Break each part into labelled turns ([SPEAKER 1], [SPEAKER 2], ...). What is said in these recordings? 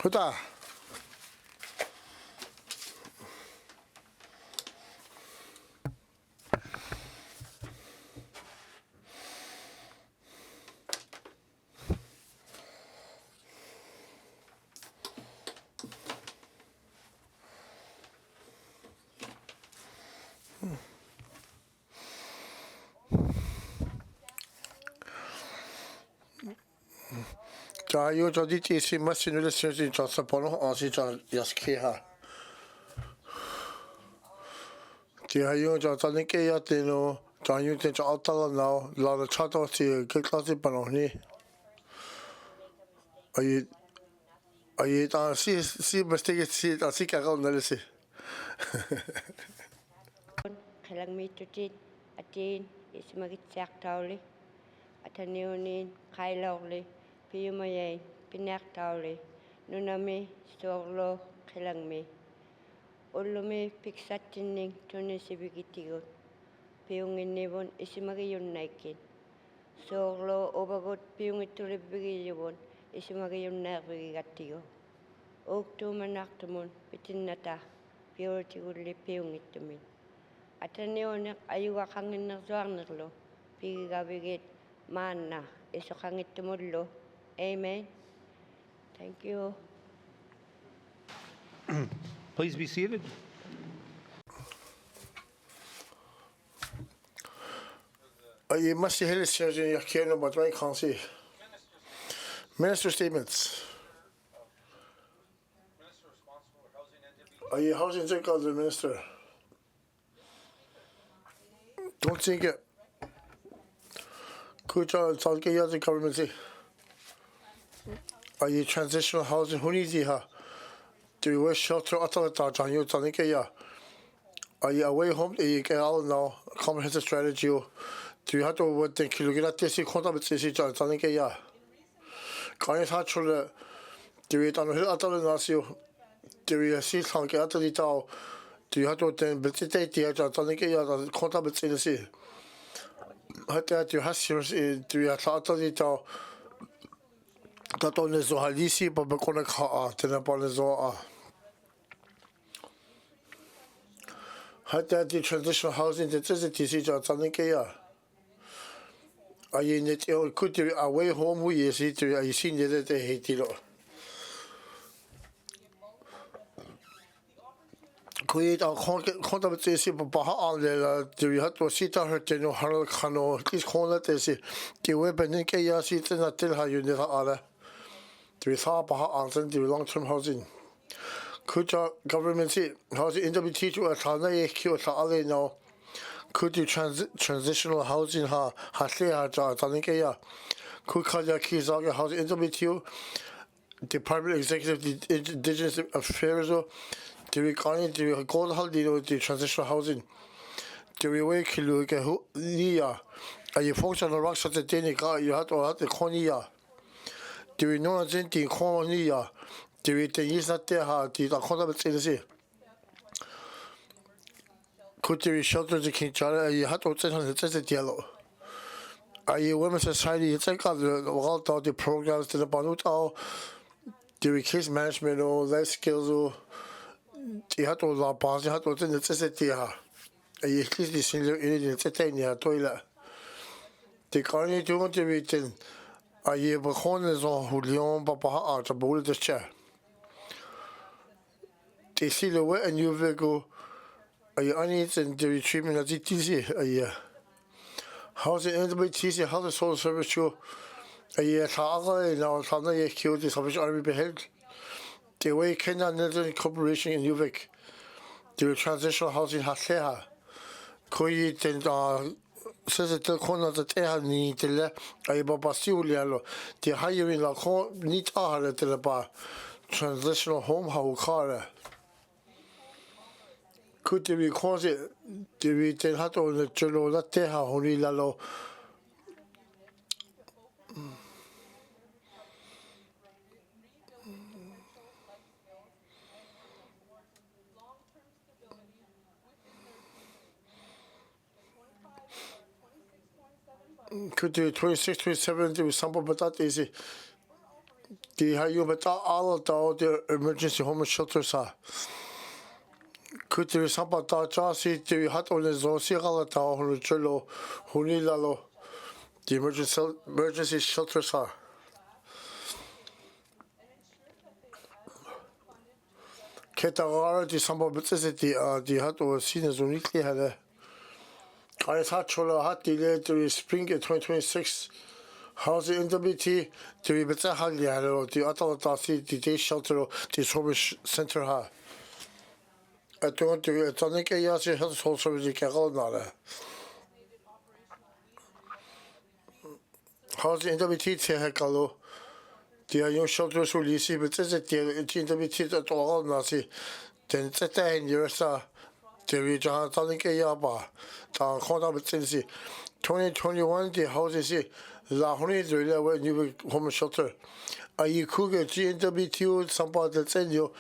[SPEAKER 1] Huta. 자, 요 저기 뒤에 마시는 것이 저서 보는 어시 저 야스케하. 지하요 저 저는 깨야 되노. 자유 저 알타가 나오. 라로 차도시 그 클래스 바노니. 아이 시 머스티게 시 다시 가고 날시.
[SPEAKER 2] Kailang mitutit atin ismagit sak tauli ataniunin kailawli piyumayay pinak tauli nunami sorlo kailang mi ulumi piksatining tunisibigitigot piyunginibon ismagiyun naikin sorlo obagot piyungitulibigiyubon ismagiyun naibigatigo uktumanaktumun pitinata piyuritiguli piyungitumin Ataniunik ayuga kangin ng suarnirlo, pigigabigit mana, iso kangit tumullo. Amen. Thank you.
[SPEAKER 3] Please be seated.
[SPEAKER 1] You must hear this in your care about right council. Minister statements.
[SPEAKER 4] Minister responsible for housing and
[SPEAKER 1] Are you housing sector the minister? Don't think it. Could you talk to the government? Are you transitional housing? Who needs you? Do you wish shelter at all time? You think ya? Are you away home? You get out now. Comprehensive strategy. Do you have to what think you get at this? Contact this. You think ya? Can you touch the? Do you don't know at all now? Do you see something at the town? Do you have to then visit the think ya? Contact this. Do you have serious? Do you have to the town? Dat on is zo halisi, maar we kunnen gaan. Ten opzichte zo. Had dat die transitional housing, dat is het is iets aan het kijken. Als je niet goed away home hoe je ziet, je ziet niet dat het heet hier. Kun je dan gewoon dat het is bepaald aanleggen. Je had wat ziet daar het nog handig gaan. Het is gewoon dat is die we binnen kijken ziet en dat til je niet aan. We saw the long-term housing. Could your government see housing NWT to a Tana Q now? Could you transitional housing Tanikaya? Could Kaja Kizaga housing NWT Department Executive Indigenous Affairs do we go to holiday the transitional housing? Do we wake you Nia? Are you folks on the rocks at the Dëne you have to Konya? Do we know that the colony? Do we think is not there? The contact in the sea. Could you shelter the king? You had to send on the yellow. Are you women's society? It's like all the programs to the Banut. Do we case management or life skills or you had to la bars? You had to send the city. You clearly see the city toilet. The colony do want to be then. Je begonnen zo Julian papa achter boel de chair. Die silhouette en je wil je niet in de treatment dat die zie je. Housing in de zie how the social service show. Je gaat nou gaan je kill die service army beheld. The way Kenya Netherlands Corporation in Uvik. The transitional housing has there. Kun je den Says it corner that I need to let a babasiulialo. The hiring la need are to the bar. Transitional home how car. Could we cause it? Do we then have to the cholo that they have only lalo? Could do 26, 27 do something, but that is the hayu beta all the emergency homeless shelters are. Could there is something that Jasi to hat on the Zosigala Town, Chelo, Hunilalo, the emergency shelters are. Ketagara, the Samba Betsity, the hat was seen as uniquely had a. I had Chola hat delayed to spring 2026. Housing NWT to be better Hagliano, the Atalantasi, the day shelter, the service center. I don't do it. I think I asked you health service in Carolina. Housing NWT to Hekalo, the young shelters will see, but is it the NWT at all Nazi? Then it's a 10 years. The region, I think I yaba, the contact 2021, the houses. La Honey, the new home shelter. Are you cougar GNWT? Somebody that's in you.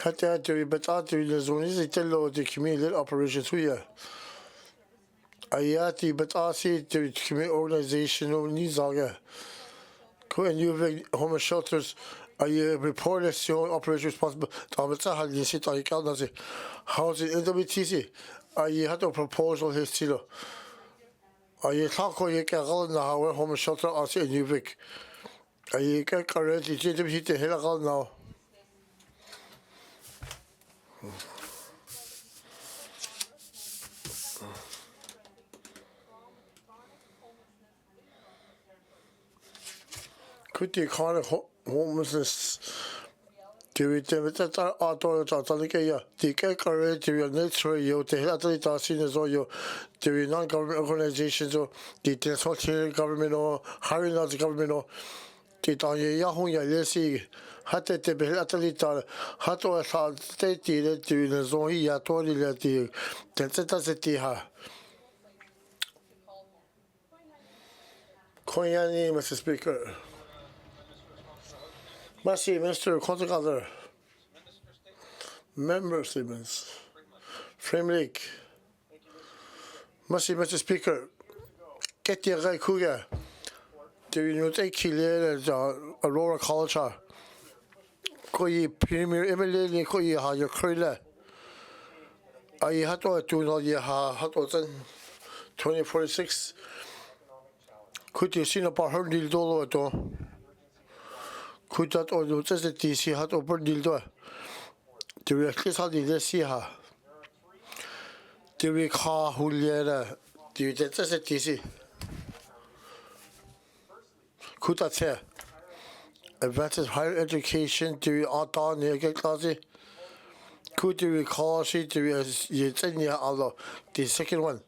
[SPEAKER 1] Had to be better to the zone is the community operations here. I but I see the community organizational needs are. When you home shelters. Are you reported your operation responsible? How do you sit on your calendar? How's it NWTC? Are you had a proposal here still? Are you talking you can go now where home shelter are in Newvik? Are you get currently GWT to hell now? Could you call it homelessness? Do we do it at our door? The career to your nature, you the Athlete seen as all you, do we non government organizations or the consulting government or hiring as government or the Yahoo Yalesi, had to be Athlete, had to have stated to the Zoya told that the Tensity ha. Koyani, Mr. Speaker. Merci, Mr. Contact Member statements. Frame League. Merci, Mr. Speaker. Get your right cougar. Do you know take Aurora College? Koi Premier Emily, Koi ha your curler. I had to do not ye ha hot 2046. Could you see about $100 could that or just the DC had open dildo? Do we actually saw the see her? Do we call Juliana? Do you just the DC? Could that say? Advanced higher education, do we all down near get classy? Could we call she do you send ya all the second one?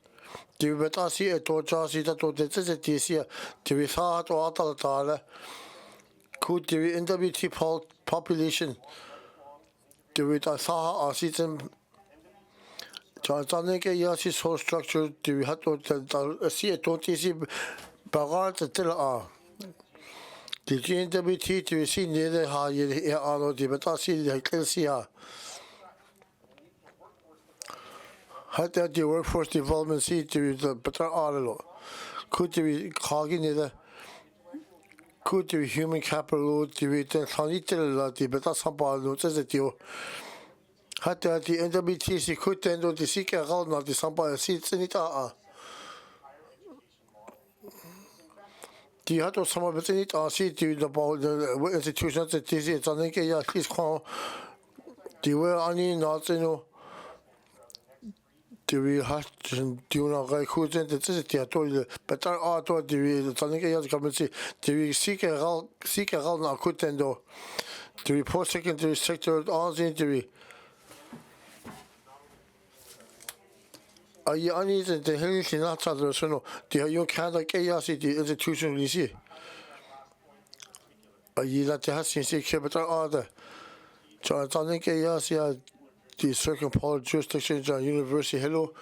[SPEAKER 1] Do we better see a door just that or the DC? Do we thought or all could the NWT population do it as a system? Johnson Yasi so structured do we have to see a 20 Bagard till the NWT to see near the high the but see the Ecclesia. Had that the workforce development see to the better arlo. Could we call in the could the human capital to be the Hanitella, but that's about notice at you. Had that the NWTC could tend to the seeker around not the Samba seats in it. Do you have to some of it or see to about the institutions that is it? I think at least call the way any not know. Do we have to do not like who's in the city? I told you, but I thought do we something else come and see. Do we seek around now? Could then do we post secondary sector all the interview? Are you uneasy? The hell is not other so no. Do you can't like the institution you see? Are you that has since you keep it other? So I don't think the circumpolar jurisdiction on university hello.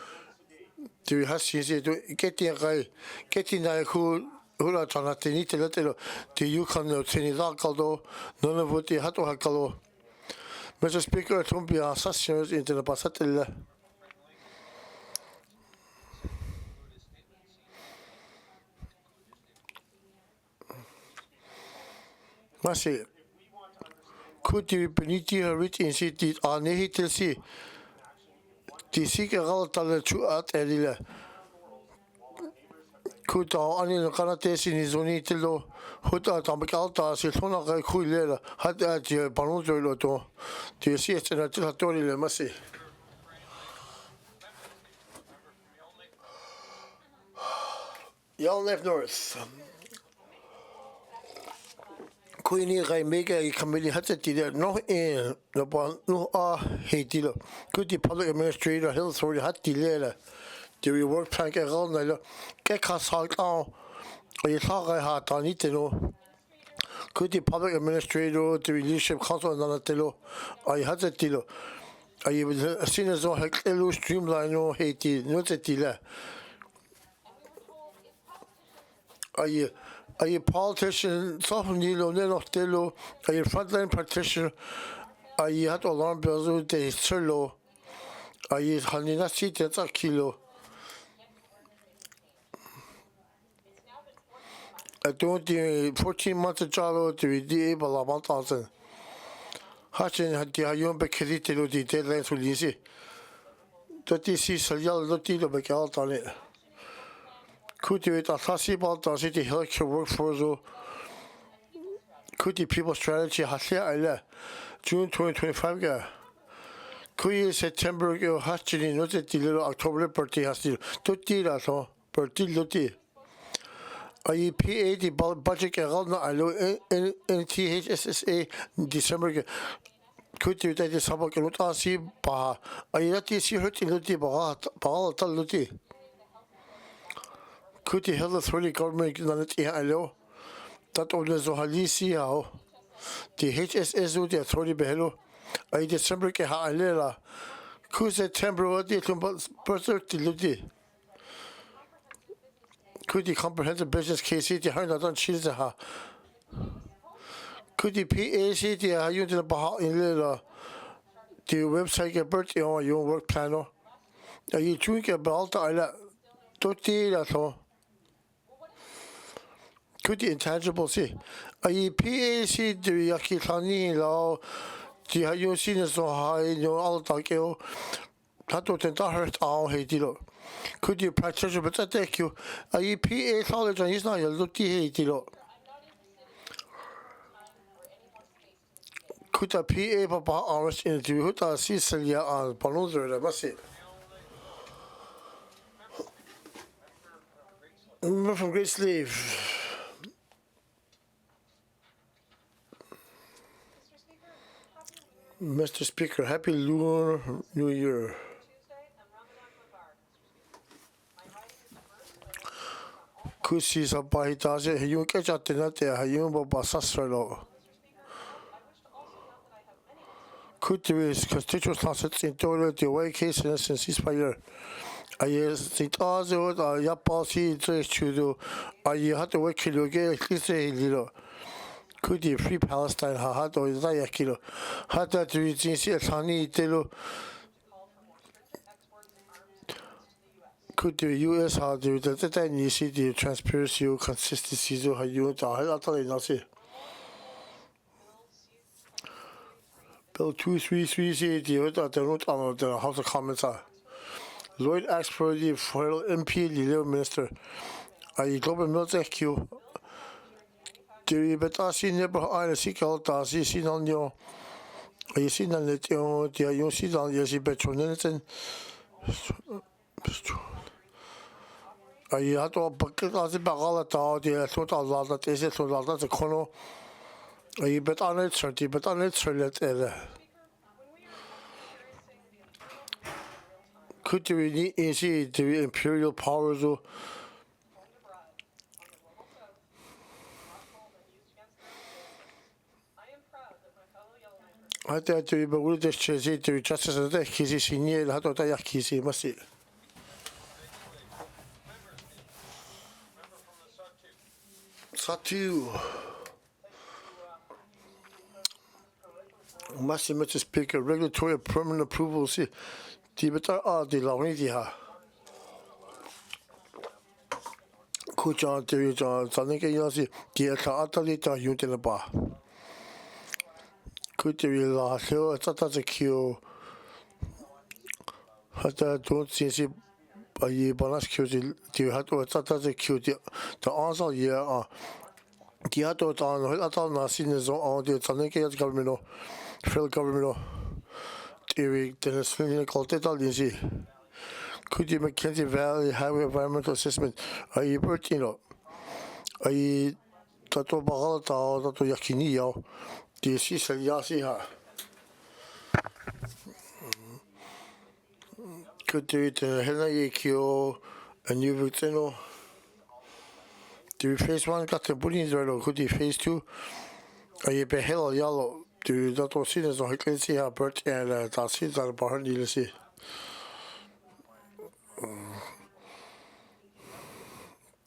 [SPEAKER 1] Do you have to get the guy getting that who are trying to need to let it do you come to Tinidakalo, none of what they had to Hakalo. Mr. Speaker, it won't be assassinated into the Basatilla. Masi. Could you beniti her rich in city on a hit to see? The seeker out of the true at Edila. Could our onion canates in his own italo, Huta Tamacalta, Siltona Kuilera, had at your Panojo Loto. Do you see it in a territory, Masi? Y'all left north. Queenie Ray Mega Committee had to do no in the one no Haiti. Could the public administrator Hill Authority had to later. Do we work plank around the get cast out on? Or you thought I had on it to know. Could the public administrator, the leadership council, and the telo? I had to tell. I was seen as though I streamline no Haiti, no tila. Are you a politician? Someone you know, Nelo, are you frontline practitioner? Are you had alarm bells with the solo? Are you Hanina seat at a kilo? I don't do 14 months of job to be able of 1,000. Hatching had the Hayon Becari to the deadlines will easy. 36 Salyal Lotito Becalt on it. Could you a possible does it healthcare workforce? Could the people strategy has June 2025? Could you September go hatching in the little October birthday has to do that or birthday luty? Are you PA the budget around NTHSSA December? Could you take the summer and not see Baha? Are you not see hurting luty Baha luty? Could the health authority government not allow that on the Zohalisi how the HSS the authority behelo? I December ke ha alela. Could September what the birthday luty? Could the comprehensive business case the hundred on cheese ha? Could the PAC the you to the Baha in the website get birthday on your work planner? Are you doing about the don't at all? Could the intangible see? Are you PAC do Yakitani law? Do you seen as so high no all takeo? Tato tenta hurt all Haitilo. Could you practice but I take you? Are you PA college and he's not your lucky Haitilo? Could a PA papa hours into Huta Sicilia on Panozer, must it? From Great Slave. Mr. Speaker, happy Lunar New Year. Kusi sa bahitaje hayun ke jatte na te hayun bo basasrelo. Kutuis constitutional concepts in total the way case and ceasefire. I think also that ya policy to I had to work kilo get little. Could you free Palestine had or is kilo? Had that region see a tiny telo. Could the US have do that you see the transparency or consistency of how you say Bill 233 the note on the House of Commons are. Lloyd asked for the federal MP leader minister. I global military Q. Do you bet I see never I see Calta, see on your. I see on it, you see on your betronensen. I had to bucket as a bagala, the total that is it, so that's a corner. I bet on it, 30, but on it, so let could you really easy the imperial powers? I thought you would just choose it to justice of the Kisi senior, how to Kisi must it. Satu. Mr. Speaker, regulatory permanent approval. See, Tibeta are the Lauridia. Kujan, Zanika Yasi, the Atalita Unit in the bar. Could be la hill, it's a queue. Hata don't see a year bonus queue. Do you have to it's a queue? The answer yeah. The other down, I don't know, seen is on the Tanaka government, federal government. Dëne Sųłıné Yatıé. Could you Mackenzie Valley Highway Environmental Assessment? Are you Bertino? Are you Tato Bagalata, Tato Yakinio? Do you see Yasiha? Could you Hena Yakio and you Vicino? Do you phase one got the bullies or could you phase two? Are you behel yellow? Do you not see this? I can see how Bert and Tassis are behind you. See.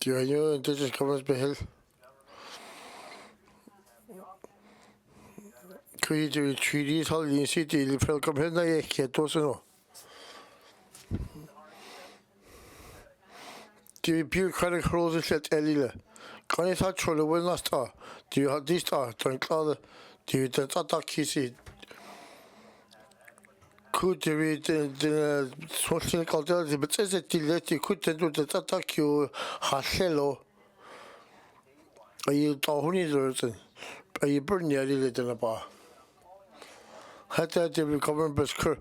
[SPEAKER 1] Do you know indigenous governments behel? Could you do treaties? How do you see the federal government? I can't know. Do you bureaucratic rules at Elila? Can you touch on the winner star? Do you have this star? Do you the kissy? Could you read the social culture? But says it let you could do the attack you Haselo. Are you Tahuni? Are you burning your little in a bar? Had that the government Basker,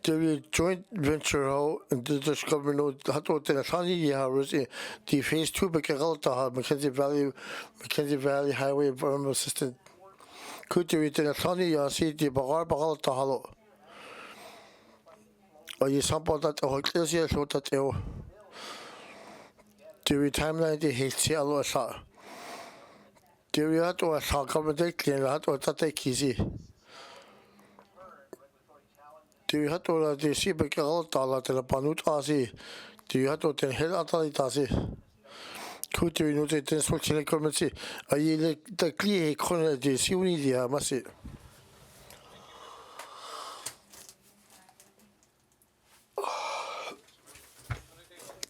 [SPEAKER 1] the joint venture how and the government had to the Sunny hours in the phase two Bakalta, Mackenzie Valley Highway Environmental Assistant. Could you read the Sunny see the Bagalta Hollow? Are you sample that or clear so that you the timeline the HCL or do you have to a government clean that or that take easy? Do you have to the see Bagalta to the Panutasi? Do you have to tell Atality? Could you know the Dëne Sųłıné? Are you the clear corner the Suni must it?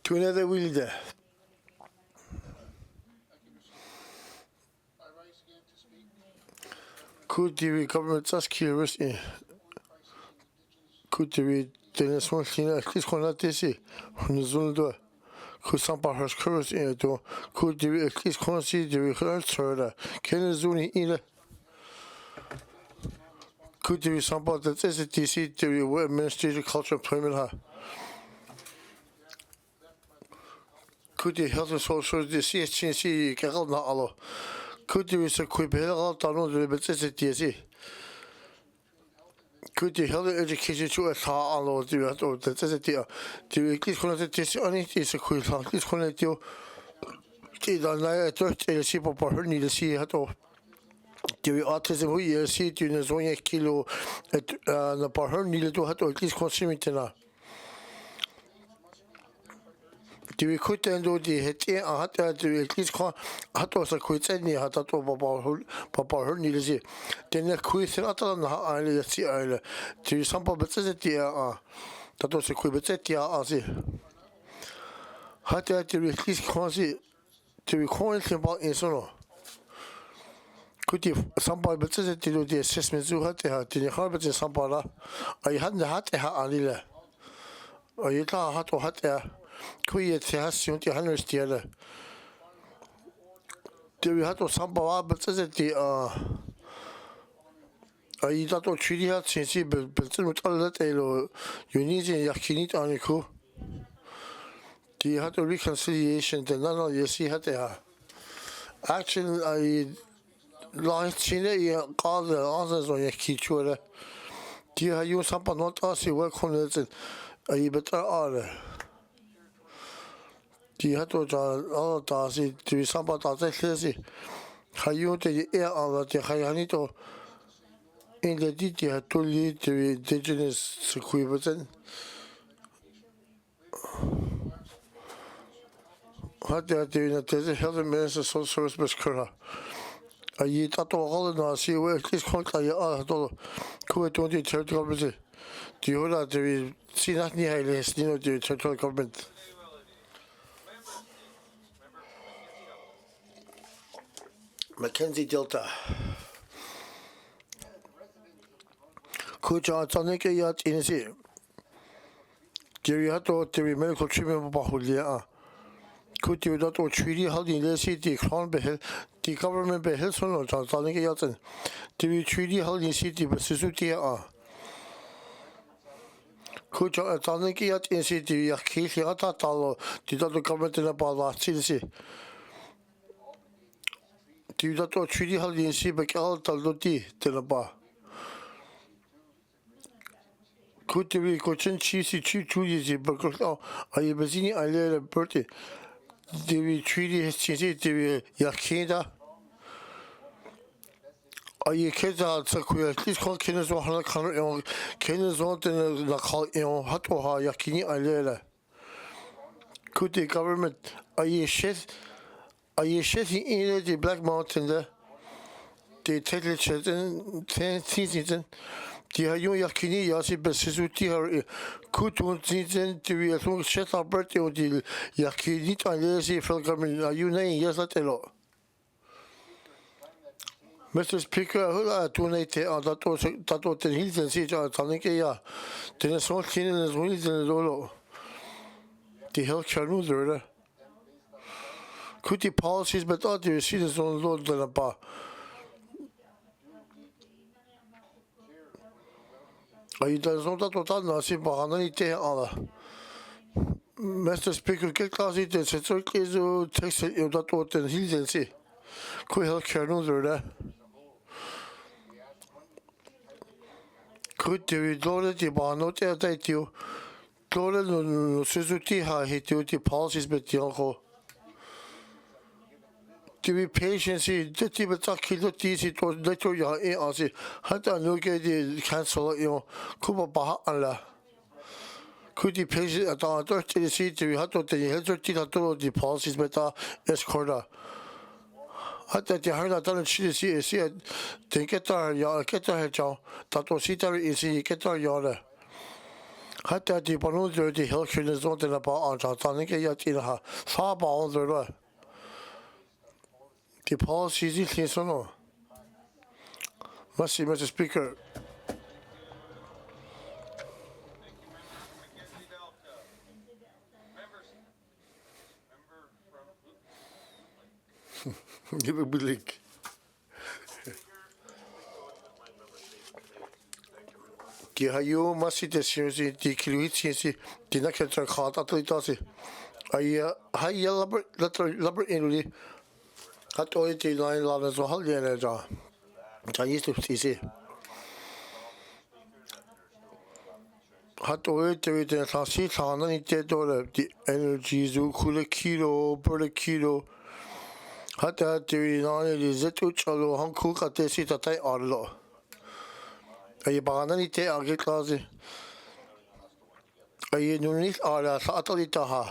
[SPEAKER 1] To another will there. Could you government just curious? Could you Dëne Sųłıné Yatıé? From the zone could some part curious in it? Could you at least consider the can the zone in it? Could you some part that is a DC to administrative culture employment? Could you help us also the CHC Garald not allo? Could you say Quibel down but is it DC? Could you help the education to a tar allo do you or that is it dear? Do you at least connect this on it is a quick please connect you? I don't see for her need to see at all. Do you autism who you see to the zone kilo at the her needed to have to at least consume it now? Do we could then do the hit had to at least had was a quit any had to Papa her needed see. Then the quiz and other island see island. Do you some but says it that was a quit but set ya as it. Had to at least consi to be calling about in sono. Could you somebody but says it to do the assessment you had to have the harbor in somebody? I hadn't had to have Alila. Or you had to have there. Could you have seen the hundreds the other? Do you have to somebody but says it the you thought to treat you since you but all that you need in Yakinit on your cool. Do you have to reconciliation the none you see had there? Actually, I like China, call the answers on your key. Do you have you something not ask you work on it? Are you better order? Do you have to all the to be somebody that's it? How you the air on the Hayanito in the detail to lead to indigenous equivalent? What they are doing at the health and minister social service Baskura. Are you that all now? See where at least contact you are at all. Could 20 territorial government. Do you know that we see that near the territorial government? Mackenzie Delta. Kucha Tanaka Yat in the Dirihato, the medical treatment Bahulia. Could you not treaty holding the city, Crown Behel, the government Behelson or Tanaka Yatan? The treaty holding city, but Suzuki. Kucha Tanaka Yat in city, Yaki Talo, the government in the Bala city. Do not treaty holding city, but all Taloti, Telaba. Could we go cheesy 2 years, but are you busy? I let a birthday. Do we treat his cheesy to Yakeda? Are you kids out so queer? Please call Kenneth or Hannah Connor, Kenneth on the call Hatoha Yakini Alera. Could the government are you shit? Are you shitting in the Black Mountain there? They take the children 10 season. Die Hajo Yakini Yasi Besisuti Kutun Season to be a long set up birthday of the Yakini Alesi Felgamin. Are you name? Yes, that's a lot. Mr. Speaker, who are donated on that was the hills and siege on Tanaka. Dëne Sųłıné Yatıé and Lolo. The health care news. Could the policies but all the citizens on Lord than a bar? Are you done that total Nasi Bahanite Allah? Mr. Speaker, get class it and set is to text you that what the hills and see. Could health care news there? Could the dollar the Bahanote at you? Dollar no Suzuki ha hit you the policies but Yoko. To be patient, see, the Tibet kilo easy to let your answer. Had I no get the cancel, Kuba Baha Allah. Could the patient at our dirty seat to be had to the head of the policies better escorta. Had that the hard done see, then get our head job, that was it easy, get our yard. Had that the Bono the health care is not in about on Tanaka Yatina, far bound the road. The policies is yes or no? Mr. Speaker. Give a blink. Gihayu Massi the Kiluitsi, the Nakatra caught at the Tassi. I high yellow letter in Hat ooit die line laten zo hal je daar. Dat is het precies. Hat ooit de transit gaan dan niet door die energie zo coole kilo per kilo. Hat dat die line die zit ook al han kook dat is dat hij al. En je baan dan niet aan klasse. En je nu niet al dat al ha.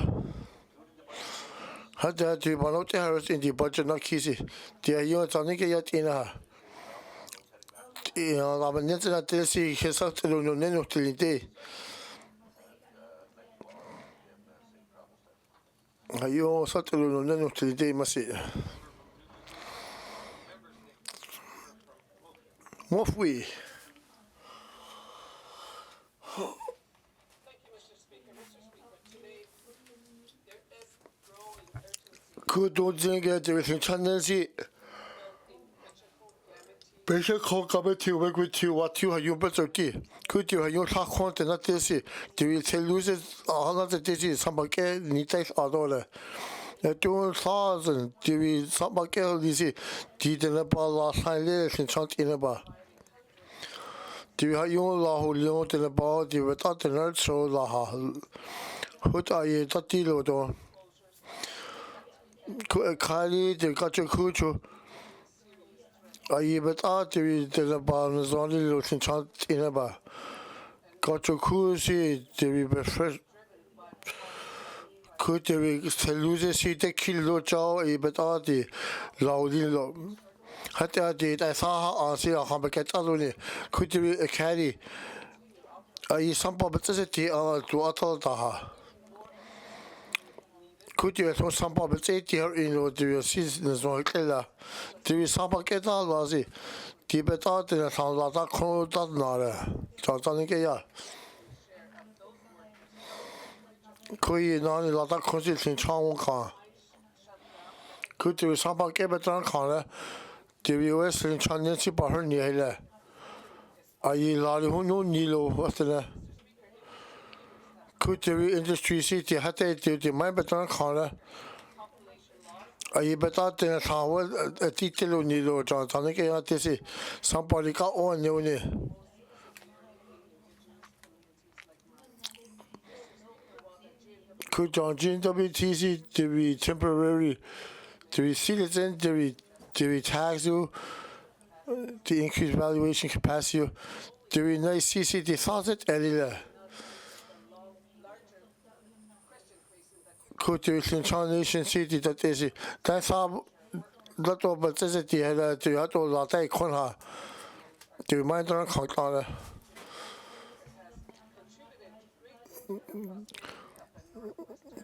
[SPEAKER 1] Had that the Banote Harris in the budget not kissy. The Tanaka Yatina. I'm not that they see his afternoon no neno till the day. You Saturday no neno till the day, must say. What we? Could don't get everything channels. Better call committee work with you what you have you better key. Could you have your talk and not this? Do you tell loses all of the disease? Somebody need take all the 2,000. Do we somebody else? Did the ball last time in chant in a bar? Do you have your law who learned in the body without the nerd so la? What are you that deal with? Kali the got your kuchu. I bet out the bar is only looking chant in a bar. Got your kusi to be fresh. Could we lose see the kilo chow? I bet out the loudly. Had I did, I saw her see a hamburget alone. Could we a carry? I some publicity to Ataltaha. Kuti e to sampa bete ti har ino tu sis ne zo kela. Tu sampa ke ta la si. Ti beta te na sa la ta ko ta na re. Ta ta ni ke ya. Kui na ni la ta ko si sin chang ka. Kuti sampa ke beta ka le. Ti wi sin chan ne si ba har ni le. Ai la ri hu no ni lo asle. Kuti industry si ti hate ti mai beta ka le. Ai beta te na sa wa ti te lo ni lo cha ta ni ke ya te si sampa ri ka o ne o ne. Could John WTC to be temporary, to be citizen, to be tax you, to increase valuation capacity, to be nice CC the thought and could you Central Nation City that is that's how that all but says it to have to lot of Konha to remind her of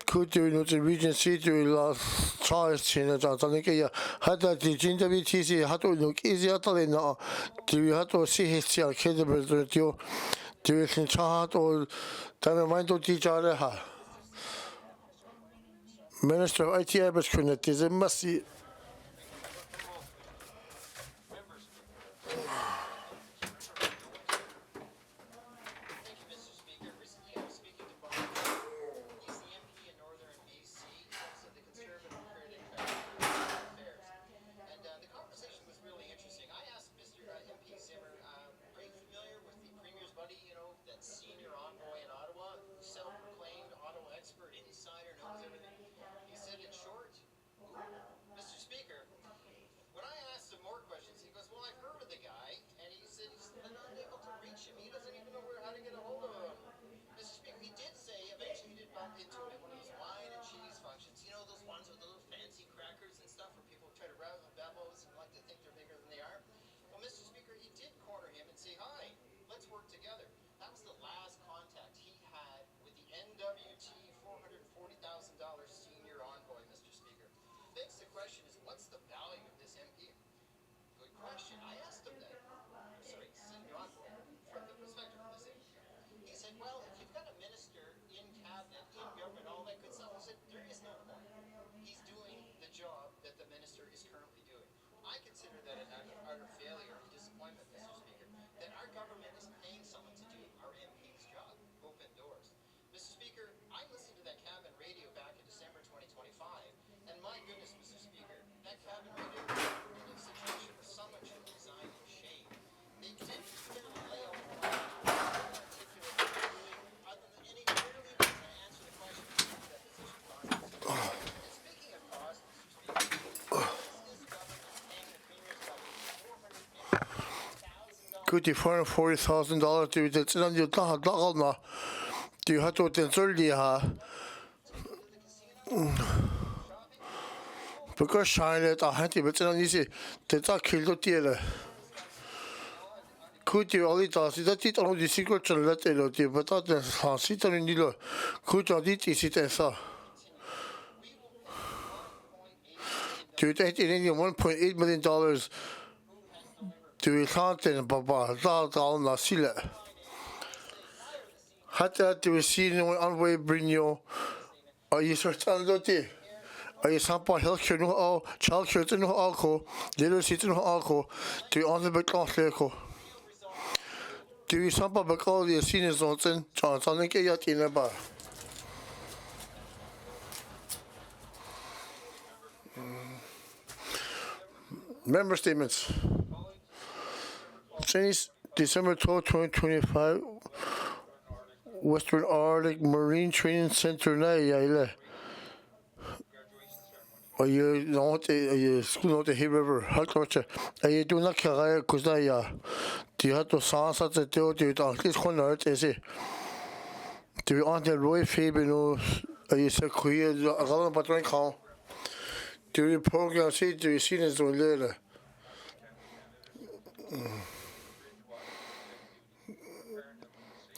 [SPEAKER 1] could you know the region city last Charles China Tanaka had that the GWTC had to look easier than now. Do you have to see his credible to you? Do you think chat or time mind to teach other? Minister of IT Abercrombie is a messy. Could you $440,000 to the on your dog? Do you have to tell you? Because China, I had to be telling you, the killed the could you only toss it? It only secret and let it, but not the sit on the could you eat it and so? Do you take in $1.8 million to a content, Baba, down la silla? Had that to receive on way bring you. Are you certain that you? Are you sample healthcare no all, child care no alcohol, literacy no alcohol, to on the back off leco? Do you sample back all the seniors on Johnson and get in a bar? Member statements. Since December 12, 2025, Western Arctic Marine Training Center na yaile. Are you not a school not a river? How to are you doing that? Because do you have to sound such a deal? Do you at least one earth is it? Do you want the Roy Fabian? Are you so clear? I don't know what I call. Do you program see? Do you see this on later?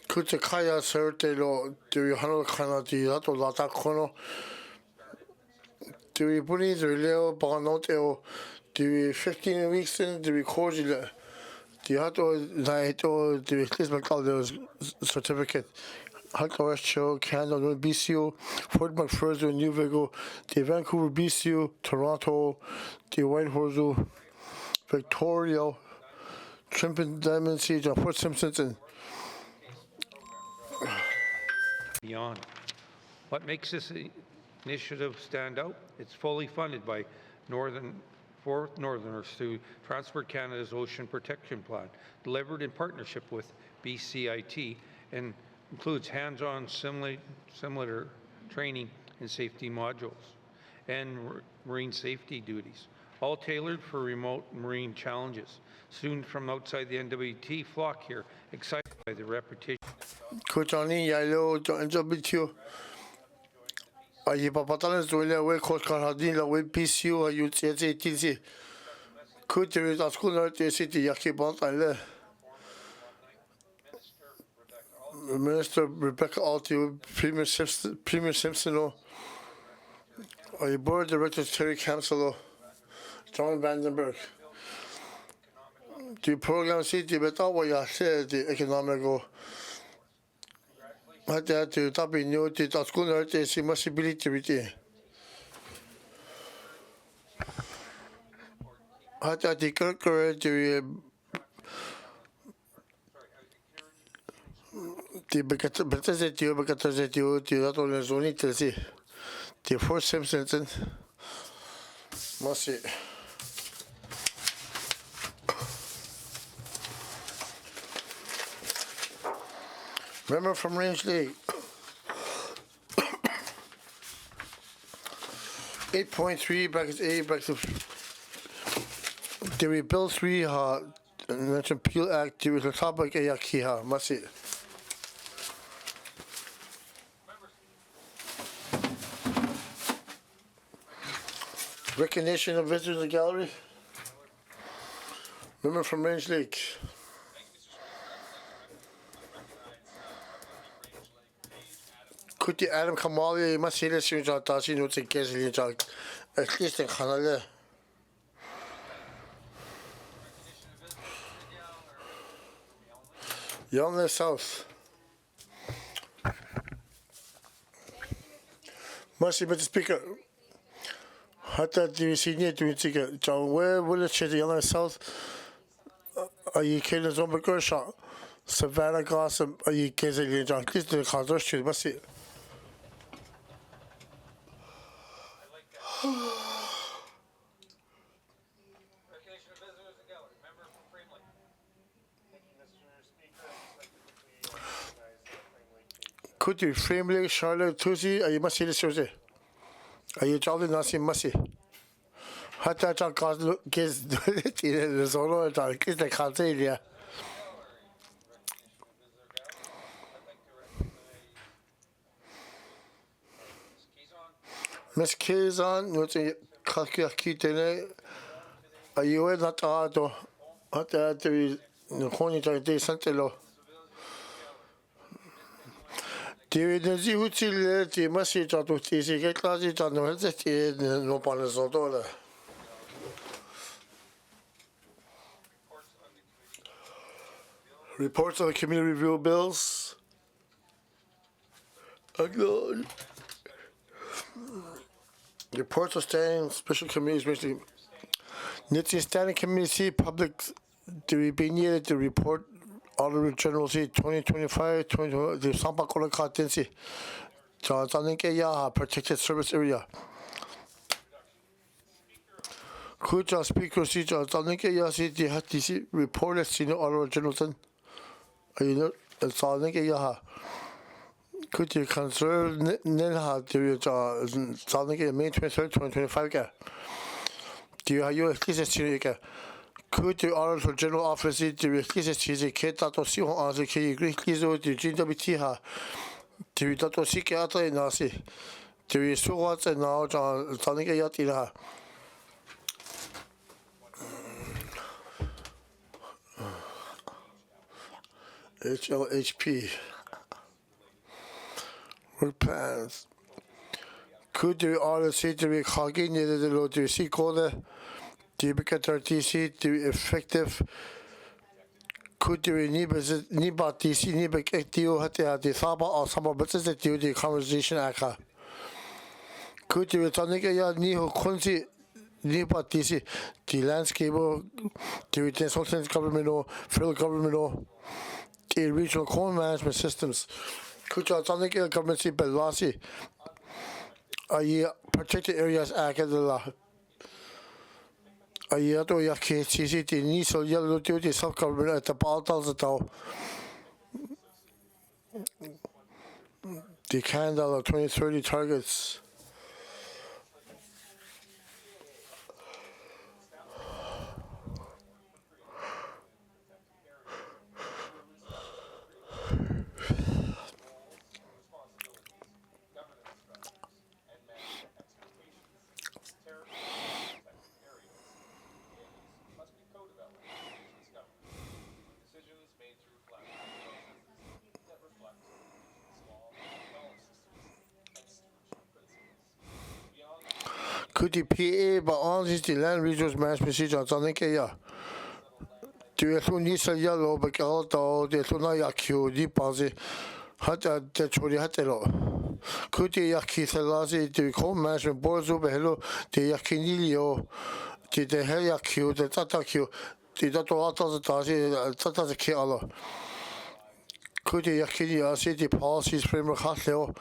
[SPEAKER 1] Could the Kaya Sertelo do you handle Canada to Lata Kono? Dwi bwni dwi leo baganot eo dwi 15 weeks in dwi koji le. Dwi hato na eto dwi chlis McCall certificate. Hato show Canada BCU, Fort McPherson, New Vigo, the Vancouver BCU, Toronto, the Whitehorse, Victoria, Trimpin Diamond Siege, and Fort Simpsons and
[SPEAKER 3] beyond. What makes this initiative stand out? It's fully funded by Fourth Northerners through Transport Canada's Ocean Protection Plan, delivered in partnership with BCIT, and includes hands-on simulator training and safety modules, and marine safety duties, all tailored for remote marine challenges. Students from outside the NWT flock here, excited by the repetition.
[SPEAKER 1] Kutani Yalo, NWT. Ayi papatala zoile we coach Kanadin la we PCU ayu TC. Kutiri ta school na city yaki bantale. Minister Rebecca Alty, Premier Simpson, ayi board director Terry Cancelo, John Vandenberg. The program city beta wa ya the economical. Hata tu tapi new ti ta school na te si possibility biti. Hata ti kerker ti bekata ti dato le zoni te si. Ti Fort Simpson. Masi. Remember from Range League. 8.3 brackets A brackets. Did we build 3 mention Peel Act to the topic Ayakiha Masi. Recognition of visitors in the gallery. Remember from Range League. Kuti Adam Kamali must see this in Tashi notes in Kesli Jack, at least in Hanale. Young South. Must be the speaker. Hata the senior to it. John, where will it share the Young South? Are you killing Zomba Gershaw? Savannah Gossip, are you Kesli Jack? At least the Kazor should must see. Could you frame Charlotte Tusi? Are you must see the Susie? Are you Charlie Nasi Masi? Hata Chan Giz the Zolo and Giz the Cantelia. Miss Kizan, what's a Kakitene? Are you not Ado? Hata the Honey de Santelo. Ti nezi utile ti masi tu ti si che clasi no ti non parla sotto. Reports on the community review bills. Reports of standing special committees, basically. Nitsi standing committee public to be needed to report Auditor General C 2025 the Sampa Kola Katensi Yaha Protected Service Area. Kuja Speaker C Zanike Yasi the Hatisi reported Senior Auditor General. You know, Zanike Yaha. Could you conserve Nilha to Zanike May 23rd, 2025? Do you have your Senior? Could the Auditor General Office to release a kit that was seen as a key Greek Lizo to GWT to that was sick at a Nasi to be so what's and now John Sonic Yatina HLHP work plans. Could you all see to be hogging the low to see code? The better TC to effective. Could you need but TC need back active at the Saba or some of the conversation aka? Could you tonic a new consi? Nipa TC, the landscape, the consultant government or federal government or the regional corn management systems. Could you tonic a government see Belasi? A protected areas act at the law. A year to Yaki, the initial yellow duty self government at the Baltals at all. The Canada 2030 targets. Could the PA but all the land resource management procedure on the Kaya? Do you need some yellow but also the Tunayaki deposit? Had the Chori Hatelo? Could the Yaki Salasi, the home management boards over hello, the Yakinilio, the Heliaki, the Tataki, the Datoatas, the Tataki Allah? Could the Yakini city policies framework Hatleo?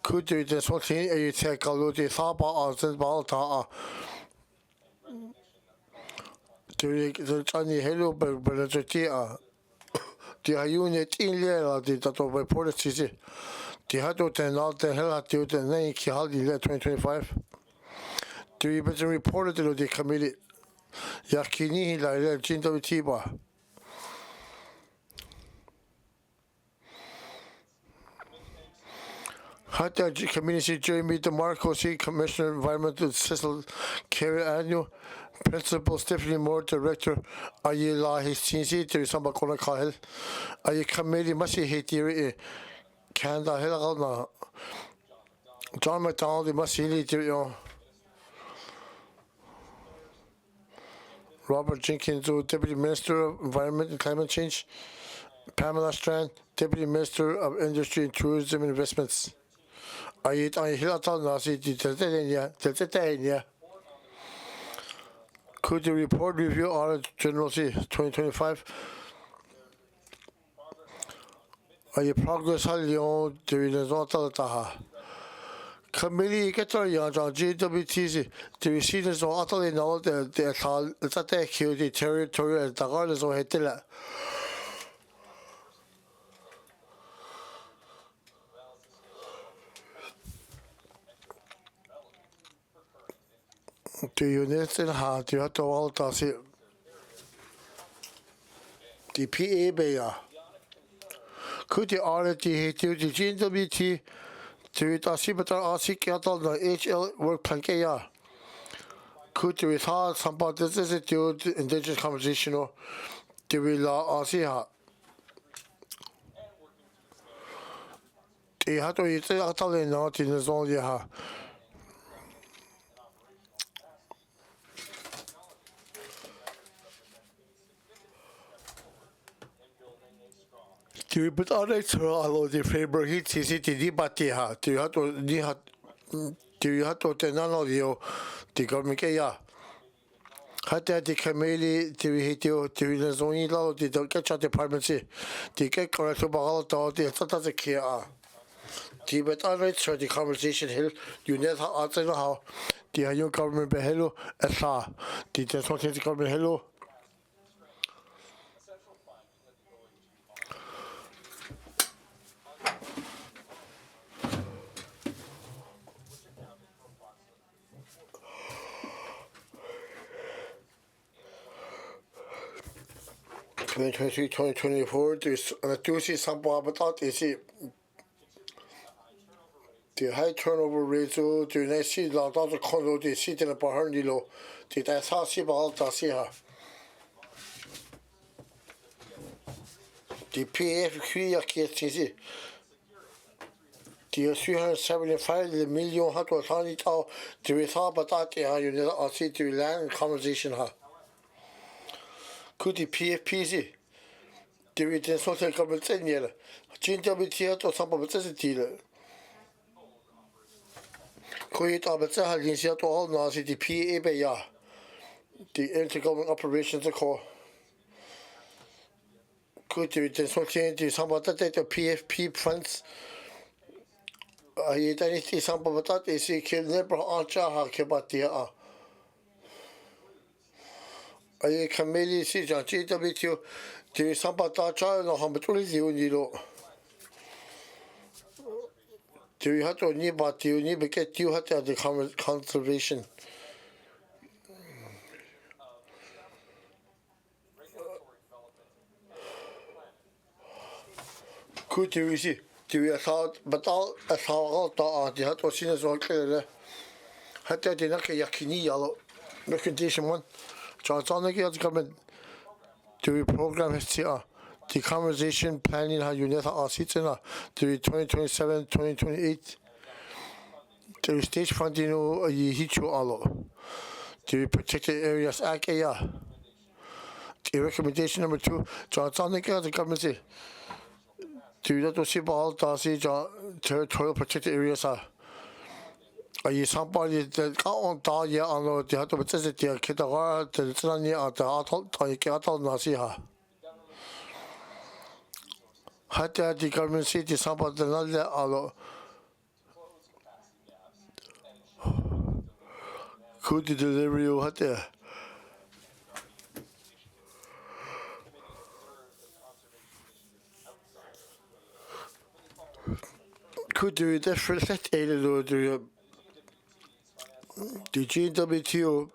[SPEAKER 1] Could you just want to take a look at Saba or Balta? The Johnny Hello, but the unit in there, the Tato by policy. The Hato ten out the hell at you, the name Kihaldi 2025. Do you better report it to the committee? Yakini, like Jinto Tiba. Hatta Community Jeremy DeMarco, C. Commissioner Environmental Cecil Carey Annual, Principal Stephanie Moore, Director, Ayla Histinsi, Teresamba Kona Kahel, Ay Committee Masi Hitiri, Canada Helagana, John McDonald, Masili, Robert Jenkins, Deputy Minister of Environment and Climate Change, Pamela Strand, Deputy Minister of Industry and Tourism and Investments. I Hilatal Nasi, Tetania. Could the report review audit General C 2025? Ay progress Halion, the result of Taha. Committee Catarian, GWTC, the receivers of utterly know that the attack the territory and the regardless of Hetila. The units in heart, you have to all toss it. The PA Bayer. Could the audit the GWT to Tasibata Asi Cattle the HL work Plankaya? Could the retard some part this is it due to indigenous conversation or the Villa Asiha? The Hato is utterly not in the zone. Yeah. Tu peux arrêter alors de faire brûler ces débats ha. Tu as to tenano dio de communiquer. Hatta de cameli tu hitio tu la zone là de catch department si. De que correct about de tata de kia. Tu peux arrêter the conversation hill. You net answer how. The young government be hello asa. The consulting government hello. In 2024, there's a Tuesday sample habitat is the high turnover rate to the next seed lot of the condo, the seat in the Bahernilo, the Tasasi Baltasiha. The PF Kiyaki, the 375 million hat was on it all to resolve that you need to see to land conversation. Could the PFPC? The written social government in here. GWT or some of the dealer. Could it have a half to all Nazi the PA, the intergovernment operations of core. Could the written social to some of the PFP funds? I identity some of that is he can never answer how about the I can merely see John GWT to some of that child or how much you need. Do you have to need but you need to get you have to have the conservation? Could you see? Do you thought but all a thought that you have to see as well clearly? Had that in a yakini yellow recommendation one. Johnson again government to program his the conversation planning how you need to seats in to 2027 2028. The stage funding you hit you all. The protected areas act the recommendation number 2 Johnson again the government say do that to see all territorial protected areas are somebody that got on the on the hat of the kid the Sunny at the Atol Nasiha. Had the government city somebody the Nalla could the delivery you had there. Could do different set the GWTO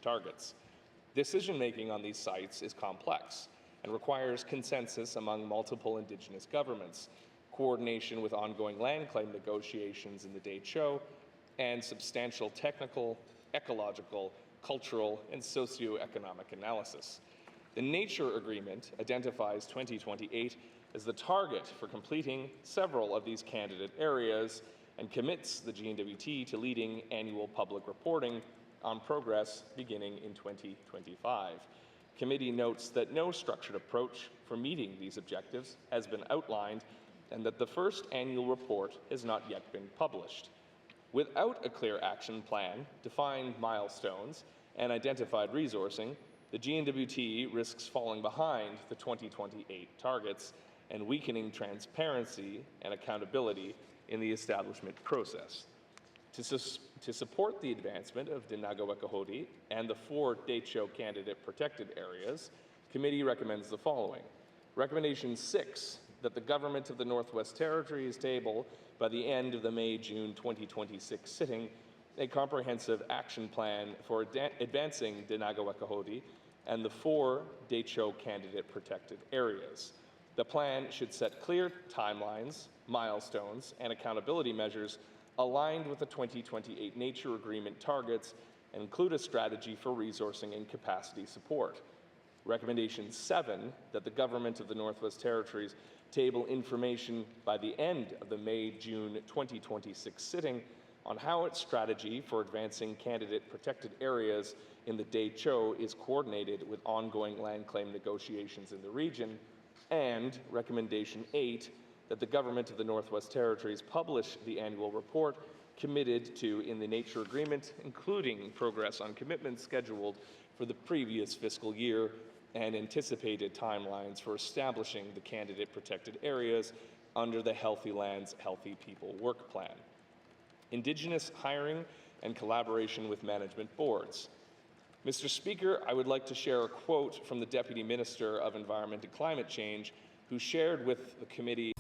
[SPEAKER 5] targets. Decision-making on these sites is complex and requires consensus among multiple Indigenous governments, coordination with ongoing land claim negotiations in the Date Show, and substantial technical, ecological, cultural, and socioeconomic analysis. The Nature Agreement identifies 2028 as the target for completing several of these candidate areas and commits the GNWT to leading annual public reporting on progress beginning in 2025. Committee notes that no structured approach for meeting these objectives has been outlined and that the first annual report has not yet been published. Without a clear action plan, defined milestones, and identified resourcing, the GNWT risks falling behind the 2028 targets and weakening transparency and accountability in the establishment process. To support the advancement of Dëne Sųłıné and the 4 Date Show candidate protected areas, committee recommends the following. Recommendation 6, that the Government of the Northwest Territories table by the end of the May-June 2026 sitting a comprehensive action plan for advancing Dëne Sůłıné and the 4 Date Show candidate protected areas. The plan should set clear timelines, milestones, and accountability measures aligned with the 2028 Nature Agreement targets and include a strategy for resourcing and capacity support. Recommendation 7, that the Government of the Northwest Territories table information by the end of the May-June 2026 sitting on how its strategy for advancing candidate protected areas in the Date Show is coordinated with ongoing land claim negotiations in the region. And recommendation 8, that the Government of the Northwest Territories publish the annual report committed to in the Nature Agreement, including progress on commitments scheduled for the previous fiscal year and anticipated timelines for establishing the candidate protected areas under the Healthy Lands, Healthy People Work Plan. Indigenous hiring and collaboration with management boards. Mr. Speaker, I would like to share a quote from the Deputy Minister of Environment and Climate Change, who shared with the committee.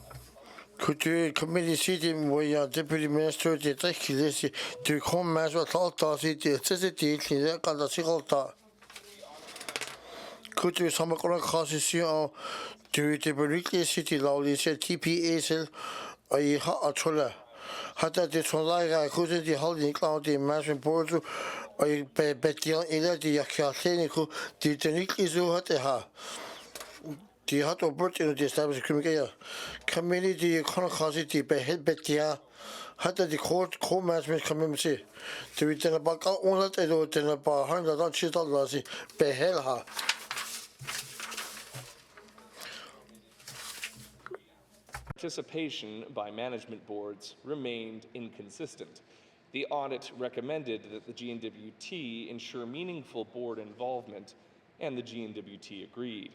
[SPEAKER 1] Could you committee seating where your Deputy Minister did this to come as well to see the necessity to get the signal? Could you some causes to the Berkeley City Lowly said TPA cell a chola? Had that this one like I couldn't the holding cloud the management board I bet you in the Yakatanico did the Nicky Zoo at the ha. The hot opportunity to establish a community economy by head betia had the court co-management community to return about all that I do in about $100 by hell.
[SPEAKER 5] Participation by management boards remained inconsistent. The audit recommended that the GNWT ensure meaningful board involvement, and the GNWT agreed.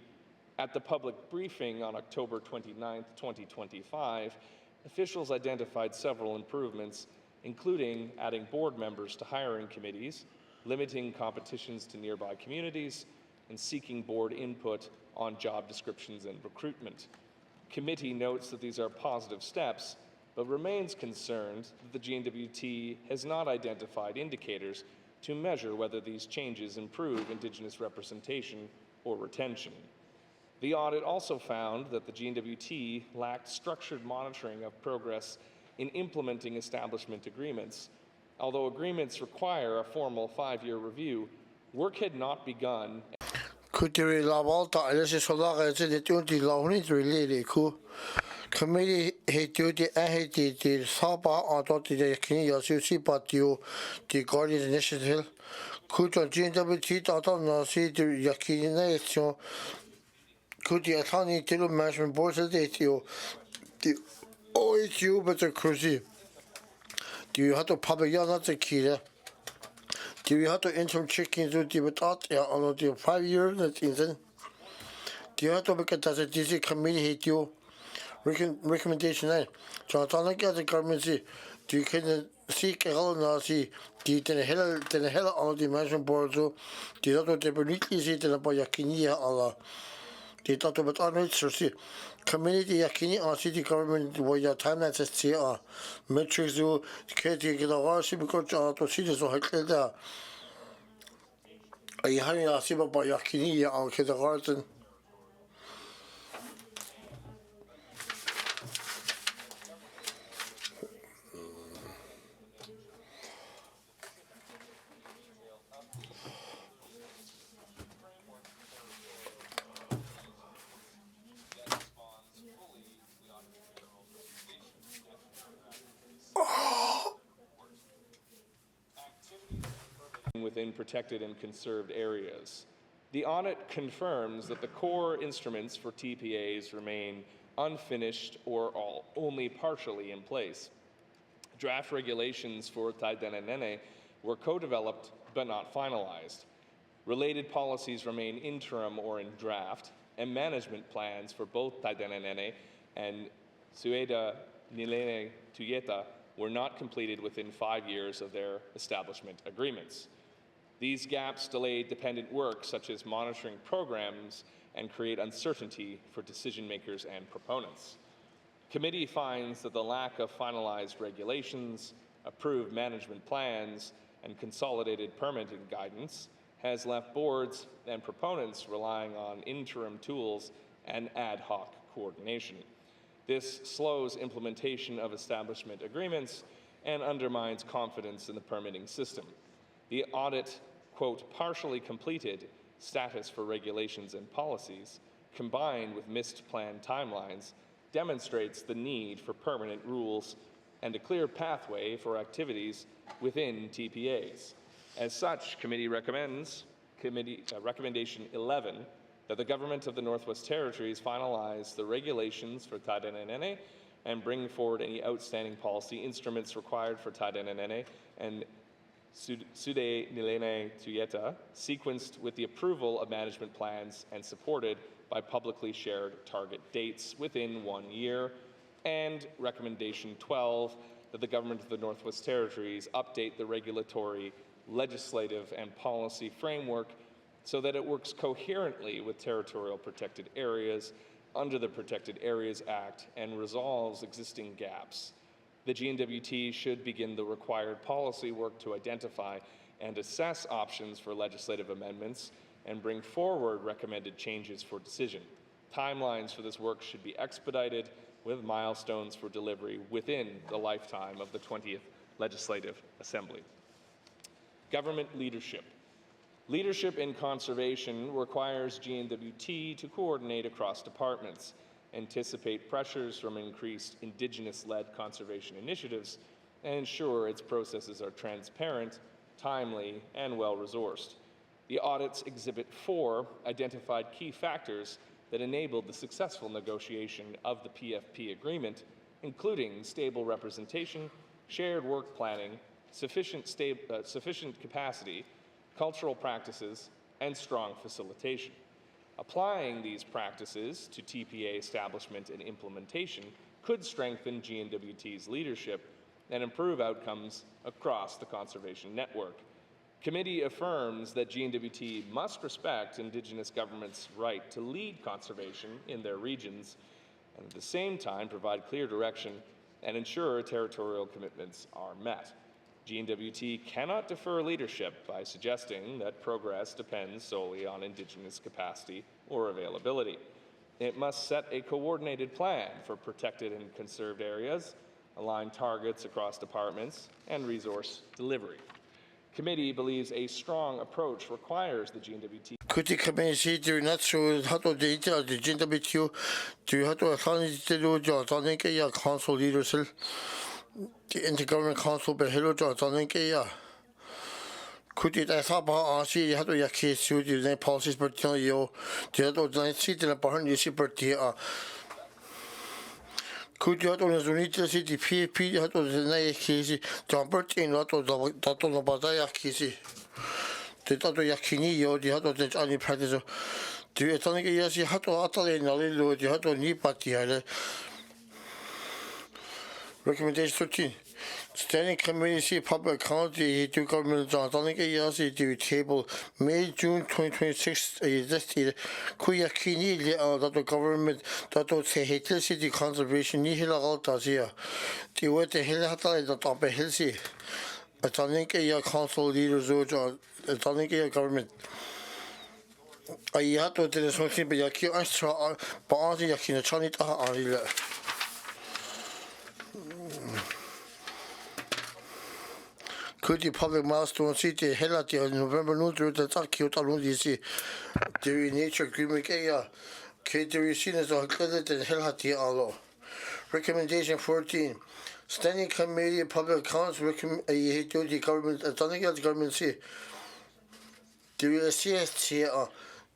[SPEAKER 5] At the public briefing on October 29, 2025, officials identified several improvements, including adding board members to hiring committees, limiting competitions to nearby communities, and seeking board input on job descriptions and recruitment. Committee notes that these are positive steps, but remains concerned that the GNWT has not identified indicators to measure whether these changes improve Indigenous representation or retention. The audit also found that the GNWT lacked structured monitoring of progress in implementing establishment agreements. Although agreements require a formal 5-year review, work had not begun.
[SPEAKER 1] Could you love unless it's a lot of the lonely really cool? Committee hate duty and hate the Saba on the Kenya Susi, but you the Guardian Initiative. Could your GNWT not see the Yakini nation? Could the attorney tell management board that you the OHU but the cruise? Do you have to public not the key? Do you have to interim chickens to the without on the 5 years that in? Do you have to make it as a DC committee hate you? Recommendation 9. Jonathan, like the government see, do you can seek a hell Nazi, the hell on the management board, so the other Deborah seat in about Yakinia Allah. The thought about honored see. Community Yakini on city government where your timeline says CR. Metrics do Katie get a war, she because to see this or there. Ai hani a sipa pa yakini ya ang kindergarten.
[SPEAKER 5] Within protected and conserved areas. The audit confirms that the core instruments for TPAs remain unfinished or only partially in place. Draft regulations for Dëne were co-developed but not finalized. Related policies remain interim or in draft, and management plans for both Dëne and Sųłıné Yatıé were not completed within 5 years of their establishment agreements. These gaps delay dependent work such as monitoring programs and create uncertainty for decision makers and proponents. Committee finds that the lack of finalized regulations, approved management plans, and consolidated permitting guidance has left boards and proponents relying on interim tools and ad hoc coordination. This slows implementation of establishment agreements and undermines confidence in the permitting system. The audit, quote, partially completed status for regulations and policies, combined with missed plan timelines, demonstrates the need for permanent rules and a clear pathway for activities within TPAs. As such, committee recommends, recommendation 11, that the government of the Northwest Territories finalize the regulations for Dëne and bring forward any outstanding policy instruments required for Dëne and Sųłıné Yatıé, sequenced with the approval of management plans and supported by publicly shared target dates within 1 year. And recommendation 12, that the government of the Northwest Territories update the regulatory, legislative, and policy framework so that it works coherently with territorial protected areas under the Protected Areas Act and resolves existing gaps. The GNWT should begin the required policy work to identify and assess options for legislative amendments and bring forward recommended changes for decision. Timelines for this work should be expedited with milestones for delivery within the lifetime of the 20th Legislative Assembly. Government leadership. Leadership in conservation requires GNWT to coordinate across departments, anticipate pressures from increased Indigenous-led conservation initiatives, and ensure its processes are transparent, timely, and well-resourced. The audit's Exhibit 4 identified key factors that enabled the successful negotiation of the PFP agreement, including stable representation, shared work planning, sufficient capacity, cultural practices, and strong facilitation. Applying these practices to TPA establishment and implementation could strengthen GNWT's leadership and improve outcomes across the conservation network. Committee affirms that GNWT must respect Indigenous governments' right to lead conservation in their regions and at the same time provide clear direction and ensure territorial commitments are met. GNWT cannot defer leadership by suggesting that progress depends solely on Indigenous capacity or availability. It must set a coordinated plan for protected and conserved areas, align targets across departments, and resource delivery. Committee believes a strong approach requires the GNWT.
[SPEAKER 1] Kuti kamesi tu natsu hato data the GNWT tu hato akani telu jo tanike ya council leadership. The Intergovernmental Council behelo jo tanike ya. Kuti ta saba ansi hato ya kesu the policies per yo the hato dan sit in a barn yisi per dia. Kuti hato na zunita si the PFP hato the na kesi jumpert in hato dato no badaya kesi. The hato yakini yo the hato the ani practice. The tanike ya si hato atale na lilo the hato ni pati hale. Recommendation 13. Standing Committee Public County to Government to table May June 2026 listed Kuyakini that the government that will say Hill City Conservation Nihila Altazia. The way the Hill Hatali the top of Hilsi. Ataninke ya council leaders o ataninke ya government. Ai hato Dëne Sųłıné Yatıé anstra baanti yakina chani taha anila. Could the public milestone city helati November nutru the taki utalun disi the nature agreement ya catering seen as a credit and helati alo. Recommendation 14. Standing Committee of Public Accounts recommend the government attorney the government see the CST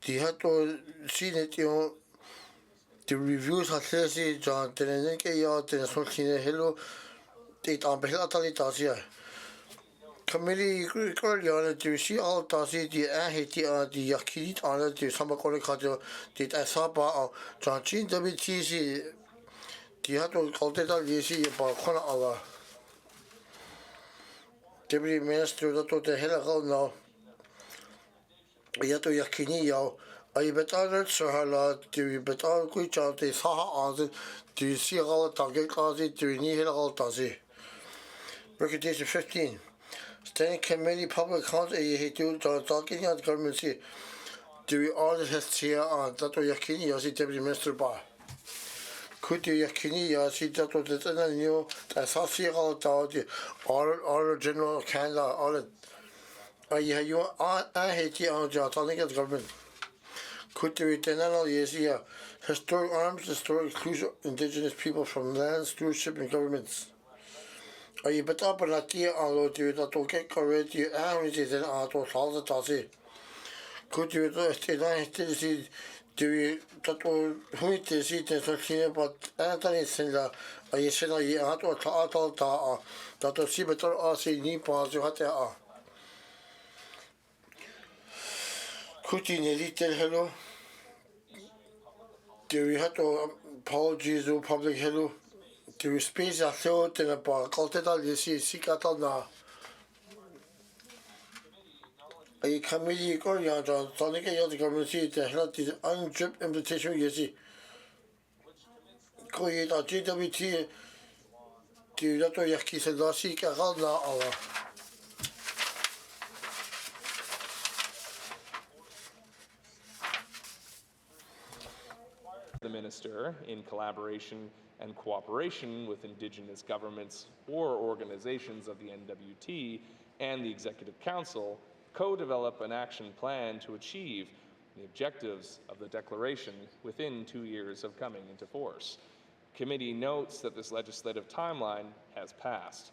[SPEAKER 1] the hato seen it the reviews have said John Dëne Sųłıné hello date on Belatali Tasia. Committee earlier to see all Tasi the Ahiti the Yakit on the Samakore Kato the Asaba John Chin WTC the Hato Kalteta Yesi about Kona Allah. Deputy Minister that the Helagal now Yato Yakini Yao. I better Sahala to better quick out the Saha on to see all target causes to Nihil Tazi. Recommendation 15. Standing Committee Public Accounts to talking at government see do we order has here on Tato Yakini Yasi Deputy Minister Bar. Could you Yakini Yasi Tato the new Tasasi all the order General Canada all I hate you on talking at government. Could the General Yesia historic arms, historic inclusion indigenous people from land stewardship and governments. Are you better but not here on load you that will get correct you and it then out of all the Tassi? Could you see do you that will who it is it is okay but Anthony Sinda are you saying you out of all that will see better as a new pass you had there. Could you need tell hello? Do we have to apologize to public hello? Do we space a thought in a bar? Cultural, you see, Sikatal now. A committee Korean, Sonic and government see the health is untrip invitation, you see. Korean GWT, do that or Yaki said last week, a half hour.
[SPEAKER 5] The minister, in collaboration and cooperation with indigenous governments or organizations of the NWT and the Executive Council, co-develop an action plan to achieve the objectives of the declaration within 2 years of coming into force. Committee notes that this legislative timeline has passed.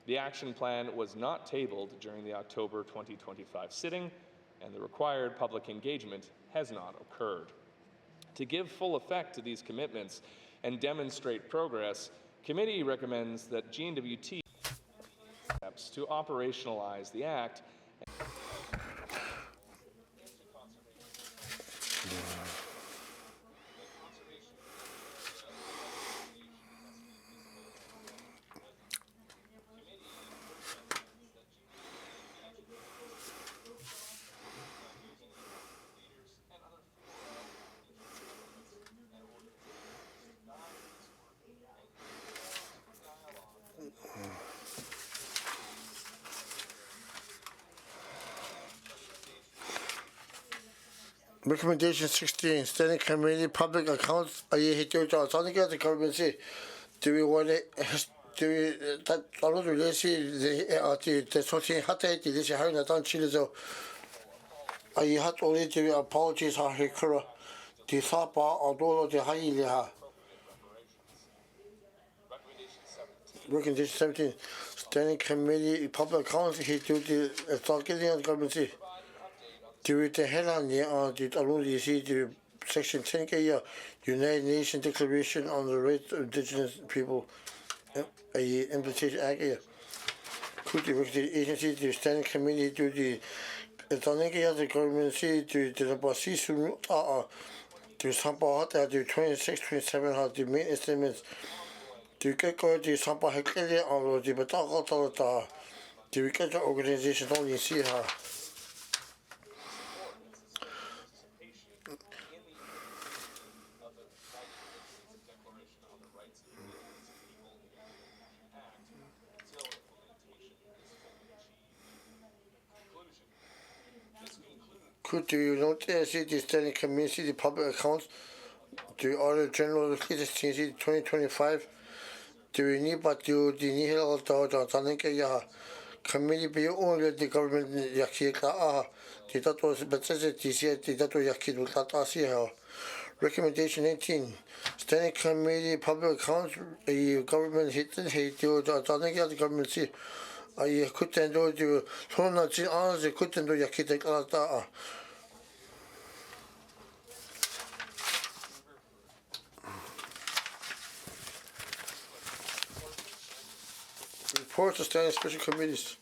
[SPEAKER 5] The action plan was not tabled during the October 2025 sitting, and the required public engagement has not occurred. To give full effect to these commitments and demonstrate progress, committee recommends that GNWT steps to operationalize the Act.
[SPEAKER 1] Recommendation 16. Standing Committee Public Accounts. Are you here to Sonic at the government say? Do we want it? Do we that all of the something had to this how not on Chile so are you had only to apologies are here the Sapa or the high Recommendation 17. Standing Committee Public Accounts here to the talking at the government say. Do the headline on the already see the Section 10 United Nations Declaration on the Rights of Indigenous People, a invitation act. Could the agency to standing committee to the the government see to the Basi Sunu to Sampa at the 26-27 have the main estimates to get the Sampa Hekele on the Bataka to get the organization only see her. Could you note the standing committee, the public accounts, the Auditor General of the 2025, the need but you the Nihil Tanaka Committee be only the government Yakika, the that was Betsa TC, the Dato Yakid Tatasia. Recommendation 18. Standing Committee Public Accounts, a government hit and hate you, the government see. I couldn't do the Sonachi honors, I couldn't do Yakita. Reports of standing special committees.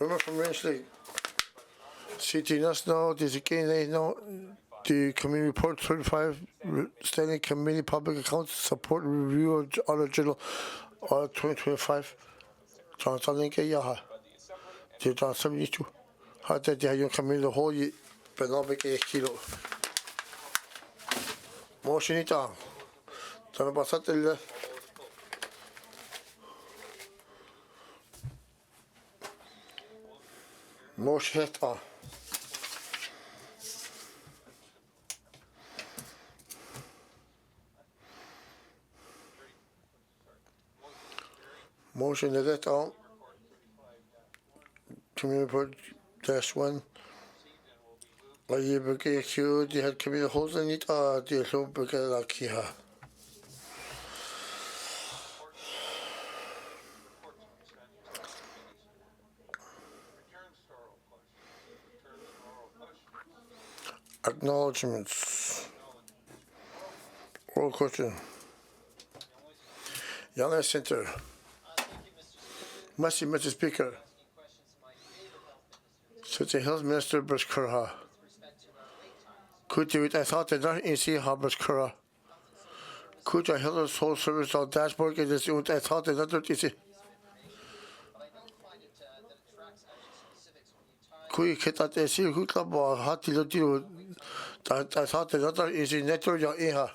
[SPEAKER 1] Remember from Rangeley, CT National, there's again, they know the committee report 35, standing committee public accounts support review of Auditor General 2025. Jonathan Yaha. The John 72. How did you come in the whole year? But not make a kilo. Motion it down. Don't about Saturday. Motion it on. Motion is it on. Community report -1. Are you beginning to the head community holds in it? The low begin like here. Acknowledgements. Oral question. Yana Center. Merci, Mr. Speaker. Such a health minister, Bashkura. Could you, I thought that not in see how Bashkura. Could I health whole service on dashboard get this? I thought that not easy. Could you get that? See who club or how to do that? I thought that not easy network your ear.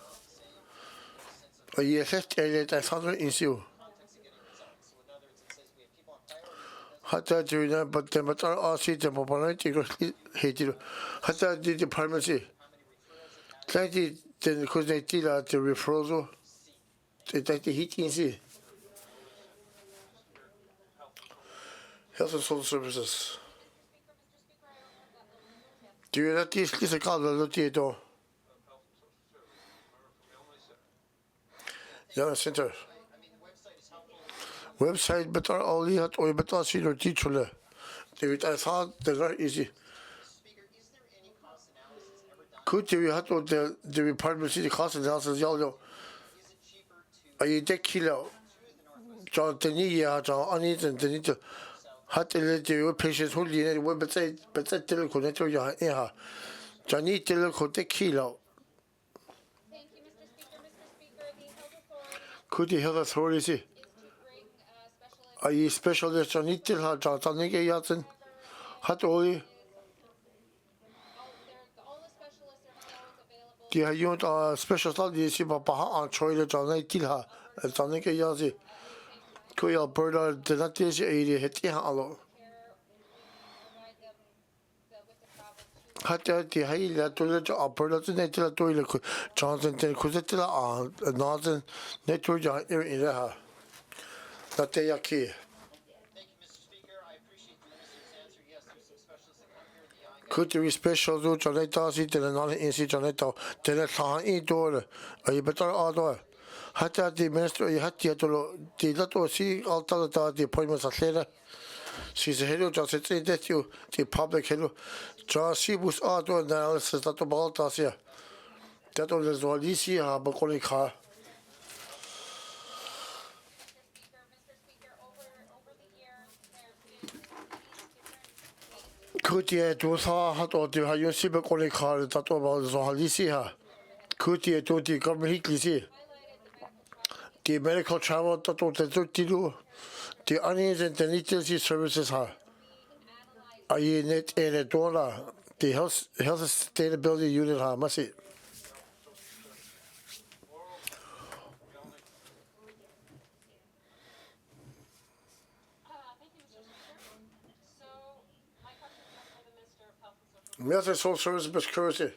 [SPEAKER 1] A year left, I thought in you. Hatta during but the matter all see the mobility hated. Hatta the department. Twenty then because they did the referral. They heat in see. Health and social services. Do you not teach this a call the Lotito? Yana Center. Website better only had or better see your teacher. David, I thought they're very easy. Could you have to the department see the cost analysis? Y'all are you deck kilo? John Denia, John Anit and Denita had to let your patients hold in a website, but that teleconnect to your ear. Johnny teleconnect kilo. Could you have authority? Are you specialist on it? How Jonathan Yatten? Hot oil? Do you want a special study? See, Papa on Troy, John Tilha, and Tanika Yazi. Could you Alberta did not teach you hit Yalo? Hatta the Haila toilet Alberta to Netilla toilet, Johnson, Cosetta, Northern Network in there. That they are key. Could you be special to Janeta? See, the non in see Janeta, the San in door. Are you better outdoor? Hatta the minister, you had to the little see all the appointments are later. She's a hero, just say that you, the public hero. Just see who's outdoor analysis that about us here. That was all this year, but calling car. Could you do hot or do you see the calling car that about the Halisia? Could you do the government heat? The medical travel that do the onions and the utility services are. Are you net in a dollar? The health sustainability unit are must it. Military Soul Service Security.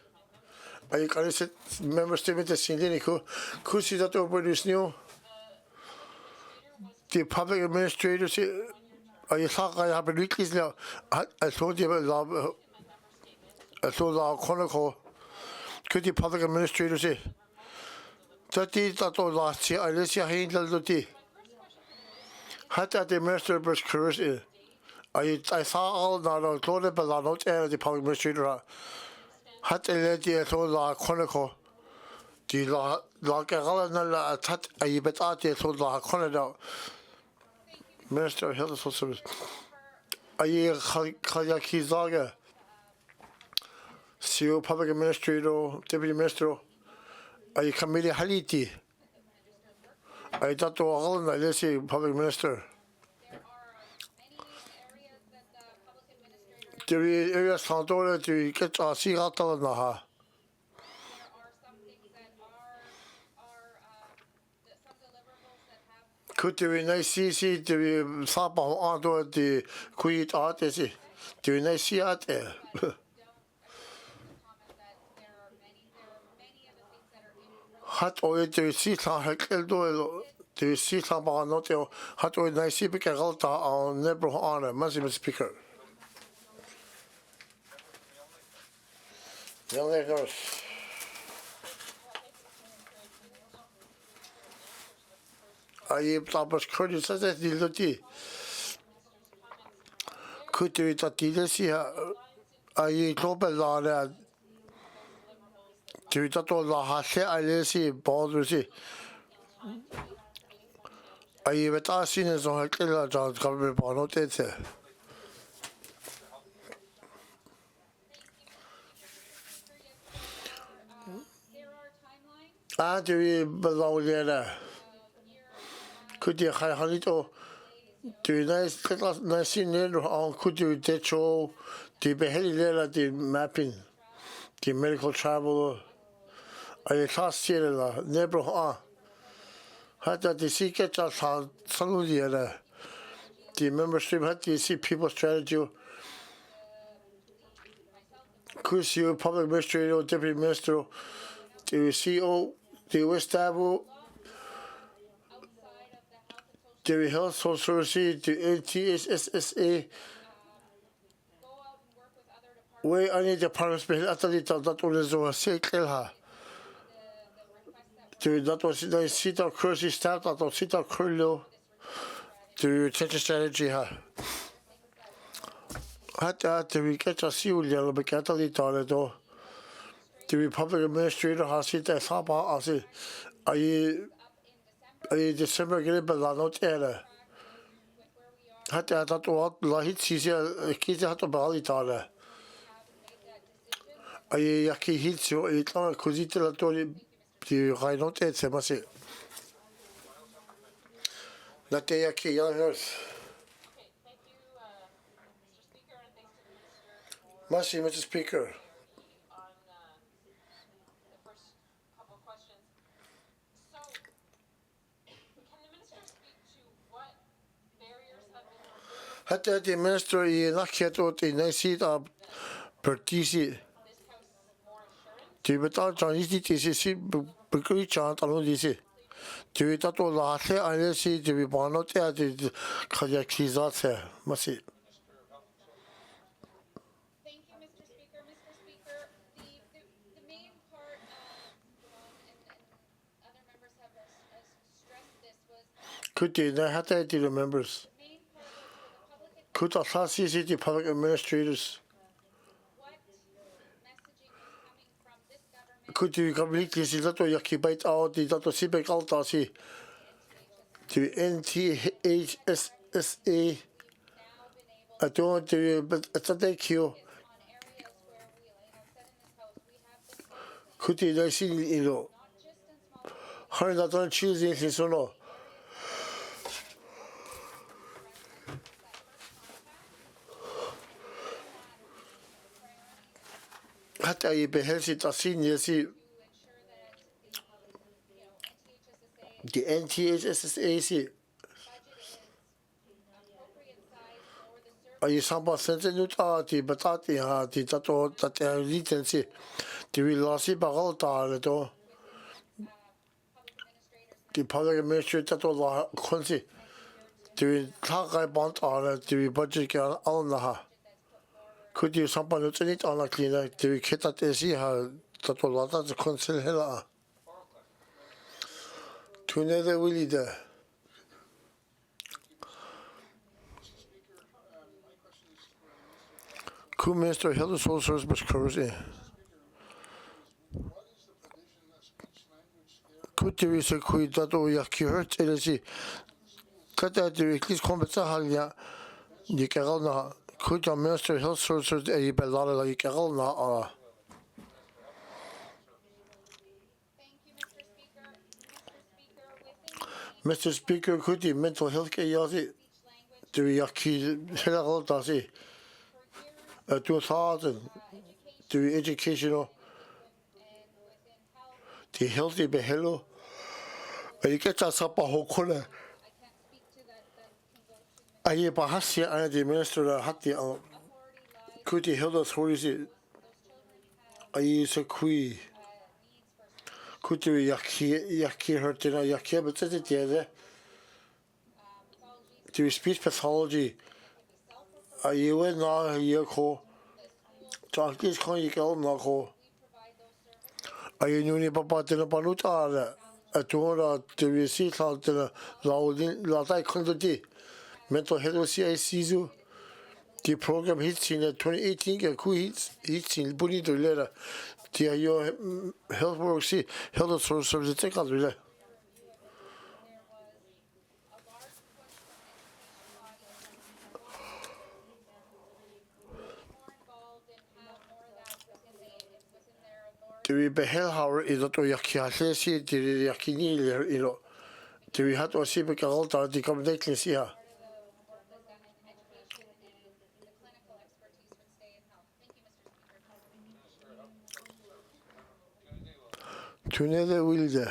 [SPEAKER 1] I can sit member statement the Sindinico. Could see that over this new. The public administrators. I thought I have been weekly now. I told you about I told our chronicle. Could the public administrators say? That is that all last year. I let's see handle the. Had that the minister was curious. I saw all that. I told them about not the public administrator. Had a lady at all our chronicle. The la garala tat I bet at the told our chronicle. Minister of Health and Service. I Kayaki Zaga. CEO Public Administrator, Deputy Minister. I Committee Haliti. I thought to all and I let's see Public Minister. There is areas found out to get a cigarette na ha. Could there be nice see the Sapa on the quit art is it? Do you nice see art there? Hat oil to see some heckle to see some on not hat oil nice see because on never on a massive speaker. Young nurse. I was curious as a dilati. Could you eat a dilasia? I global law that to that all the Hase, I see borders. I have a seen as on a killer job government bonoted. Do you belong there? Could you have a little? Do you nice in there? Or could you show the behavior the mapping, the medical travel? I can't see it. Never had that the secret of Saludia. The membership had to see people's strategy. Could you public administrator, deputy minister, the CEO, the West Table, the Health Social Services, the NTSSA. Where I need the participant at the little that was a sick. That was the seat of crazy start at the seat of curlo to change strategy. Had that we get a sea little bit at the toilet. The Republic Administrator has it as Haba as it. I December get a lot error. Had that what Lahit sees a kid had a bally toilet. I yaki hits you, it's not a cosita the Rhino Ted, must say. Not the yaki young nurse. Must Mr. Speaker. Hatta the minister nakhet ot in seat of pertisi. Tibeta Chinese TCC Bukuri chant along this. Tibeta to Lase, I see to be bonnet at the Kajakizat. Must see.
[SPEAKER 6] Thank you, Mr. Speaker. Mr. Speaker, the main part, and other members have stressed this was
[SPEAKER 1] Could they not have to the members?
[SPEAKER 6] the main part was for the public
[SPEAKER 1] Could the city public administrators?
[SPEAKER 6] what messaging is coming from this government
[SPEAKER 1] Could you completely see that you keep it out the that Sibek Altasi to NTHSSA?
[SPEAKER 6] now been able
[SPEAKER 1] I don't do but it's a thank you.
[SPEAKER 6] on areas where we, like I've said in this house, we have the services,
[SPEAKER 1] Could you see you know?
[SPEAKER 6] not just in small
[SPEAKER 1] Her not on choosing his own. Hatta you beheld it as seen you see
[SPEAKER 6] to ensure that
[SPEAKER 1] the
[SPEAKER 6] NTHSSA
[SPEAKER 1] NTHSSA
[SPEAKER 6] budget is appropriate size for the
[SPEAKER 1] ai samba sense nuta ti batati ha ti tato tate litensi ti lasi bagalta le to ti public administrator tato la konsi ti takai bant ala ti budget ka alna ha could you samba nutanit ala klina ti kita tesi ha tato la ta konsil hela tune de willi de Ku Minister Health and Social Services Kursi. Kutiri se kui tato yaki hurt elesi. Kata tiri klis kompetsa halya yikagal na. Kuta Minister Health Services e belala la yikagal na ala. Mr. Speaker, kuti mental health ke yasi tiri yaki helagal tasi. 2000 through educational the healthy behelo I get us up a whole corner I bahasi and the minister hati could he held authorities I so kui could you yaki hurtina yaki but it's the to speech pathology I went now here call talk this con you go na call I knew ni papa tena panuta a tora to receive out the la tai conti mental health CICU the program hits in 2018 ke ku hits in buni to lera the your health work see health services take out le we behel how is that yaki hasesi the yakini you know do we have to see the altar the accommodation here Tunede wilde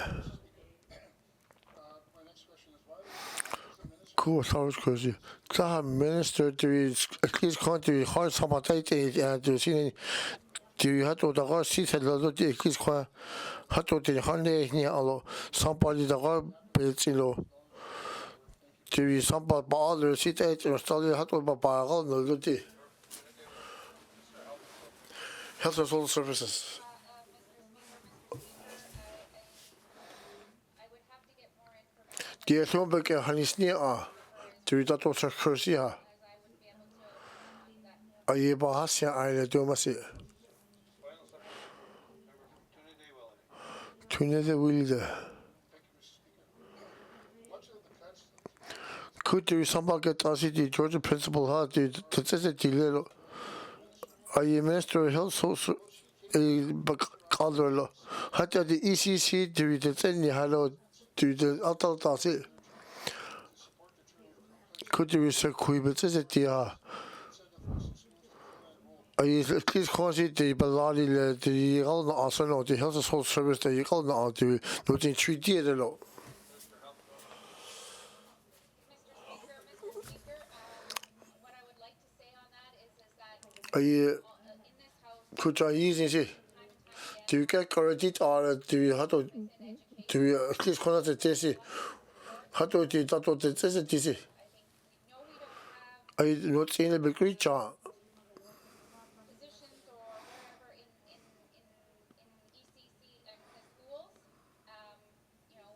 [SPEAKER 1] cool sounds crazy Taha minister to at least country hard samatate and to see you had to the see said the kids qua had to the honey ni allo somebody the pelilo to somebody bother sit at or study had to ba no the health and social services the somebody hanisni to that was a cursia I bahasia I do masi Tunede wilde could you somebody get the Georgia principal had the little I minister health social a had the ECC to the thing hello to the adult could you say quibble is it the I please consider the Baladi the also know the health and social service that you call now to nothing 3D the law.
[SPEAKER 6] What I would like to say on that is that in this house,
[SPEAKER 1] could I use do you get corrected or do you have to at least connect the TC? How to do that to the TC? I not seen a big creature.
[SPEAKER 6] positions or wherever in ECC and the schools,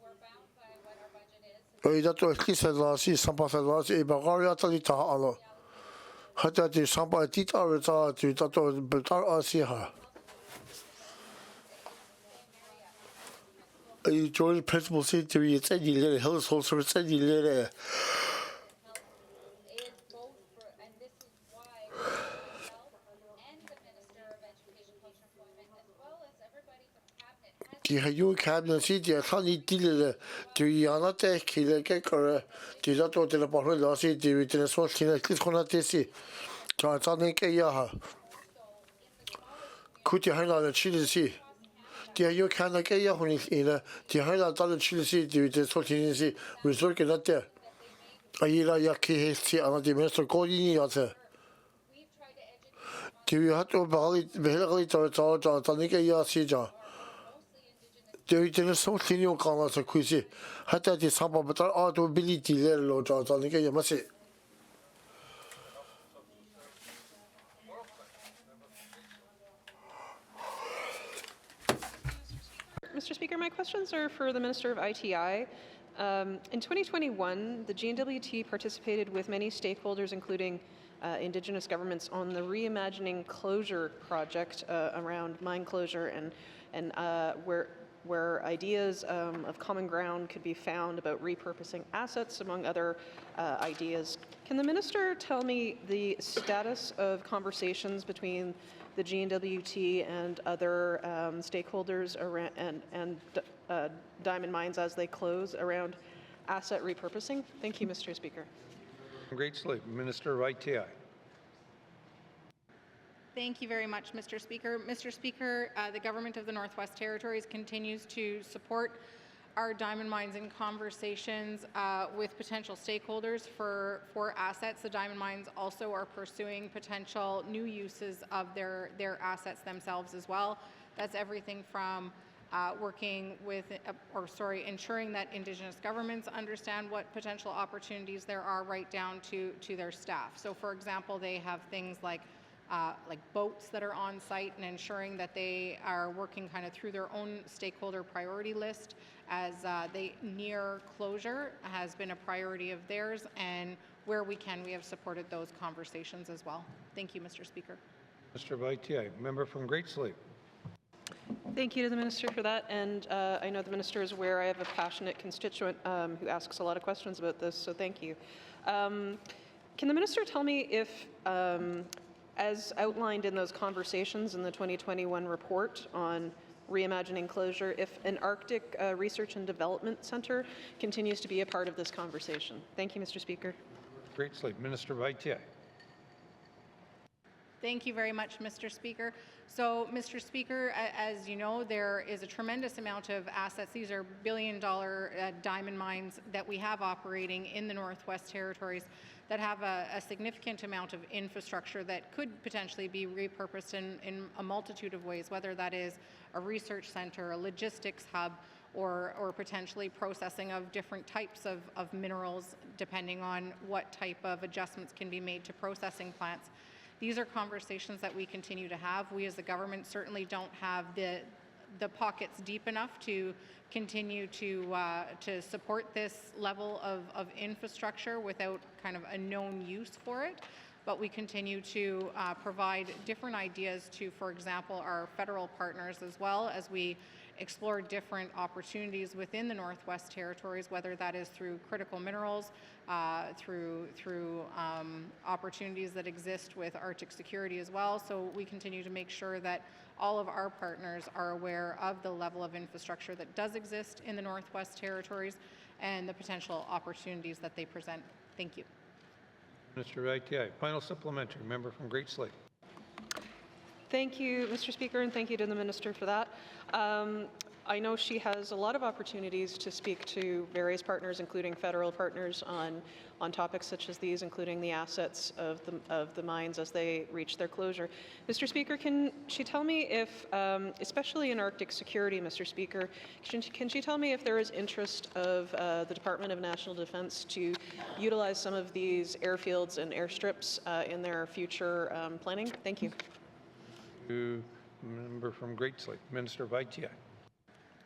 [SPEAKER 6] we're bound by what our budget is.
[SPEAKER 1] I that to at least last some part last a bagaria talita allo. How to do somebody tita or to that to better asiha. I joined principal city to be said you let health social service said you let
[SPEAKER 6] Is both for, and this is why myself and the Minister of Education, Culture, Employment, as well as everybody from Cabinet has
[SPEAKER 1] you cabinet city I can't deal to Yanate Kileke or to that to the Bahrain last city with the small clinic Conatesi. Yaha. Could you hang on the Chile Sea? Dear, you cannot get your honey in the Highland Dollar Chile Sea to the Sotinesi, resort not there. I yaki see another minister calling you out there. Tiwi hatu beheli tau tani ke ia si ja. Tiwi Dëne Sųłıné Yatıé kana sa kuisi. Hata ti sapa betar auto ability le lo tani ke ia masi.
[SPEAKER 7] Mr. Speaker, my questions are for the Minister of ITI. In 2021, the GNWT participated with many stakeholders, including Indigenous governments, on the Reimagining Closure project around mine closure and where ideas of common ground could be found about repurposing assets, among other ideas. Can the Minister tell me the status of conversations between the GNWT and other stakeholders around, and diamond mines as they close around asset repurposing? Thank you, Mr. Speaker.
[SPEAKER 3] Great Slave, Minister of ITI.
[SPEAKER 8] Thank you very much, Mr. Speaker. Mr. Speaker, the Government of the Northwest Territories continues to support our diamond mines in conversations with potential stakeholders for assets. The diamond mines also are pursuing potential new uses of their assets themselves as well. That's everything from working with, ensuring that Indigenous governments understand what potential opportunities there are, right down to their staff. So, for example, they have things like boats that are on site, and ensuring that they are working kind of through their own stakeholder priority list as they near closure has been a priority of theirs, and where we can, we have supported those conversations as well. Thank you, Mr. Speaker.
[SPEAKER 3] Minister of ITI, member from Great Slave.
[SPEAKER 7] Thank you to the Minister for that, and I know the Minister is aware I have a passionate constituent who asks a lot of questions about this, so thank you. Can the Minister tell me if, as outlined in those conversations in the 2021 report on reimagining closure, if an Arctic Research and Development Centre continues to be a part of this conversation? Thank you, Mr. Speaker.
[SPEAKER 3] Great Slave, Minister of ITI.
[SPEAKER 8] Thank you very much, Mr. Speaker. So, Mr. Speaker, as you know, there is a tremendous amount of assets. These are billion-dollar diamond mines that we have operating in the Northwest Territories that have a significant amount of infrastructure that could potentially be repurposed in a multitude of ways, whether that is a research center, a logistics hub, or potentially processing of different types of minerals, depending on what type of adjustments can be made to processing plants. These are conversations that we continue to have. We as the government certainly don't have the pockets deep enough to continue to support this level of infrastructure without kind of a known use for it. But we continue to provide different ideas to, for example, our federal partners, as well as we explore different opportunities within the Northwest Territories, whether that is through critical minerals, through opportunities that exist with Arctic security as well. So we continue to make sure that all of our partners are aware of the level of infrastructure that does exist in the Northwest Territories and the potential opportunities that they present. Thank you.
[SPEAKER 3] Minister of ITI. Final supplementary, member from Great Slave.
[SPEAKER 7] Thank you, Mr. Speaker, and thank you to the Minister for that. I know she has a lot of opportunities to speak to various partners, including federal partners, on topics such as these, including the assets of the mines as they reach their closure. Mr. Speaker, can she tell me if, especially in Arctic security, Mr. Speaker, can she tell me if there is interest of the Department of National Defense to utilize some of these airfields and airstrips in their future planning? Thank you.
[SPEAKER 3] To member from Great Slave, Minister of ITI.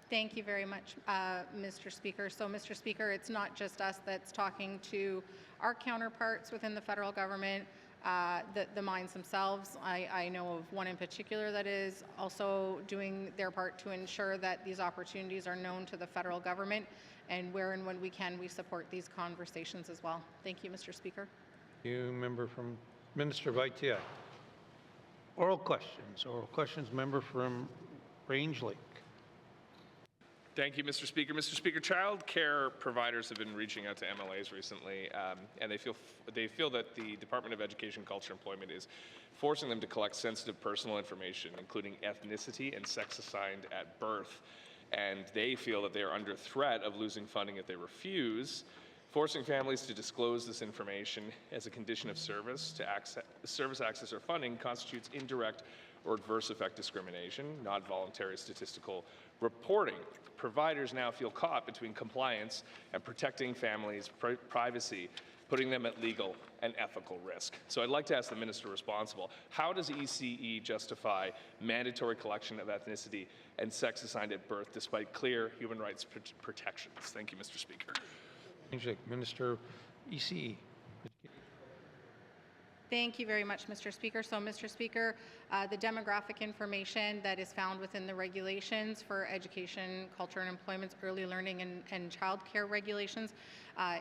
[SPEAKER 8] Thank you very much, Mr. Speaker. So, Mr. Speaker, it's not just us that's talking to our counterparts within the federal government, the mines themselves. I know of one in particular that is also doing their part to ensure that these opportunities are known to the federal government, and where and when we can, we support these conversations as well. Thank you, Mr. Speaker.
[SPEAKER 3] You member from Minister of ITI. Oral questions, member from Range Lake.
[SPEAKER 5] Thank you, Mr. Speaker. Mr. Speaker, child care providers have been reaching out to MLAs recently, and they feel that the Department of Education, Culture, and Employment is forcing them to collect sensitive personal information, including ethnicity and sex assigned at birth. And they feel that they are under threat of losing funding if they refuse. Forcing families to disclose this information as a condition of service to service access or funding constitutes indirect or adverse effect discrimination, not voluntary statistical reporting. Providers now feel caught between compliance and protecting families' privacy, putting them at legal and ethical risk. So I'd like to ask the minister responsible, how does ECE justify mandatory collection of ethnicity and sex assigned at birth despite clear human rights protections? Thank you, Mr. Speaker.
[SPEAKER 3] Minister ECE.
[SPEAKER 8] Thank you very much, Mr. Speaker. So, Mr. Speaker, the demographic information that is found within the regulations for education, culture and employment's early learning and childcare regulations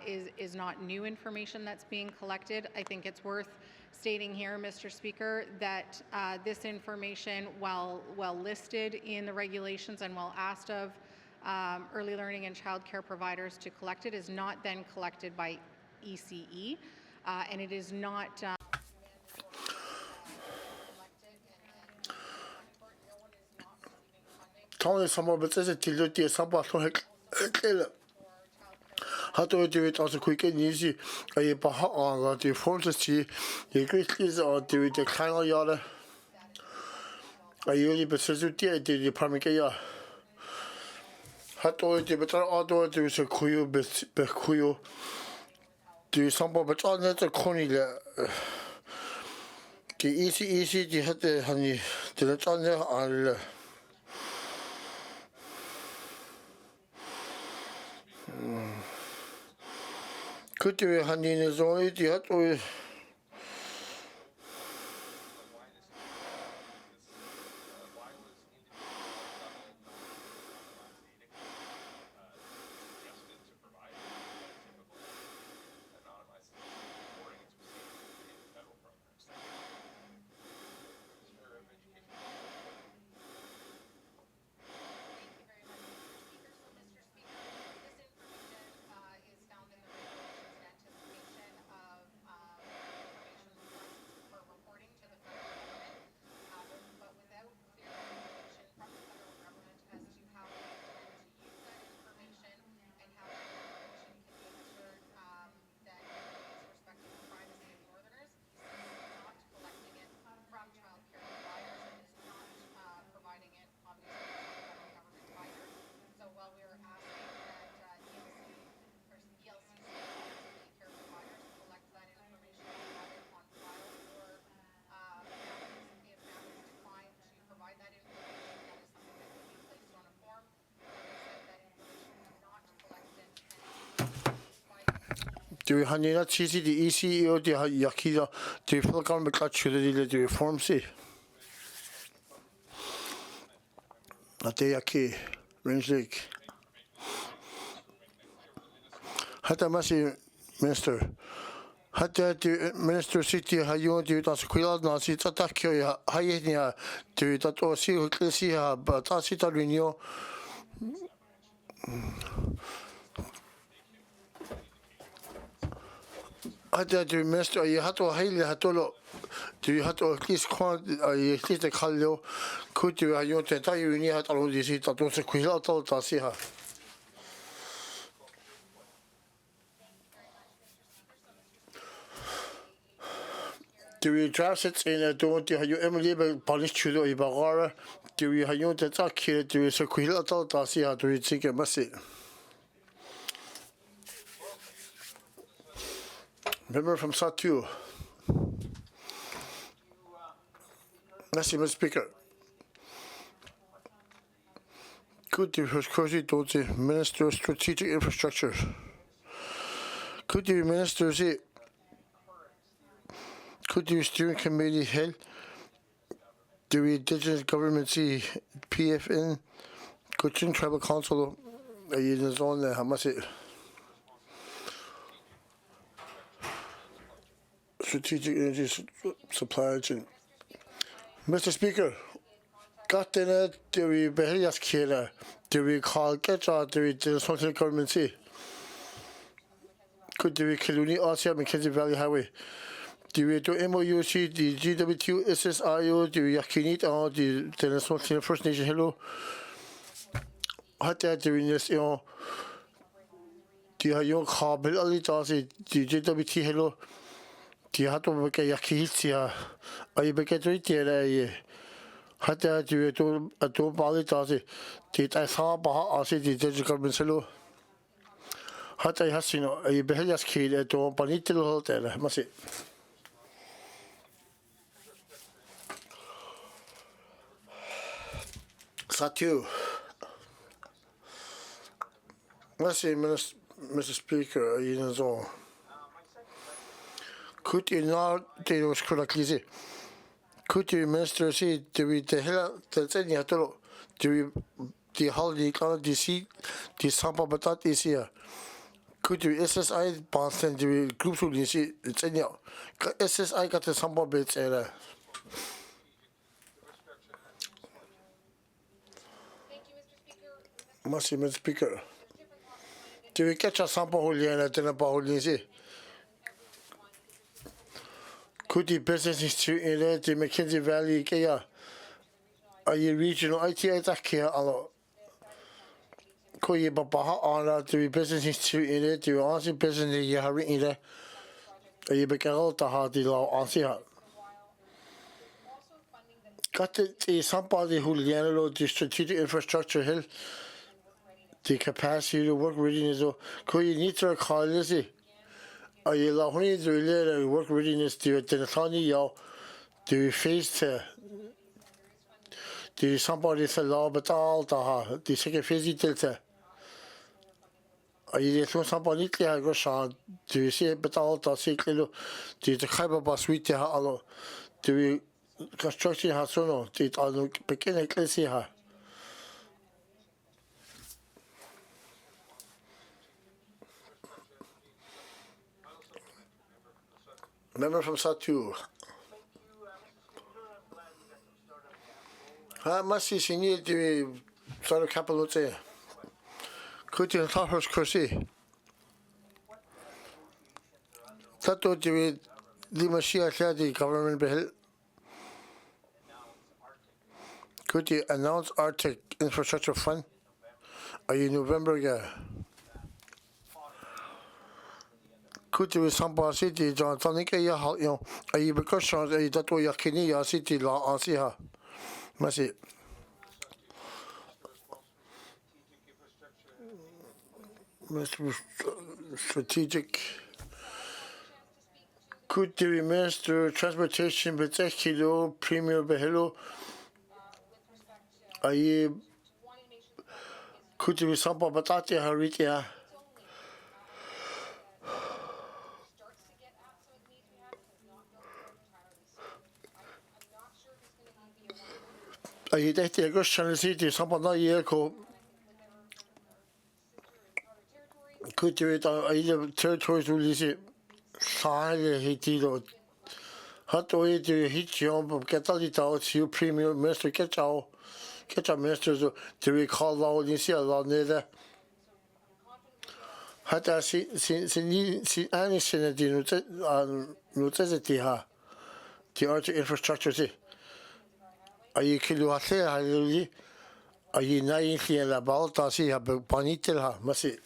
[SPEAKER 8] is not new information that's being collected. I think it's worth stating here, Mr. Speaker, that this information, while listed in the regulations and while asked of early learning and childcare providers to collect it, is not then collected by ECE, and it is not
[SPEAKER 1] Tony some of it's a tilted some how do we do it also quick and easy? A baha on the form to see the great is or do it the kind of yada. I usually but says you did the Parmicaya. How do we do better outdoor do is a kuyu kuyu. Do some but on the coney the easy the had the honey the on there. Could you hand in his own idiot or do we hand in that cheesy the ECE or the Yakida? Do you feel come back to the reform? See, at the Yaki, Range Lake. Had a massive minister. Had the minister city, how you do it as a quillard, not sit attack you, Hayenia, do that or see who can see her, but I sit on you. Had the minister, you had to highly had to do you have to at least at least a call could you have to tell you need to allow this to don't quit out to see her. Do we draft it in a don't you Emily polish to the Ibarra? Do we have you to talk here? Do we so quit out to see how do you think a message? Member from Satu. Merci, Mr. Speaker. Could you first to the Minister of Strategic Infrastructure? Could you Minister say? Could you steering committee head? Do we Indigenous Government see PFN? Could you Tribal Council? Are you in the zone there? How much it? Strategic Energy Supply Chain. Mr. Speaker, got in do we behave killer? Do we call get out? Do we do something government see? Could we Kiluni Asia Mackenzie Valley Highway? Do we do MOUC, the GWT, SSIO, do we Yakinit, or the Dëne Sųłıné First Nation Hello? How do we this, de har jo kabel og lidt også de der vi til hello de har to bekke yakilsia og I bekke to det der hatta de to to bare lidt også det er så bare også det kan man selv hatta I har sin og I behøver skille to bare lidt til det man se Satu. Merci, Mr. Speaker. You know, could you not do this correctly? Could you, Minister, say, do we the hell that's in your do we the holiday kind DC, the sample but that is here? Could you SSI Boston do we groups who see it's in your SSI got the sample bits there. Merci, Mr. Speaker. Do we catch a sample Juliana at the Bahulisi? Could the business institute in the McKinsey Valley Kaya? Are you regional IT attack here? Could you Baha honor the business institute in it? Do you answer business you have written there? Are you become to have the law answer? Got the somebody who Juliana the strategic infrastructure hill. The capacity to work readiness. Could you need to call this? Are you allowing to relate work readiness to the Tony Yao? Do you face do somebody say law but all the second phase delta? Are you there somebody clear go shot? Do you see but all the cycle? Do you have a bus with the do you construction has no? Did all begin ecclesia? Member from Satu. Must see need to sort of capital there. Could you talk her cursi? That would be the Machia the government bill. Could you announce Arctic Infrastructure Fund? Are you November? Could you sample city John Tonic a you are you because a that way Yakini city law on see her. Must strategic. Could you minister transportation but kilo premier behelo? Are you could you sample batati haritia? Are you dating a good city? Someone not year could you either territories will use it? Side Haiti or hot way to hit you, get all it out, you premium minister, catch our ministers to recall law, you see a law neither. Had I seen any senate necessity, the art infrastructure. Are you kill are you naive about us? You have Bonitel, must it?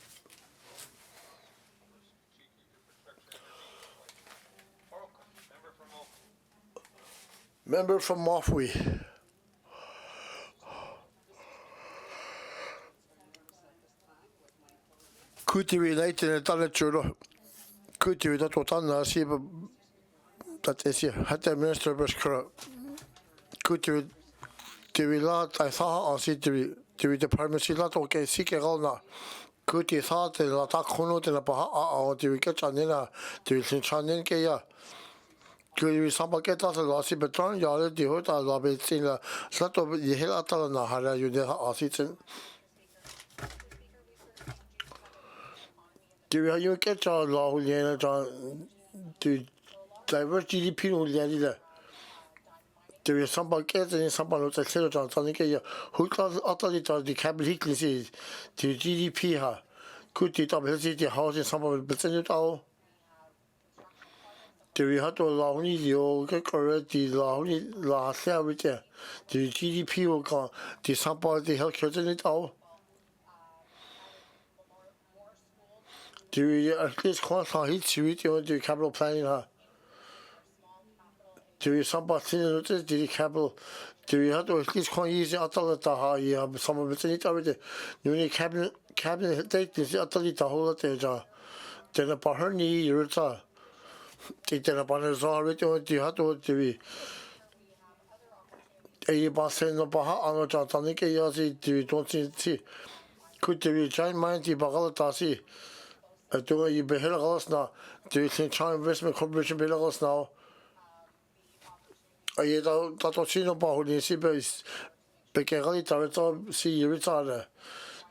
[SPEAKER 1] Member from Mofwe. Could you relate in a dollar? Could you that what I see that is here? Had the minister Bushkara. Could you do we lot? I thought I see do we department see lot okay, seek a now. Could you thought the lot of Kono in a Baha do we get on in a do we send Chanin Kaya? Could you some get out of lossy beton? You already heard a lobby in a sort of the hill at all now. How you there are sitting? Do you get our law, Liana, to diverse GDP? Liana? Do you somebody get in somebody who's a clear John Tonic? Who calls utterly the cabinet is to GDP? Could you double the house in some of the all? Do we have to allow you get correct the last year with the GDP will go the somebody the health care in it all? Do we at least constant heat suite on the capital planning? Do we some part in the capital? Do we have to at least use Atalata? You have some of it already. You need cabinet date is Atalita whole day. Then upon her knee, you're then upon his already on the hat to be. A basin of Baha on the Tanika Yazi, do you don't see? Could be giant mind the Bagaltasi? Do you be Hillagas now? Do you think China Investment Corporation be Hillagas now? I don't see no Bahudi Sibis. Becali Tarita, see you retire.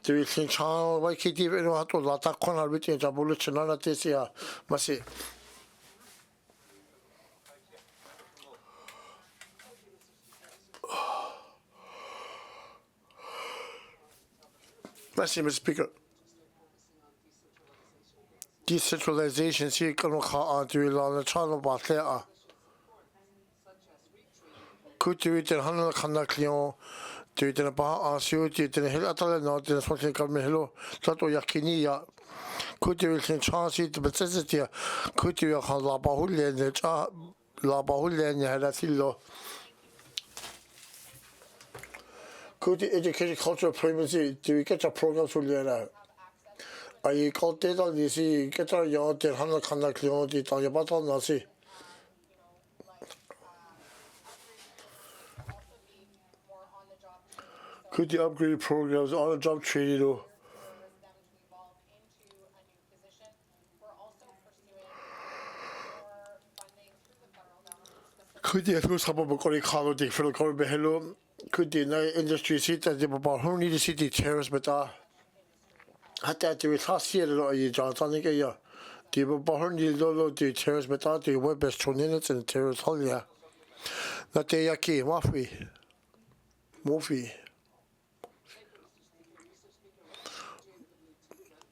[SPEAKER 1] Do you think China, why can't you even have to let that corner written Jabulichanana this year? Must see. Mr. Speaker. Decentralization, see, can on the channel about there. Could you eat a hundred Kanaklion? Do it in a bar, you did in a hill at all, not in a something government hello, Tato Yakinia. Could you in chance it the necessity? Could you have La Bahulia, La Bahulia, and Hadafilo? Could you educate cultural primacy? Do you get a program to learn? Are you called data? You see, get a yard, the hundred Kanaklion, the Talibaton, Nasi. Could you upgrade programs on the job training though? Could you do some of the quality for the government? Hello, could the industry see that the who need to see the terrorists, but had that the last year, you Jonathan, yeah. The who need the terrorists, but the web best trunits and terrorists, yeah. Not the Yaki, Movie.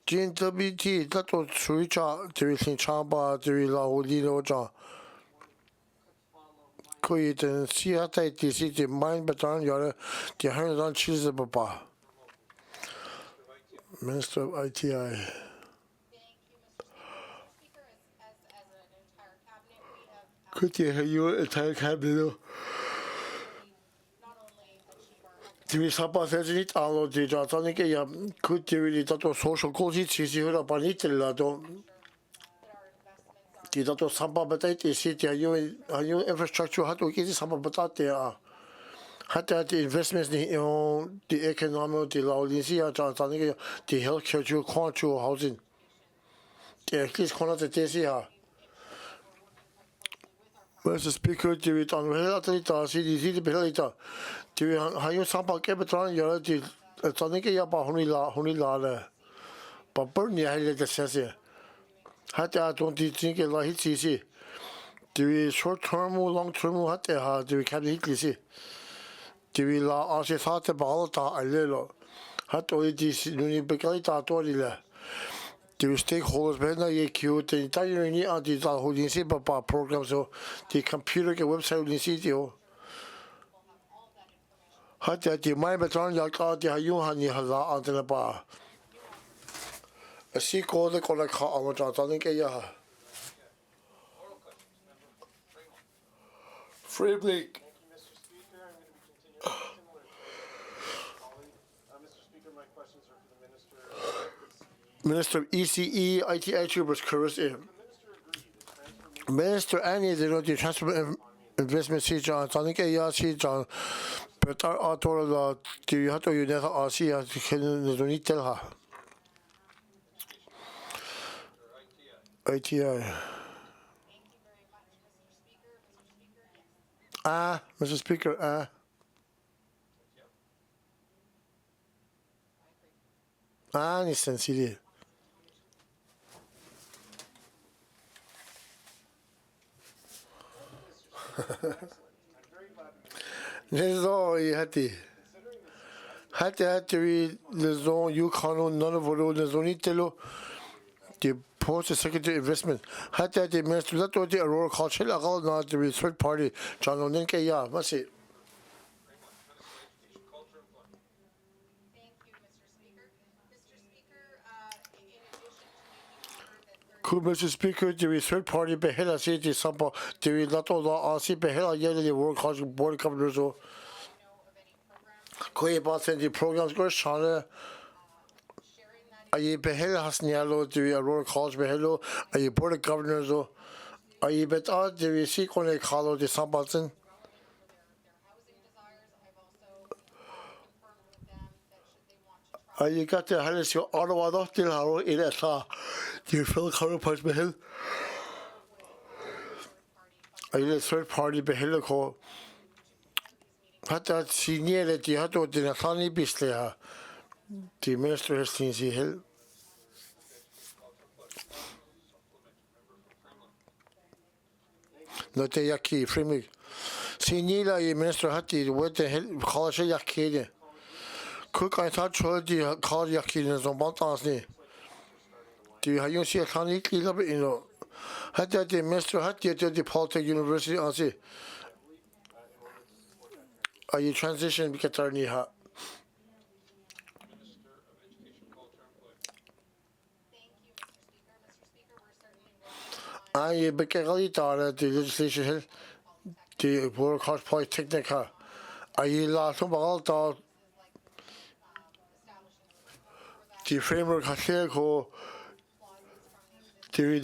[SPEAKER 1] GNWT, that was Suicha, there is in Chamba, there is La Udino. Could you see how they see the mind better? You're the 100 cheese papa. Minister of ITI. Could you hear your entire cabinet? Do we suppose it all the Johnson? Could you really that social goals? It's easy to put it the that some but it city are you infrastructure how to get some but there had that investments in the economic the law in see Johnson the healthcare culture housing. At least corner the TCR. Mr. Speaker, do it on the city later. Do you have you some capital? You're the Tonica Honilla, but Bernie had the sense. Had I don't think it like it's easy. Do we short term or long term? What they have? Do we can easy? Do we la as you thought about a little? Had all this Unibicalita Torilla. The stakeholders when they queue the entire anti holding Sibapa program so the computer website in CTO. Had that the my baton Yaka the Hayuhani Hala on the bar. A sea called the Kolaka on Johnson. Free Blake. Minister of ECE, ITI Troopers, Curtis. Minister Annie, the Transport Investment Siege on Sonic A. Siege on Petar Autor, the Yato Uneta Asia, the Donitella. ITI. Mr. Speaker, Nissan CD. Nezon hati. Hati read Nezon Yukano none of Nezonitelo the Post Secretary Investment. Hati the Minister that the Aurora Culture not the third party John Onenke ya must say. Mr. Speaker, the third party behela city sampa the not all the behela yellow the work college board of governors or Koy the programs go shana Aye behela hasnialo the Aurora College behelo Aye board of governors or Aye bet out the seek on a call the sambatzen Aye got the highest your Ottawa not till how in a saw the Phil Curry Punch behel Aye the third party behela call Hatta senior the hato the Nathani Bislea the minister has seen the hill. Not the Yaki Frimi. Senior minister had the what the hell college Yaki. Cook I thought the college Yaki in the mountains. Do you see a tiny little you know? Had that the minister had the Polytech University on see. Are you transition because Niha? I became the legislation hill, the work hard polytechnic. I lost all the framework has here go the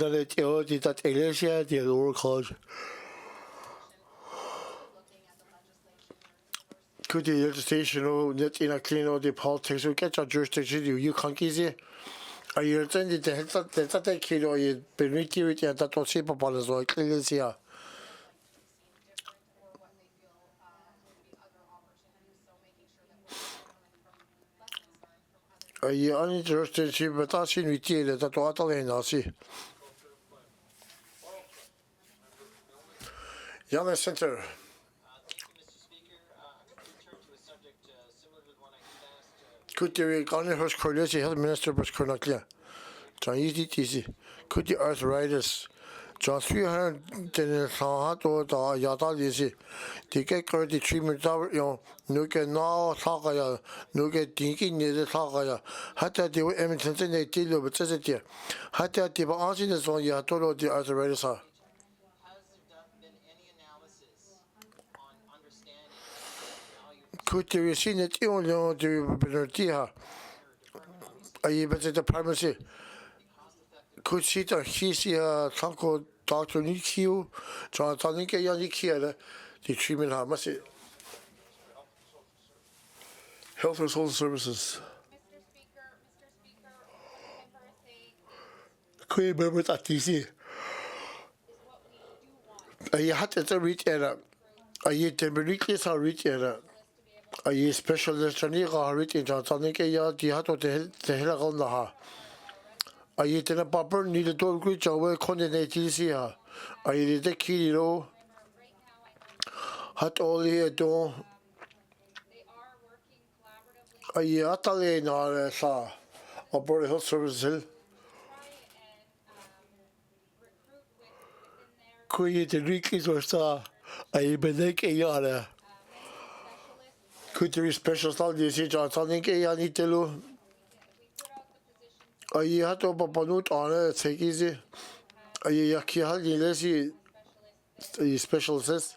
[SPEAKER 1] that Iglesia, the lower college. Could the legislation net in a clean or the politics will get your jurisdiction, you can't get it. Are you attending the head that kid or you been with and that was shape upon as well? Clearly, yeah. Are you uninterested? But that's in with you that what I see. Young Center. Could the Ghana House Coalition Health Minister was Cornaclia? John easy. Could the arthritis? John 300 Dëne Sųłıné Yatıé. The get the treatment of no get now Sagaya, no get thinking near the Sagaya. Hatta the eminence in a deal with Cecilia. Hatta the answer is on Yatolo the arthritis. Could you see it only on the Benertia? Are you better the primacy? Could see the Hisia Tanko Dr. Nikiu, Jonathan Yaniki, the treatment pharmacy. Health and Social Services. Could you remember that DC? Are you had to reach error? Are you temporarily so reach error? Are you specialist and you are written Jonathan Nikia, the hat of the Helagon Laha? Are you ten a papa need a dog reach away condemnated here? Are you the kilo? Hat all here do? Are you Atale na sa? Or Board Health Services? Could you the Rickies or sa? Are you Benek a yada? Could there be special studies in Jonathan Nikia? Are you had to Papanut on it? Take easy. Are you Yakiha? You specialists?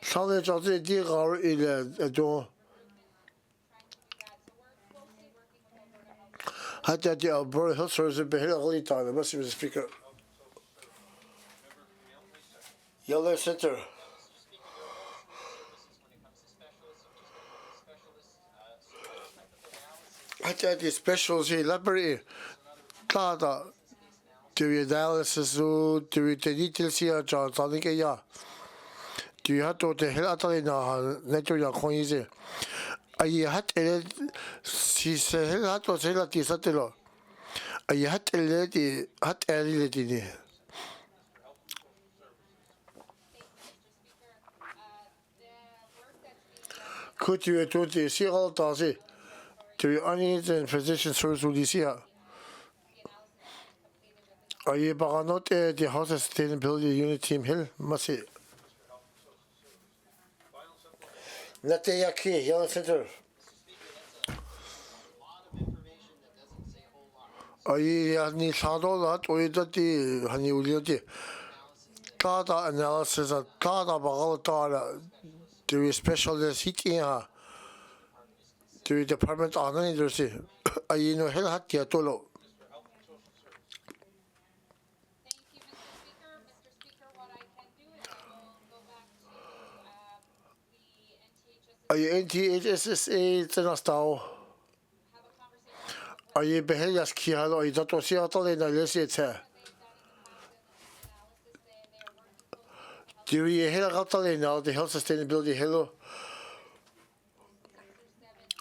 [SPEAKER 1] Sunday just a dear hour in a door. Had that the Alberta Health Service be here all the time. I must be the speaker. Yellow Center. I tell the specials in library. Tada. Do you analysis? Do you details here? John, something yeah. Do you have to the hell out of the natural coins? I had a she said, hell out of the satellite. I had a lady, had a lady. Could you do the serial does it? Do you only and physician service will you see her? Are you not the House of Sustainability Unit Team Hill? Must it? Dëne Yatıé, Yellow Center. Ai ni sado la toi dati hani ulioti. Kada analysis a kada bagalata the specialist hitia the department on university. Ai no hel hatia tolo.
[SPEAKER 6] Thank you, Mr. Speaker. Mr. Speaker, what I can do is I will go back to the NTHSS,
[SPEAKER 1] Ai NTHSSA tsena stau.
[SPEAKER 6] have a conversation
[SPEAKER 1] Ai behelias ki halo ai dato si atale na lesi te.
[SPEAKER 6] that they've done in the past and analysis. They are working closely with the health
[SPEAKER 1] Diri hela gatale now the health sustainability hello.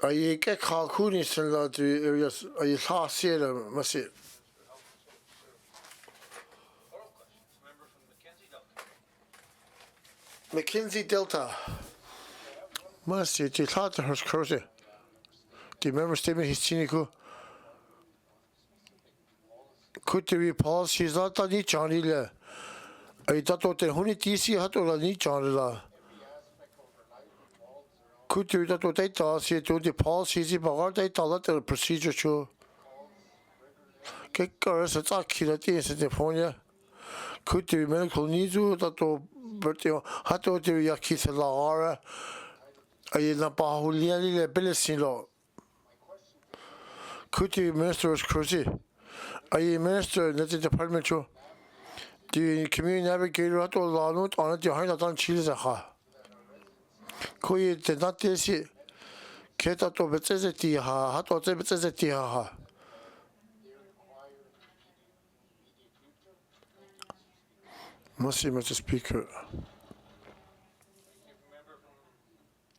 [SPEAKER 1] Ai ke ka kuni sen la the areas ai sa sera masi.
[SPEAKER 4] Oral questions. Member from Mackenzie
[SPEAKER 1] McKinsey
[SPEAKER 4] Delta.
[SPEAKER 1] Delta. Masi ti thata hers kurse. The member statement his chiniku. Could there be policies that are not Johnny le? I thought that honey TC had or ni Johnny la. Could there be that what I thought see to the policies about I thought the procedure show. Get girls at Akira in California. Could there be medical needs that to but you had to do Yakis la hora. I na bahuliani le Bellesin law. Could there be minister's cruisy? I minister in the department show. The community navigator at all note on it behind that on Chile. Could did not this it? Keta to Betzeti ha, hat or Betzeti ha. Must Mr. Speaker.
[SPEAKER 4] Member from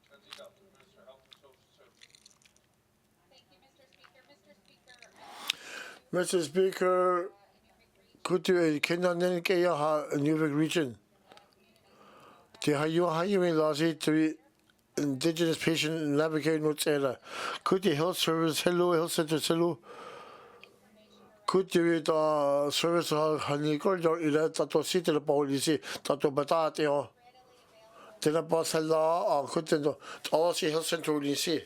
[SPEAKER 4] Mackenzie Delta. Minister of Health and Social Services.
[SPEAKER 6] Thank you, Mr. Speaker.
[SPEAKER 1] Mr. Speaker, could you Kenyan Kaya Nuvik region? The Hayu Lazi to indigenous patient navigating notes era. Could the health service hello health center hello? Could you the service Hanikor or Tato City the policy Tato Batatio? Then a boss law or couldn't all see health center in see.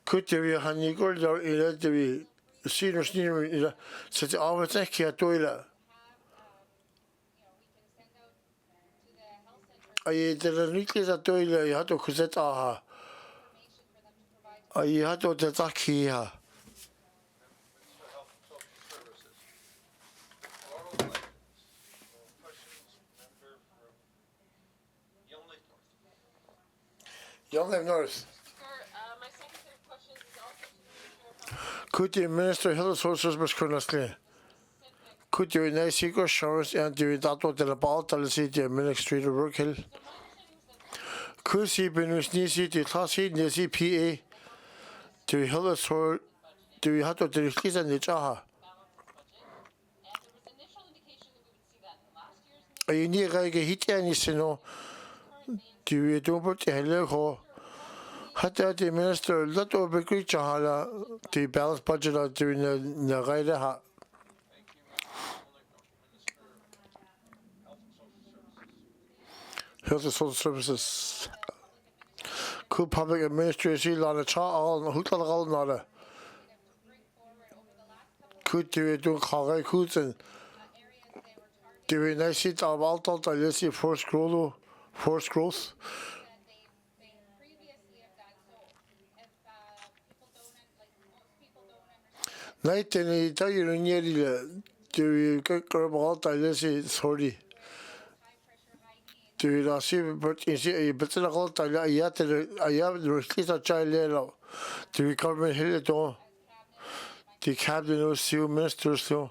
[SPEAKER 1] Could you be Hanikor or the senior such hours here toilet? I did a nucleus at toilet, you had to cosette aha. I had to the Taki.
[SPEAKER 4] Minister of Health and Social Services. Oral questions. Questions. Member from Yellowknife North.
[SPEAKER 1] Young and North.
[SPEAKER 9] Speaker, my second set of questions is also to the Minister of Health.
[SPEAKER 1] Could the Minister of Health Sources was currently? Could you in secret assurance and do that what the about the city administrator work hill? Could she be Nisi the classy Nisi PA to health sort do we have to release and the Jaha?
[SPEAKER 9] And there was initial indication that we would see that in last year's meeting.
[SPEAKER 1] I need to get hit any sino. Do you do what the hell? Had the minister let over great Jahala the balanced budget during the Gaida. Health and Social Services. Could public administration on a child who got all nada? Could do Kare Koots and doing nice it of all thought I see forced growth.
[SPEAKER 6] They previously have done so. If people don't understand
[SPEAKER 1] Night and I tell you nearly do you get all I see sorry.
[SPEAKER 6] high pressure, high needs,
[SPEAKER 1] Do you see but you see but the whole time I have the release a child level. Do we government hill it all? The cabinet was still ministers still.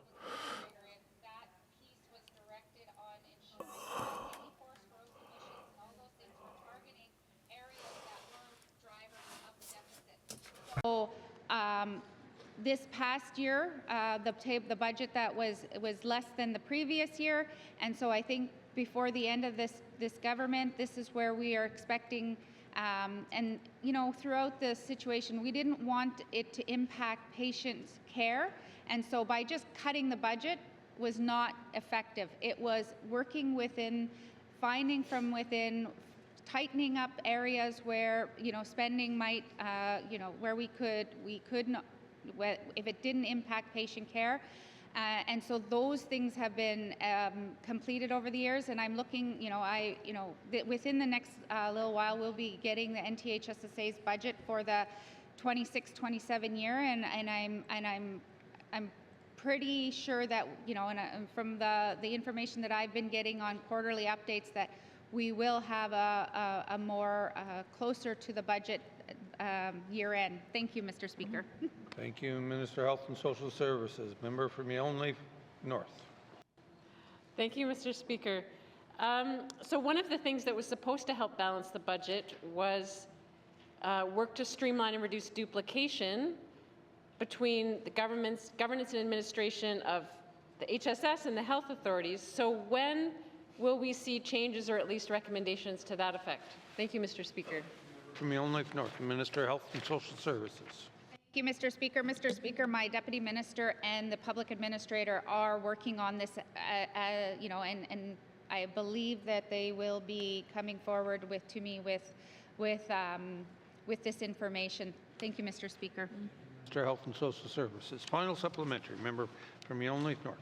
[SPEAKER 6] that piece was directed on ensuring that any forest growth emissions and all those things were targeting areas that were drivers of the deficit. So, this past year, the budget that was less than the previous year, and so I think before the end of this government, this is where we are expecting. And you know, throughout the situation, we didn't want it to impact patients' care, and so by just cutting the budget was not effective. It was working within, finding from within, tightening up areas where, spending might, where we could not, if it didn't impact patient care. And so those things have been completed over the years, and I'm looking, within the next little while, we'll be getting the NTHSSA's budget for the 26-27 year, and I'm pretty sure that, and from the information that I've been getting on quarterly updates, that we will have a more closer to the budget year end. Thank you, Mr. Speaker.
[SPEAKER 3] Thank you, Minister of Health and Social Services. Member from Yellowknife North.
[SPEAKER 9] Thank you, Mr. Speaker. So one of the things that was supposed to help balance the budget was work to streamline and reduce duplication between the governance and administration of the HSS and the health authorities. So when will we see changes or at least recommendations to that effect? Thank you, Mr. Speaker.
[SPEAKER 3] From Yellowknife North, Minister of Health and Social Services.
[SPEAKER 6] Thank you, Mr. Speaker. Mr. Speaker, my Deputy Minister and the Public Administrator are working on this, and I believe that they will be coming forward to me with this information. Thank you, Mr. Speaker.
[SPEAKER 3] Minister of Health and Social Services. Final supplementary. Member from Yellowknife North.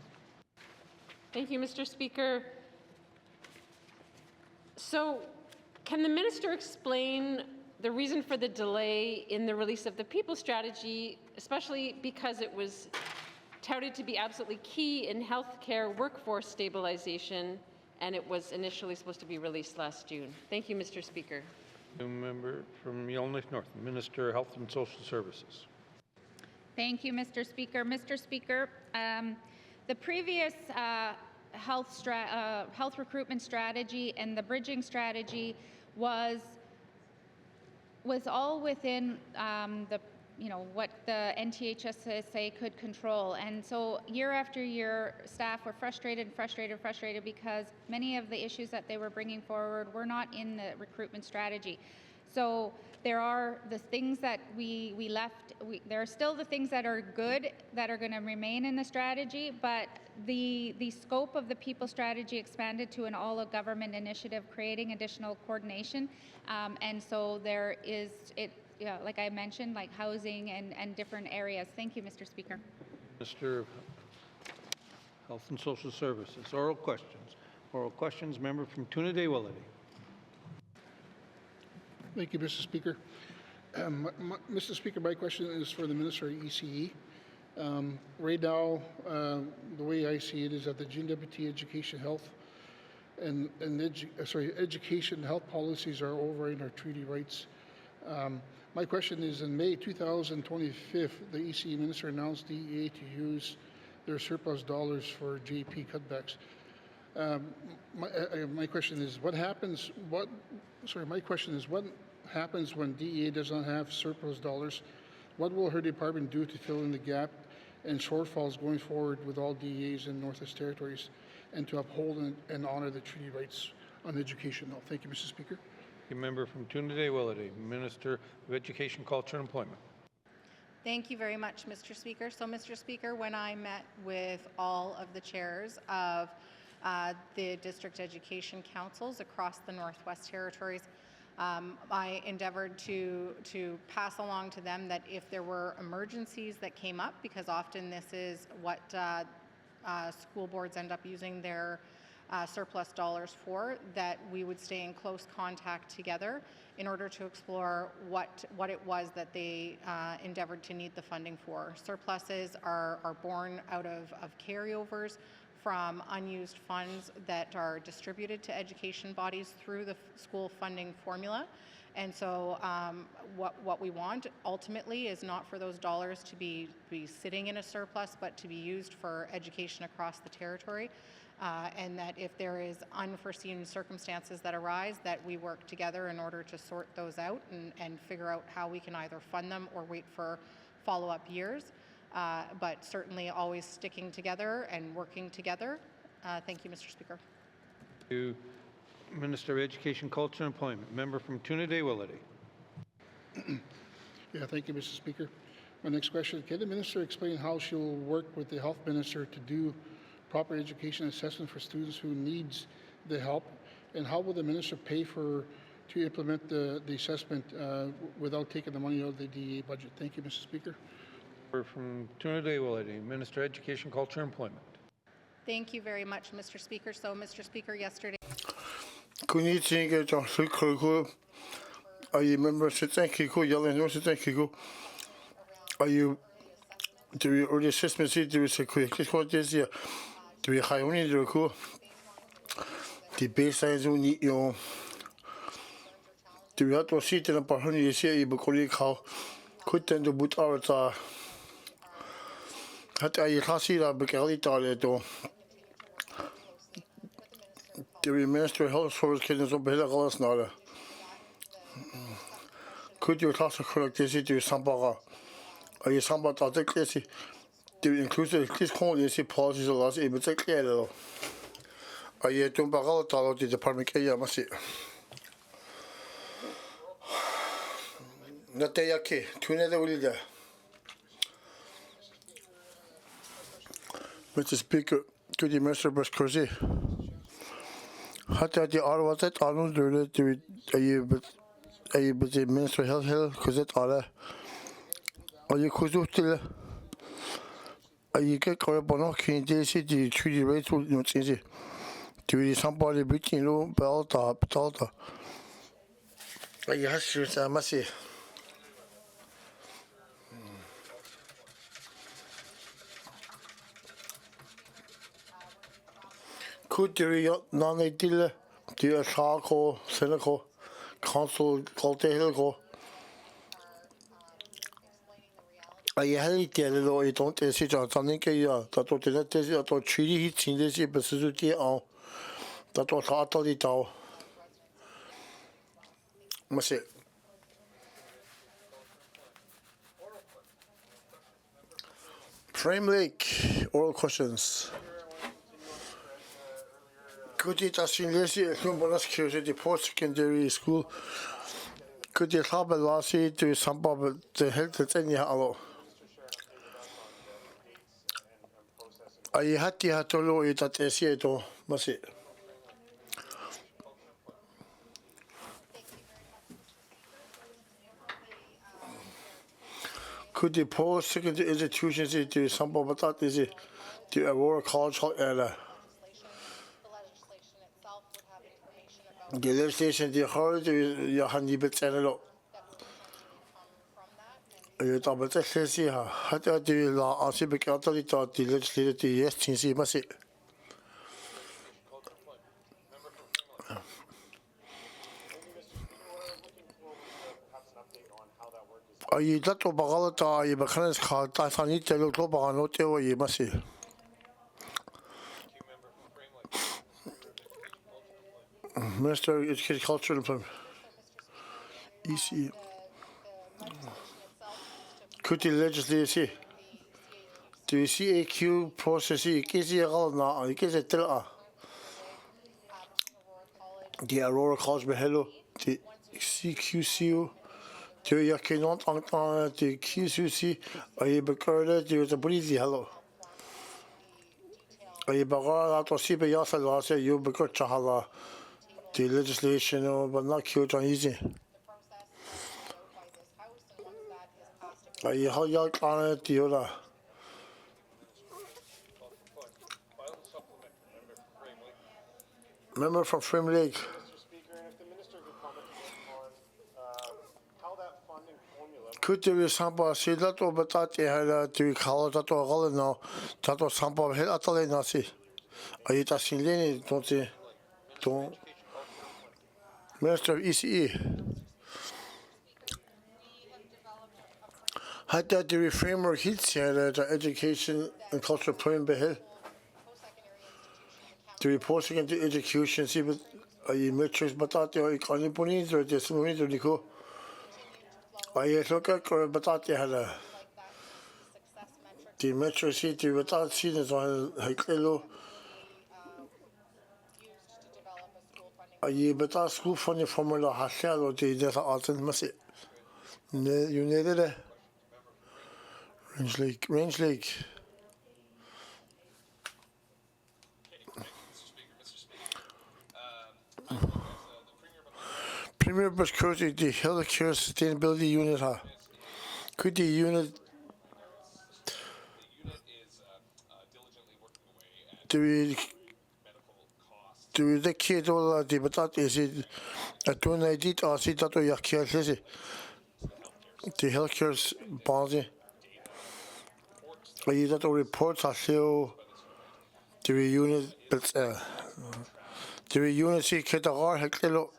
[SPEAKER 9] Thank you, Mr. Speaker. So, can the Minister explain the reason for the delay in the release of the People Strategy, especially because it was touted to be absolutely key in healthcare workforce stabilization, and it was initially supposed to be released last June? Thank you, Mr. Speaker.
[SPEAKER 3] Member from Yellowknife North, Minister of Health and Social Services.
[SPEAKER 6] Thank you, Mr. Speaker. Mr. Speaker, the previous health recruitment strategy and the bridging strategy was all within what the NTHSSA could control. And so year after year, staff were frustrated because many of the issues that they were bringing forward were not in the recruitment strategy. So there are the things that we left, there are still the things that are good that are going to remain in the strategy, but the scope of the People Strategy expanded to an all-of-government initiative, creating additional coordination. And so there is, like I mentioned, like housing and different areas. Thank you, Mr. Speaker.
[SPEAKER 3] Minister of Health and Social Services. Oral questions. Oral questions. Member from Dëne.
[SPEAKER 10] Thank you, Mr. Speaker. Mr. Speaker, my question is for the Minister of ECE. Right now, the way I see it is that the GNWT education health and education and health policies are overriding our treaty rights. My question is, in May 2025, the ECE Minister announced DEA to use their surplus dollars for JP cutbacks. My question is, what happens when DEA does not have surplus dollars? What will her department do to fill in the gap and shortfalls going forward with all DEAs in Northwest Territories, and to uphold and honor the treaty rights on education? Thank you, Mr. Speaker.
[SPEAKER 3] The member from Dëne, Minister of Education, Culture and Employment.
[SPEAKER 8] Thank you very much, Mr. Speaker. So, Mr. Speaker, when I met with all of the chairs of the district education councils across the Northwest Territories, I endeavored to pass along to them that if there were emergencies that came up, because often this is what school boards end up using their surplus dollars for, that we would stay in close contact together in order to explore what it was that they endeavored to need the funding for. Surpluses are born out of carryovers from unused funds that are distributed to education bodies through the school funding formula. And so what we want ultimately is not for those dollars to be sitting in a surplus, but to be used for education across the territory. And that if there is unforeseen circumstances that arise, that we work together in order to sort those out and figure out how we can either fund them or wait for follow-up years. But certainly always sticking together and working together. Thank you, Mr. Speaker.
[SPEAKER 3] Thank you, Minister of Education, Culture and Employment. Member from Dëne.
[SPEAKER 10] Yeah, thank you, Mr. Speaker. My next question, can the Minister explain how she'll work with the Health Minister to do proper education assessment for students who needs the help, and how will the Minister pay for to implement the assessment without taking the money out of the DEA budget. Thank you, Mr. Speaker.
[SPEAKER 3] From Dëne Sųłıné Yatıé, Minister of Education, Culture, and Employment.
[SPEAKER 8] Thank you very much, Mr. Speaker. So, Mr. Speaker, yesterday.
[SPEAKER 1] Kuni tinga to sukuru. Are you member sitting kiko yelling no sitting kiko? Are you do you already assessment see do you say quick what this year? Do you high only do ko? The baseline zone need you. Do you have to see the person you see you because how could then the boot out Hatta you can see that because it do. The Minister of Health Service can so better glass now. Could you class correct this to Sambara? Are you Samba to take this? Do you include this call you see policies of last able to clear? Are you doing Bagala the department? Yeah, must see. Not there, okay. Two nether will there. Mr. Speaker, to the Minister of Buscozy. Hatta the hour was it on the the Minister of Health because it are you could you get correct in this the treaty rates will not easy. Do somebody between low belta belta. You have to I must say. Could you non ideal do a charcoal, cynical, council, cultical? I had it a little, you don't see something. That what it is, that what treaty hits in this, but on that was utterly dull. Must say. Frame Lake, oral questions. Could you just in this year, the post-secondary school? Could you have a last year to some of the health that's in your I had to know it at SEO, must it? Could the post-secondary institutions do some of that? Is it the Aurora College area? The legislation, the hard, you have to be settled. You talk about this, how do you law? I see because the legislature, yes, things you must say. Are you that to Bagalata? You become called. I need to look over and not tell you must say. Minister of Education, Culture, and Employment. EC. Could the legislature do you see a queue process? Is it all now? Is it still the Aurora College Hello, the CQCU, do you cannot on the QCC? Are you becoming there is a breezy hello? Are you begun to see by yourself? You become Chahala. The legislation, but not cute and easy. Are you how young on it? The other member from Frame Lake.
[SPEAKER 11] Mr. Speaker, and if the minister could comment on how that funding formula.
[SPEAKER 1] Could there be some say that over that they had to call that or all now? That was some of it at all. Nasi. Are you just in Lenny? Don't you? Don't. Minister of ECE. Had that the framework hits here the education and cultural plan behel. The reporting into education, see, but are you metrics, but that you can't put in or just moving to the go. Are you looking at but that you had the metro city without seeing it on Hekelo. Are you but that school funding formula has shared or the data art and must it? You needed it. Range Lake. Premier Bush Curtis, the Healthcare Sustainability Unit, could the unit do we the kid all the but is it a donate or see that you care the healthcare body? Are you that reports are show the unit but the unit see kid or hello.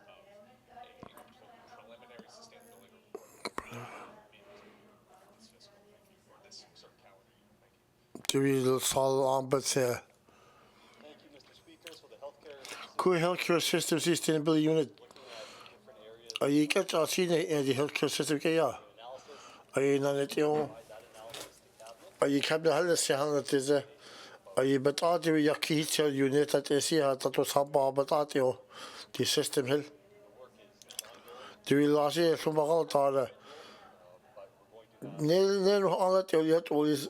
[SPEAKER 1] Do we solve on but cool healthcare system sustainability unit. Are you get to see the healthcare system? Are you not at you? Are you kept the hell say how it is? Are you but are you yaki unit at the sea that was haba but at you the system hill? Do we last year from about all never all that you yet always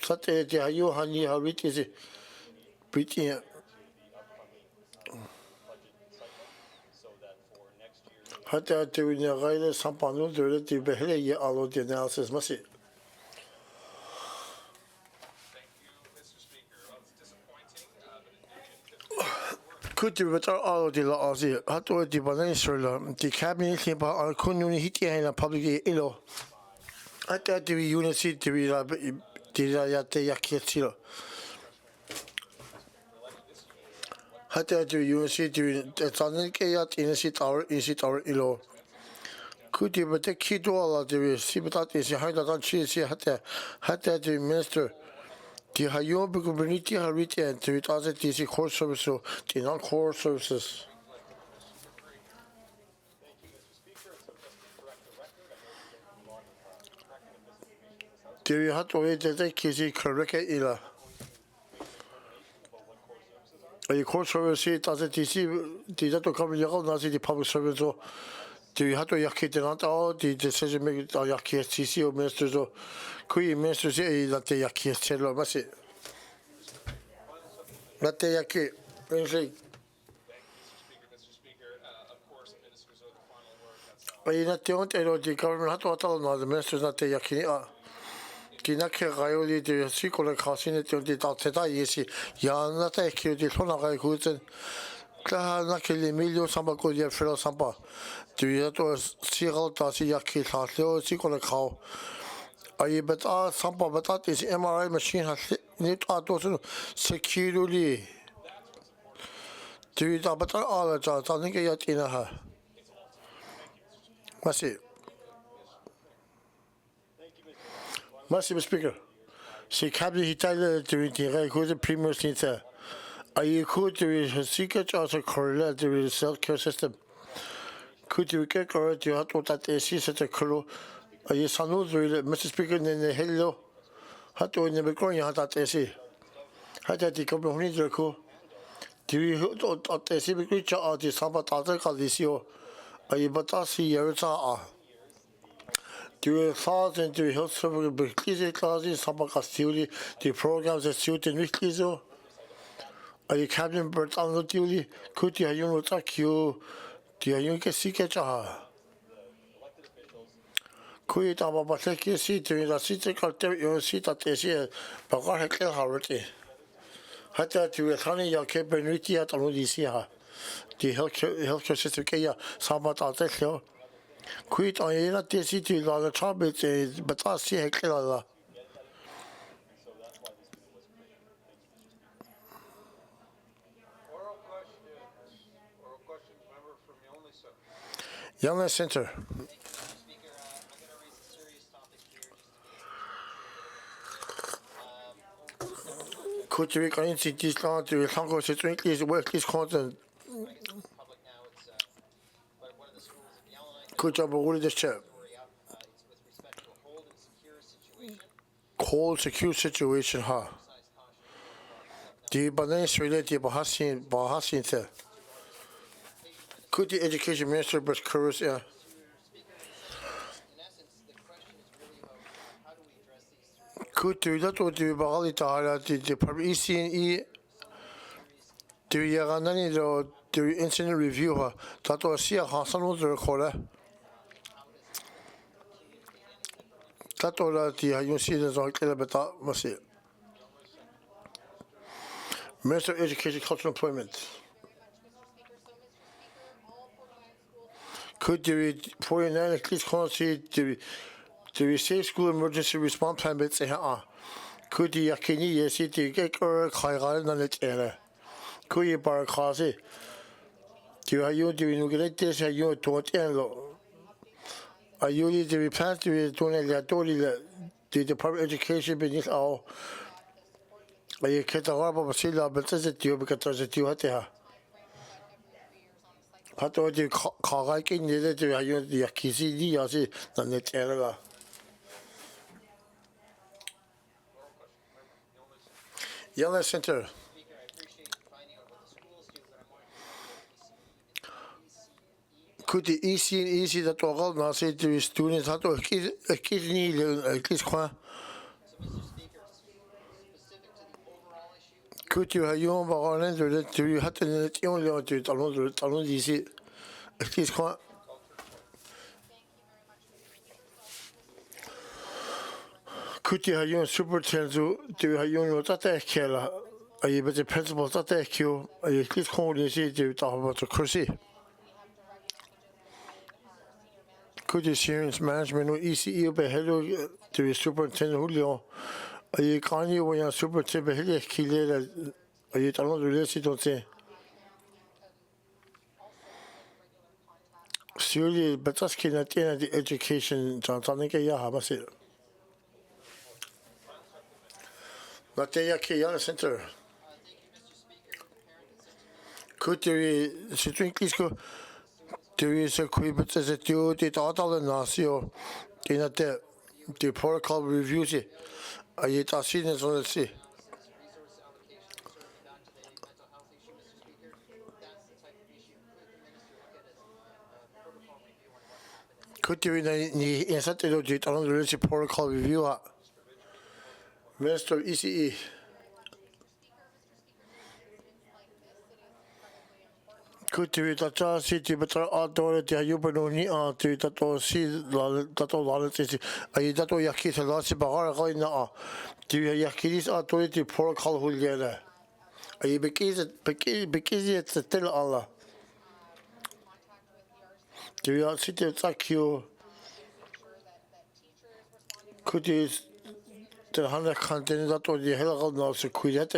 [SPEAKER 1] such a you honey how it is pretty. Hatta doing a guide sampano to be here all of the analysis must it. Could you better all of the laws? How to the balance the cabinet about couldn't hit in a public illo. Hatta the unity to be the yakitilo. Hatta the unity to the Sonic in a seat our illo. Could you but take key to all of the Sibitat is behind the cheese hatta the minister. The Hayo community have written to it as a DC core service, so the non core services. Do you have to wait that Kizzy correct illa? A core service as a DC did not come in your Nazi the public service. Do you have to yakit and all the decision making Yaki TC or ministers or Kui ministers say that they Yaki Chelo must it? Not the Yaki. But you're not the only the government had to tell no the ministers not the Yaki. Kinaka Rayoli, the sequel casting it on the Tata Yesi, Yana take you the Tonaga Hudson. Nakili Emilio Sambaco, your fellow Samba. Do you have to see how does Yaki Haslo, sequel cow? Are you but Samba, but that is MRI machine has need to securely. Do you have but all the jobs? I think you're in her. Must it? Must speaker. See, Captain Hitler during the good premier center. Are you could to secret also correlate to the self care system? Could you get correct? You have to that AC such a crew. Are you Sanu, Mr. Speaker, in the hello? How to in the growing had that AC? How did the company cool? Do you at AC creature or the Sabatata Calisio? Are you but I see your do you thought into health service classes, Sabacastuli, the programs that suit in Wikizo? Are you cabin bird on the duty? Could you have you attack you? Do you get sick at could you talk about taking a seat in the city cartel? You sit at this year, but what a clear already. Had that to a honey your capability at Aludisia. The healthcare system, Sabat Altekio. Quit on a city on the trumpet, but I see a clear.
[SPEAKER 3] Oral questions, member from
[SPEAKER 1] Youngest Center. Could you make an incident to the Congo situation? Work is content. Could you have a this chair? Cold, secure situation, huh? The balance related to Bahasin. Could the education minister but curious? Yeah. Could do that or do Bahalita the ECNE? Do you have any the incident review ha tato sia hasan was recorded tato la ti ha yun si the zon kila beta masi Minister of Education, Cultural Employment. Could the 49 at least consider the safe school emergency response plan bits could the yakini yes the get or kaigal on it era could you bar cause do you do you get this you don't lo are you the replant to the Department of Education beneath all I can't remember what she loved, but it's you because it's you at her. Pato di kagai kin nede di ayo di akisi di yasi na net era. Yellow Center. Could the EC that all now say to students how to akisi ni akis kwa. Could you have your own that you had to only to talon easy at least quite could you have your superintendent to have your that killer are you the principal that you are you please call easy to talk about the cursey could you serious management or ECE be hello to your superintendent Julio are you can you when your superintendent killer are you talking related to say surely but that's kind of the education something ya have say not the Yaki Center could you drink this go there is a quick as a do the total nasio in the protocol reviews it are you seeing it on the sea could you in such a logic on the protocol review Minister of ECE could you that city but outdoor the Yubanoni to that see that all is are you that yaki to last bar going now do you yakis authority protocol huliana are you because it's still Allah do you see that you could you the 100 content that or the hell now so quit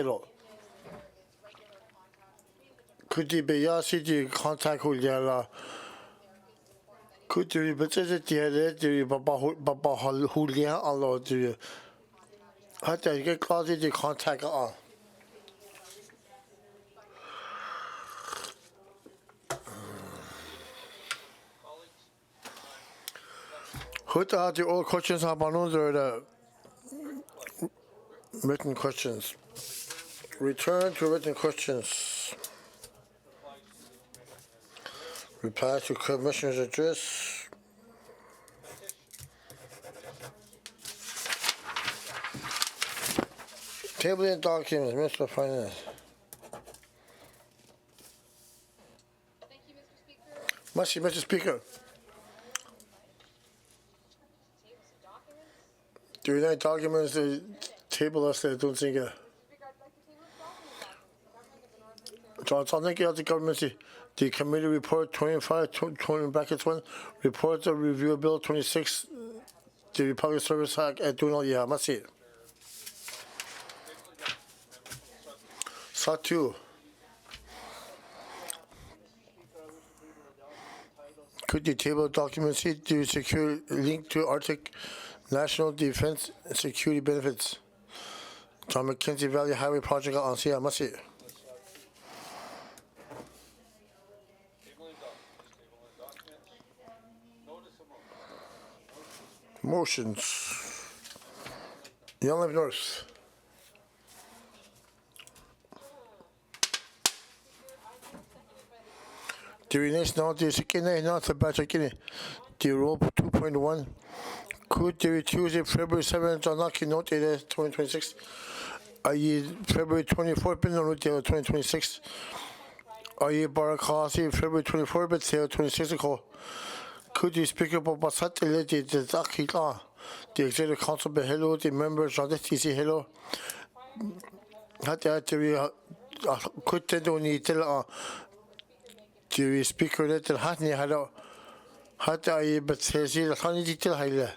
[SPEAKER 1] could you be your city contact Juliana could you but is it the Baba Julia Allah do you how do you get closer to contact on who are the all questions about the written questions return to written questions reply to Commissioner's address table and documents Minister of Finance
[SPEAKER 6] Thank you, Mr. Speaker.
[SPEAKER 1] Mr. Speaker do you like documents the table us that don't think the government the committee report 25 20 brackets 1 report of review bill 26 the public service act at doing all yeah must see Sat 2 could the table documents to secure link to Arctic National Defense and Security Benefits John McKenzie Valley Highway Project on see must see motions Young Life North the release now the second not the batch again the roll 2.1 could the Tuesday February 7th on lucky note 2026 February 24th been on 2026 Aye Barakasi, February 24, but 26 ago. Could you speak up about Saturday, the Zakika, the Executive Council, hello, the members of the TC, hello. Had to could they tell the speaker that the Hatney had I but says the honey detail highly.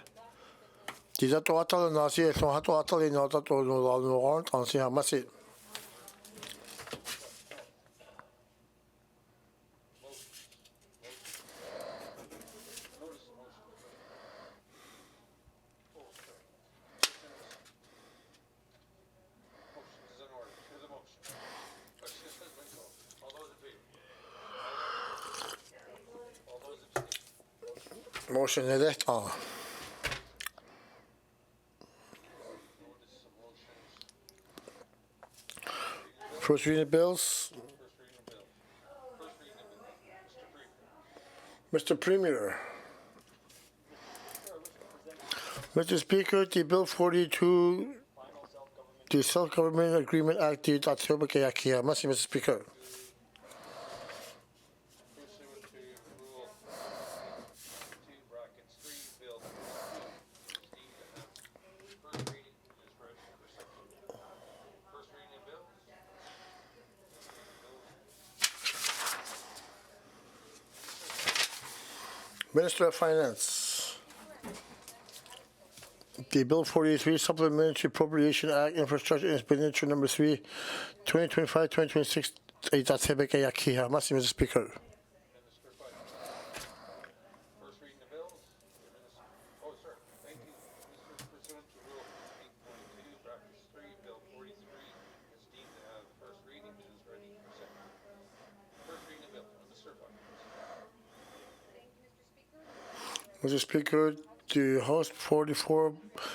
[SPEAKER 1] Did that to Atal and Nasi, so had to Atal in order to know and see how much it. Motion is that First reading bills. Mr. Premier. Mr. Speaker, the Bill 42, the Self-Government Agreement Act, the Yatyé. Mr. Speaker. Minister of Finance. The Bill 43 Supplementary Appropriation Act Infrastructure and Expenditure Number 3, 2025-2026. Mr. Speaker.
[SPEAKER 4] First reading the bills. Oh, sir. Thank you. Pursuant to Rule 8.2, Bracket 3, Bill 43 is deemed to have first reading and is ready for second. First reading the bill. Mr.
[SPEAKER 1] Mr. Speaker, the House 44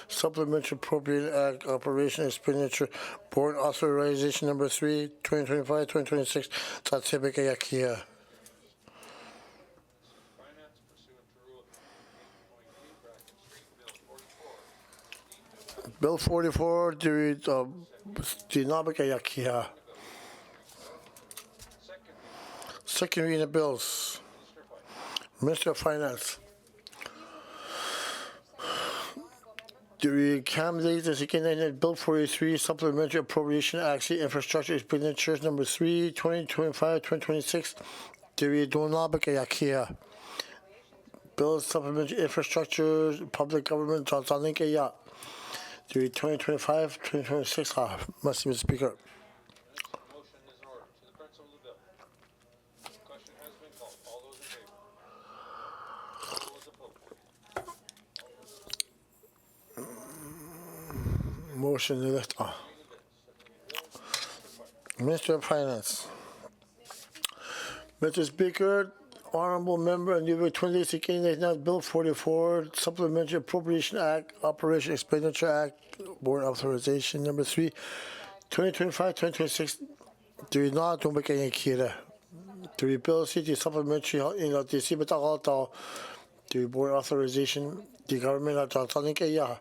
[SPEAKER 1] Supplementary Appropriation Act Operation Expenditure Board Authorization Number 3, 2025-2026.
[SPEAKER 4] Finance pursuant to Rule 8.2, Bracket 3, Bill 44 is deemed to have
[SPEAKER 1] Bill 44, Second reading of bills. Minister of Finance. The candidate is again Bill 43 Supplementary Appropriation Act Infrastructure Expenditures Number 3, 2025-2026. Bill Supplementary Infrastructure Public Government 2025-2026. Mr. Speaker.
[SPEAKER 4] Motion is in order. To the principle of the bill. Question has been called. All those in favor? All those opposed?
[SPEAKER 1] Motion is left on. Minister of Finance. Mr. Speaker, Honorable Member, and New 28 again, now Bill 44, Supplementary Appropriation Act, Operation Expenditure Act, Board Authorization Number 3, 2025-2026. Do you not to make any kira? To rebuild city supplementary in the Cibata to Board Authorization, the government of Tanzania.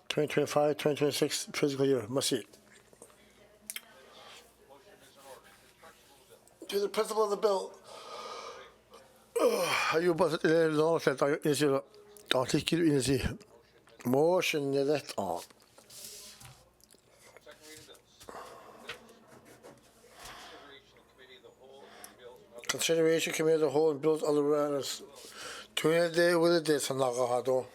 [SPEAKER 1] 2025-2026 fiscal year. Must see. To the principle of the bill. Are you about to know that I is your article in the motion that on? Consideration committee of the whole and bills other matters. 20 days with a day, Sanagahado.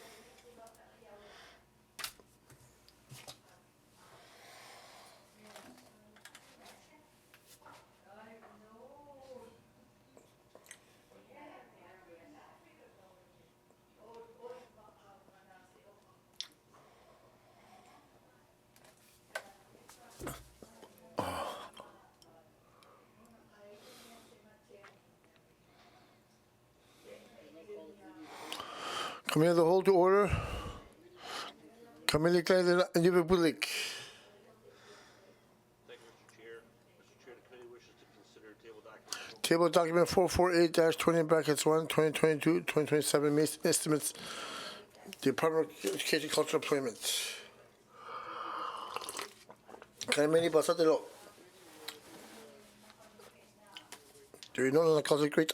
[SPEAKER 1] Committee of the whole to order. Committee declared the public.
[SPEAKER 12] Thank you, Mr. Chair. Mr. Chair, the committee wishes to consider
[SPEAKER 1] Table document 448-20 brackets 1, 2022-2027 estimates. Department of Education Cultural Employment. Can I many basatelo? Do you know the consequence?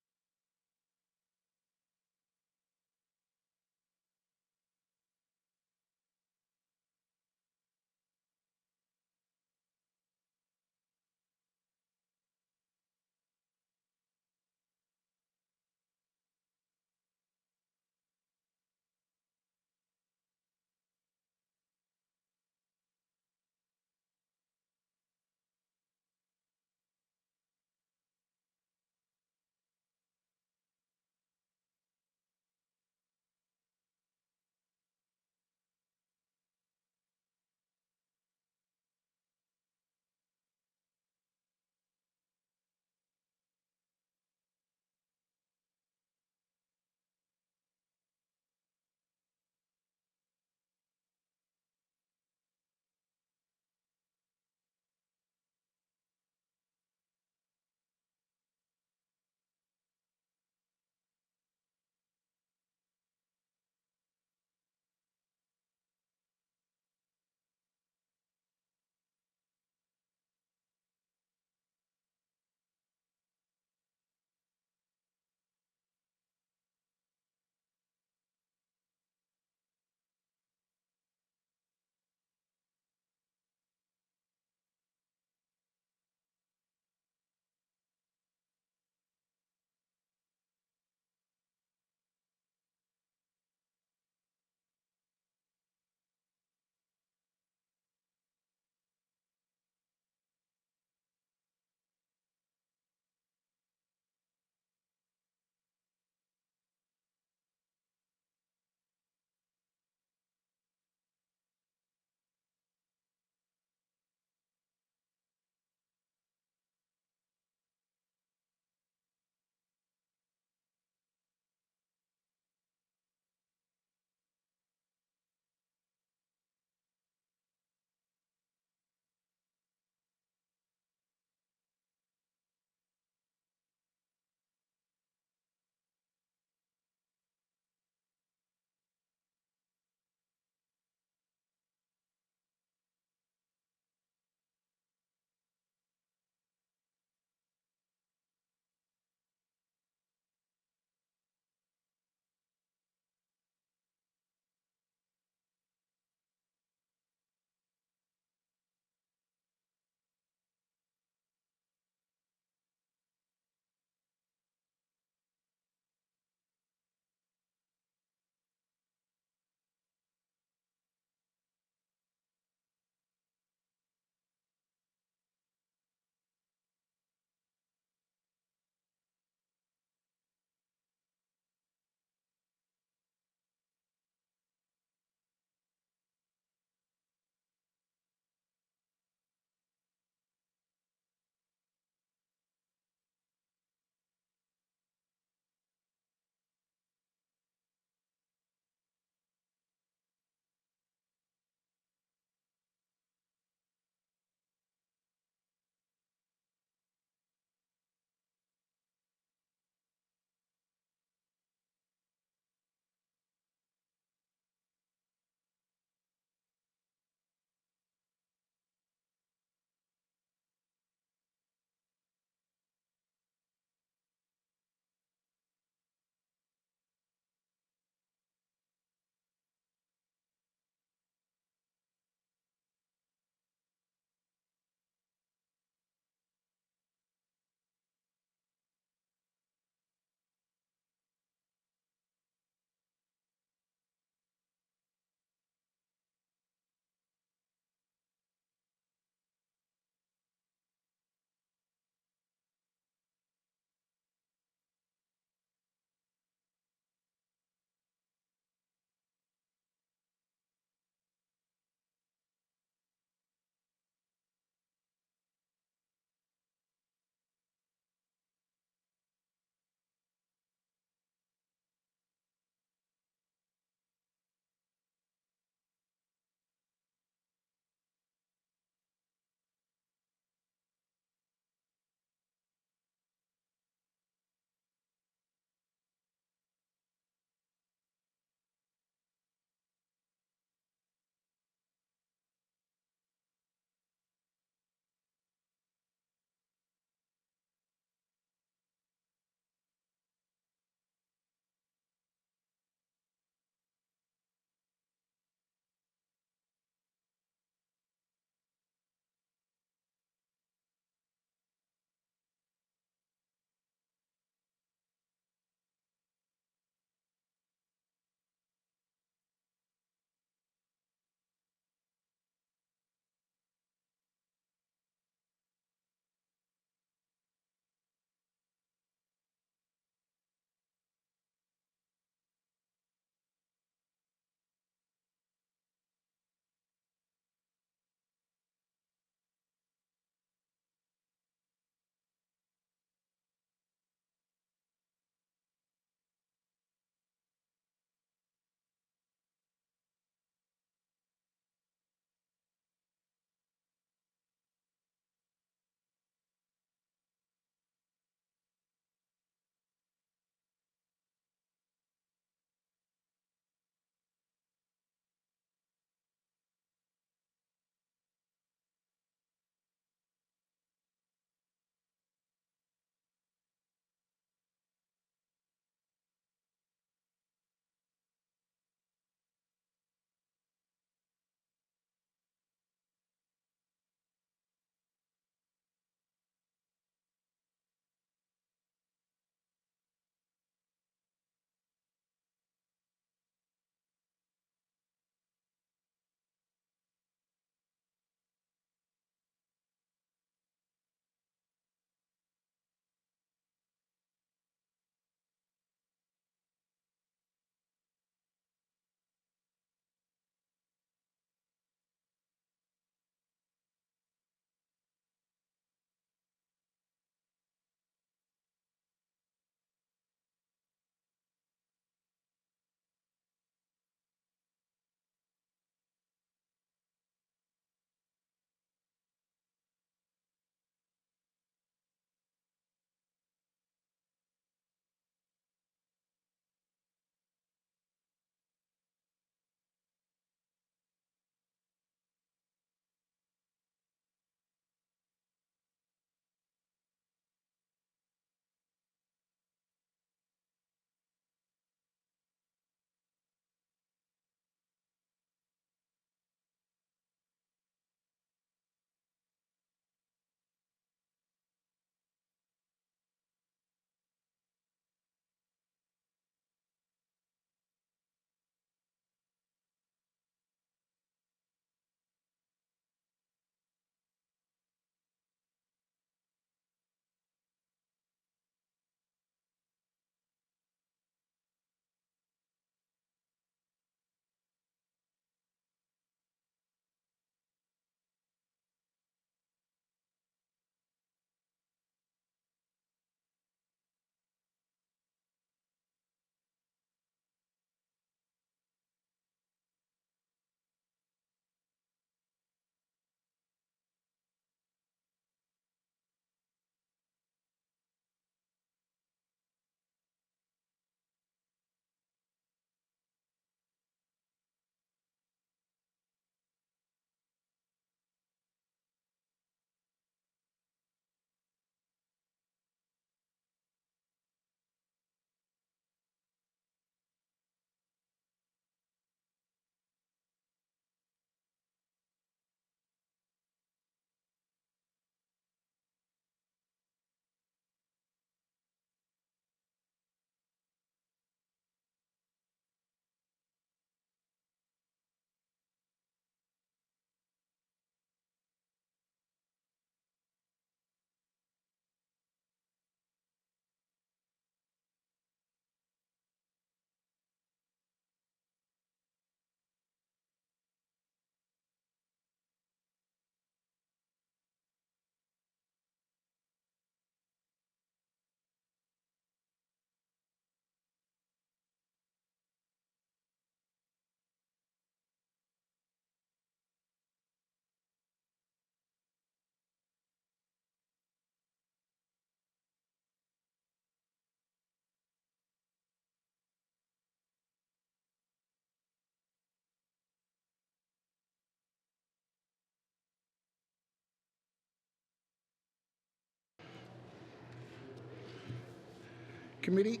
[SPEAKER 10] Committee,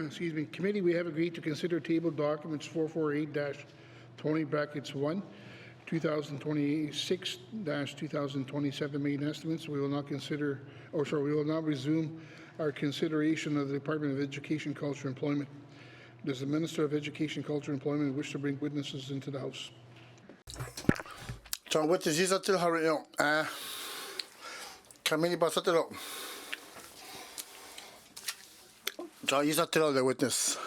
[SPEAKER 10] excuse me, committee, we have agreed to consider table documents 448-20(1), 2026-2027 main estimates. We will not consider, we will now resume our consideration of the Department of Education, Culture, and Employment. Does the Minister of Education, Culture, and Employment wish to bring witnesses into the House?
[SPEAKER 1] John, what is this until Harry? Committee Basatero. John, he's not telling the witness.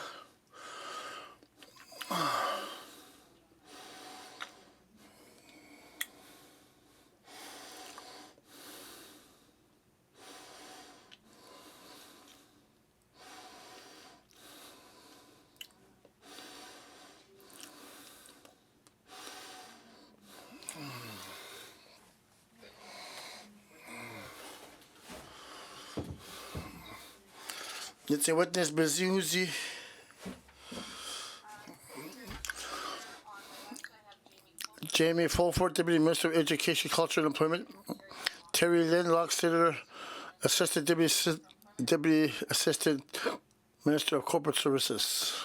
[SPEAKER 1] It's a witness, Bezuzi. Jamie Fulford, Deputy Minister of Education, Culture, and Employment. Terry Lynn Lockstetter, Deputy Assistant Minister of Corporate Services.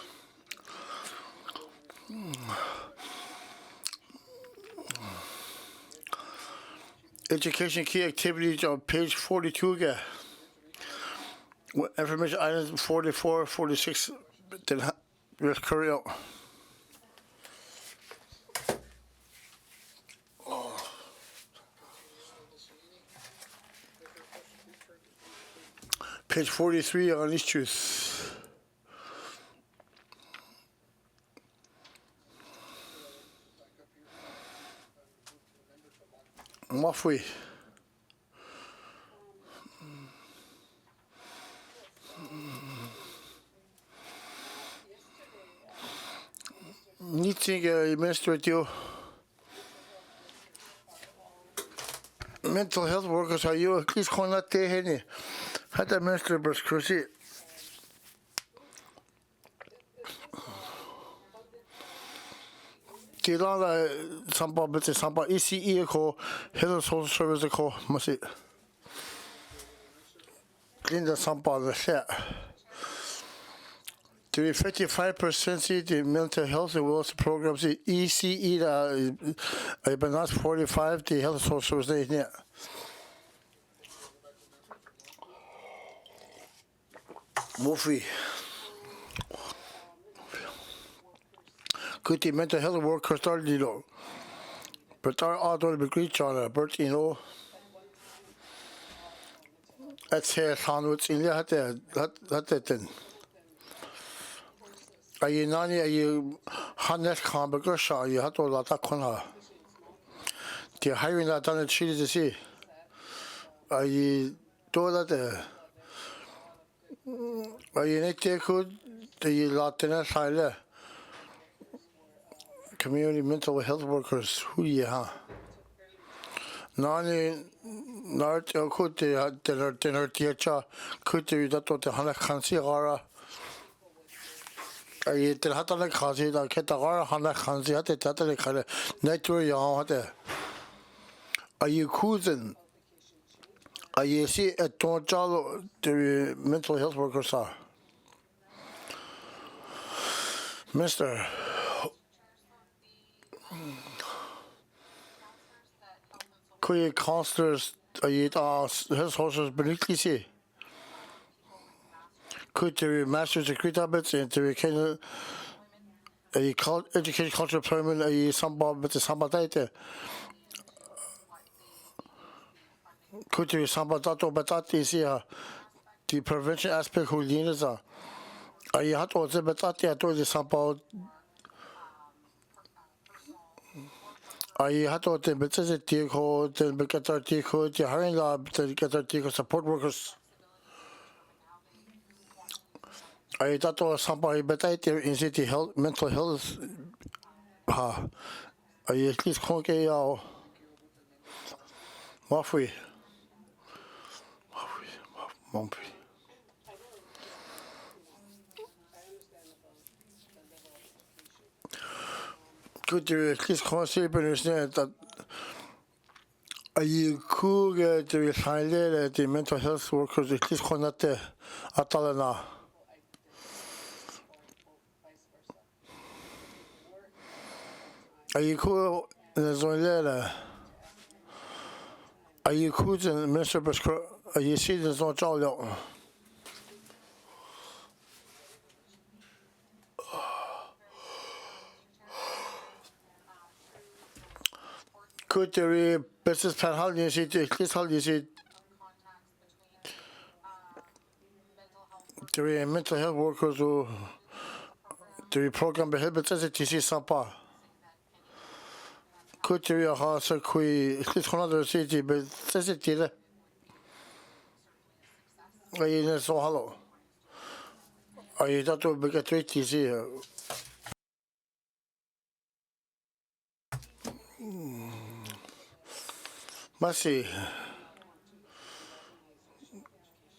[SPEAKER 1] Education key activities on page 42 again. Information items 44, 46, then we'll carry out. Page 43 on issues. Mafui. Meeting administrative mental health workers are you at least not there had the minister cruci Tilala Samba but Samba ECE ko health social service ko must clean the Samba the set. To be 55% the mental health and wellness programs, the ECE, but not 45, the health social services. Mufi. Could the mental health workers start, but our auto be great, John, but that's here, Hanwoods in the hat. Are you nani? Are you Hannes Kamberger? Shah, you had to let that corner. The hiring that done it, she is to see. Are you do that? Are you not there? Could you let the high community mental health workers? Who you have? Nani, not could they have dinner teacher? Could they that what the Hannes Kansi Gara? I did have a crazy that get the Hana Hansi at the Tatale Nature Yahan. Are you cruising? Are you see a total the mental health workers are? Mr. Could you counselors, are you health horses beneath see? Could the master's degree tablets and the education culture employment a samba with the samba data? Could the samba dato batati is here? The prevention aspect who leans are you had to the batati at the samba? Are you had to the better deco, the better deco, the hiring lab, the better deco support workers? I thought somebody better in city health, mental health. I at least can't get out. Mafui. Could you at least consider that you could get the mental health workers at least connect at Atalana? Are you cool in the zone there? Are you cool in Minister Busker? Are you seeing the zone job? Could there be business plan? How do you see it? Please, how do you see it? There are mental health workers who there are program behind, but that's a TC Sampa. Could there be a house or kui? It's another city, but that's a tira. Are you in so hello? Are you that to make a trade TC? Must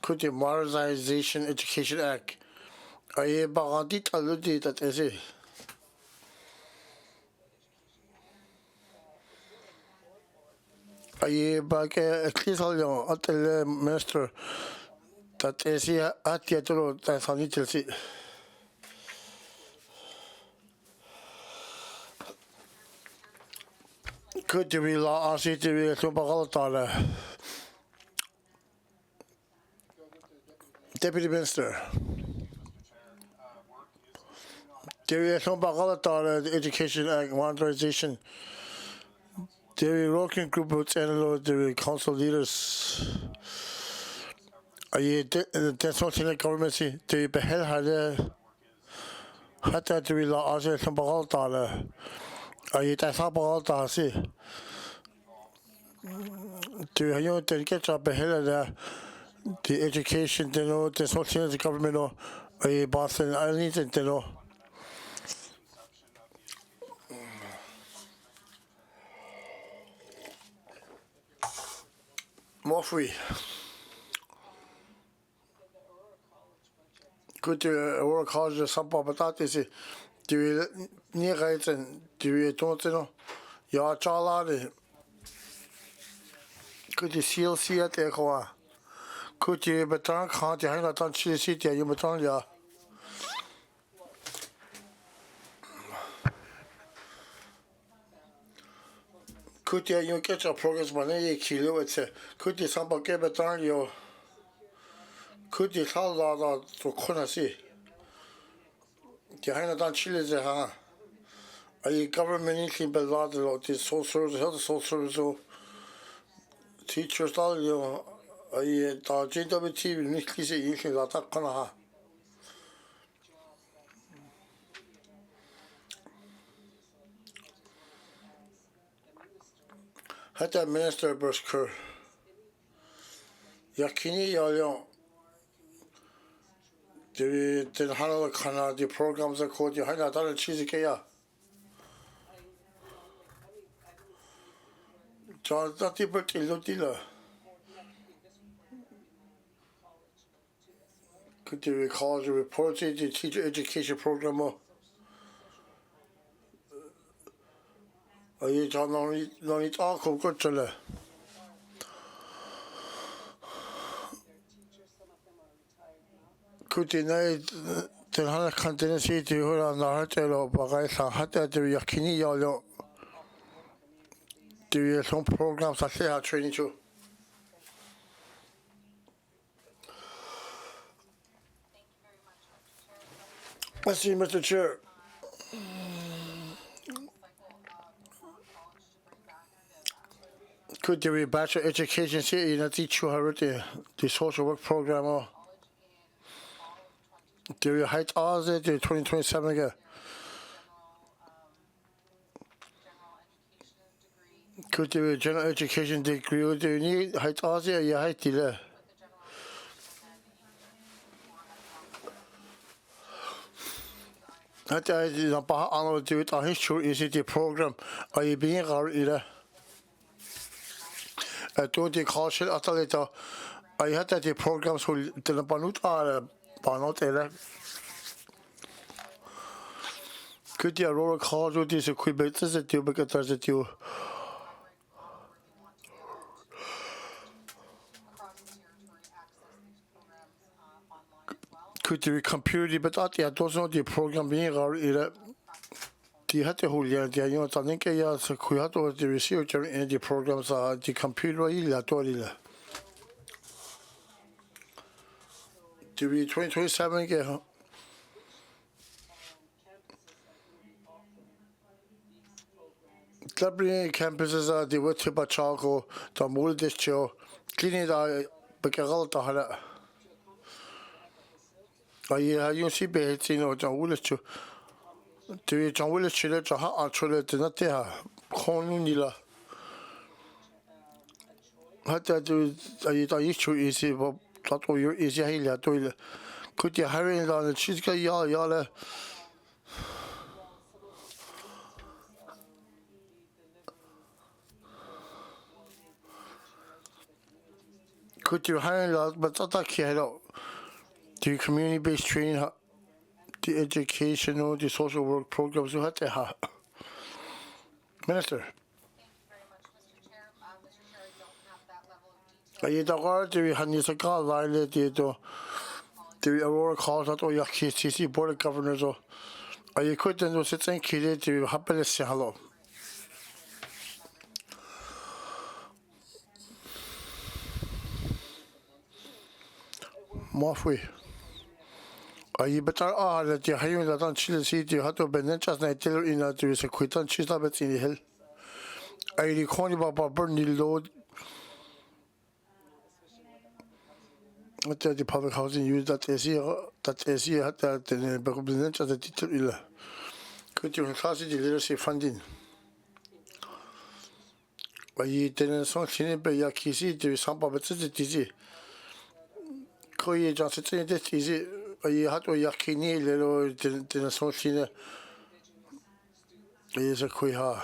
[SPEAKER 1] could the Modernization Education Act? Are you bagandit aludi that is it? Are you back at least all your at the minister that is here at the other that's on it to see? Could there be law or city to Bagaltala? Deputy Minister. There is no Bagaltala Education Act Modernization. There is a working group with NLO, there are council leaders. Are you that's not in the government? There is Behel had Hatta there is law or city Bagaltala. Are you that's not Bagaltala? Do you get up ahead the education, you know, the social the government, or a Boston Island, you know. More free. Could you work hard or something, but that is it. Do you need rights and do you don't know? Yeah, Charlie. Could you see at the could you but can't you hang out on city? You but yeah. Could you get your progress money? Kilo, it's a could you somebody get a you? Could you tell that to couldn't see? You hang out on Chile, huh? Are you government anything but lot of this social service, health social service, teachers, all you know? Are you the JWT will nicht diese Inchen that kann ha? Had that minister Busker. Yakini Yalion. The handle kana the programs are called you hana done cheesy kaya. John that the but ilotila. Could you recall the report the teacher education program? Are you John no need all good to could deny the Hana contingency to her on the hotel but I had that the Yakini Yalo. Do you some programs that they are training to? I see, Mr. Chair. Could there be bachelor education city in a teacher the social work program or do you height all the 2027 again? Could there be a general education degree or do you need height all the you height there? That is a bad annual do it on history is the program. Are you being either? Don't you call shit at later? I had that the programs who didn't banut are banot either. Could you roll a call to this equipment as a tube because there's a tube? Could you computer but that yeah, those not the program being either. Die hatte Julian, die Junge, dann denke ich ja, so Kuyato, die Researcher in die Programms, die Computer, die 2027 ge Clubby campuses are the Witty Bachago, the Moldischo, cleaning the Bacaralta Hala. I see Behetino, John Willis to John Willis Chile, actually, to not there. Conunilla. Had to do a issue easy, but that all your easy hill toilet. Could you hurry on the Chisca Yala? Could you hire a but that kid out? The community based training, the educational, the social work programs you had to have. Minister. I don't know the Hanisaka Violet, the Aurora calls out or Yaki Board of Governors. I couldn't do sit and kill it to happiness. Hello. Mafui. I better that you're hearing that on Chile City, you had to be just night till in that there is a quit on Chisabet in the hill. I recall about burning load. The public housing use that AC had that in the as a title. Could you class the literacy funding? I didn't so clean by Yakisi to some public city. Koy just sitting this easy. I had to Yakini little didn't so clean. Is a quiha.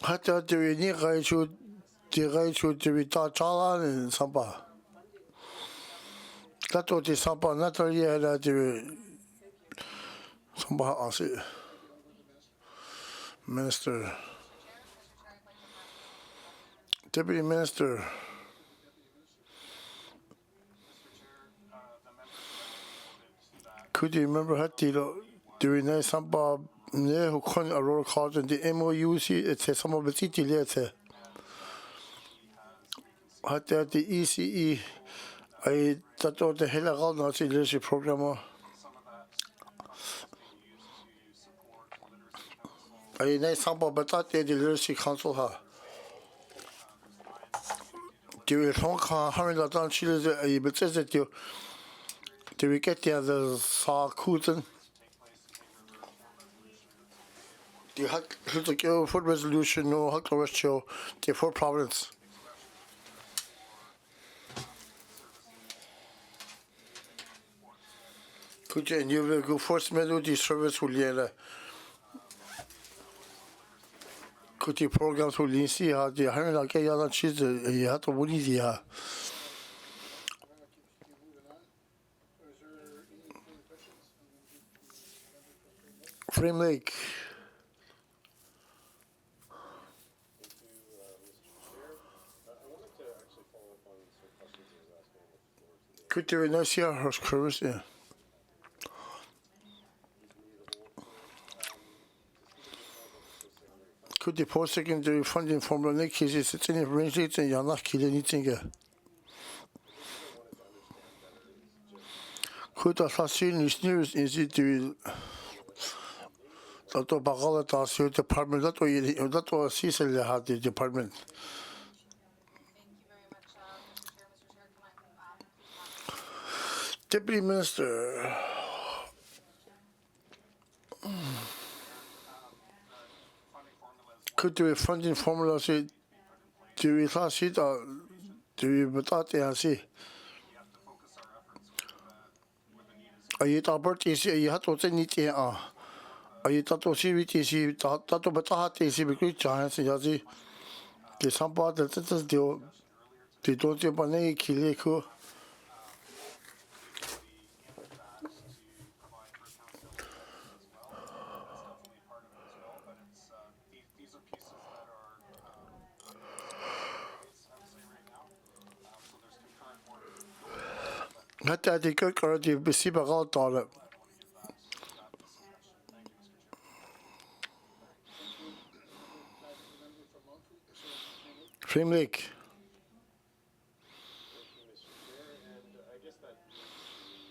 [SPEAKER 1] Hatta do we need right to the right to be taught and Samba. That was the Samba, not only that the Samba answer. Minister, Deputy Minister. Could you remember how during the Samba? Who couldn't a roll call in the MOUC, it's some of the city later. Had that the ECE, I thought the hell around Nazi leadership program. I know some of the literacy council. Do you talk how many of the Chile, but says that you do we get the other saw Kutan? The Huckle food resolution, no Huckle show, the 4 province. Could you and you will go first melody service will yell? Could you programs will you see how the 100 like a cheese you have to win the Frame Lake. Could you not see our curves? Yeah. Could the post-secondary funding formula make cases it's in range rates and you're not killing anything? Could the fashion is news is it to that Bagala department that was Cecil had the department. Deputy Minister. Could the funding formula say do we last it or do we without the answer? Are you about is you have to send it here? Are you to see it is you to but hat is a great chance? Yazi the some part that is the don't you banay kill. Hatta de kök or de besiber rautale. Frame Lake.
[SPEAKER 11] Mr. Chair, and I guess that leads to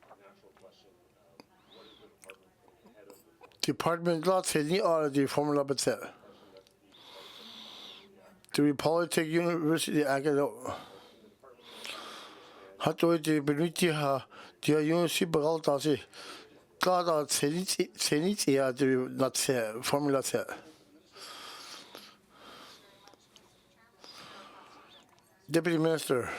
[SPEAKER 11] the natural question, what is the department putting ahead of the
[SPEAKER 1] Department lot seni aradı formula betse. The Polytech University agado. Hatta de benutí ha de university beraltasi. Kada seni ya de natse formula se. Deputy Minister.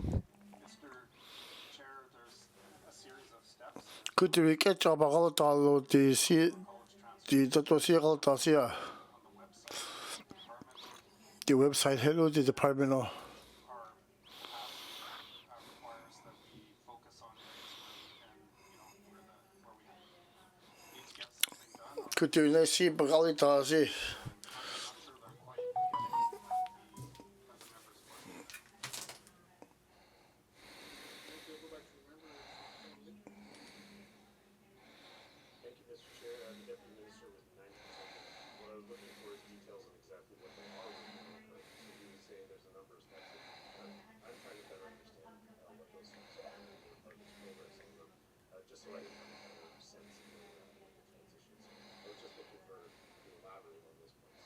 [SPEAKER 11] Mr. Chair, there's a series of steps.
[SPEAKER 1] Could we catch up about the website hello the department of
[SPEAKER 11] Our capacity requires that we focus on areas where we need to get something done.
[SPEAKER 1] could you see Bagalita?
[SPEAKER 11] Thank you, Mr. Chair. The Deputy Minister with 90%. What I was looking for is details on exactly what they are working on. But so you were saying there's a number of steps. I'm trying to better understand what those steps are and what department's progressing them, just so I can have a better sense of the transitions. I was just looking for to elaborate on those points.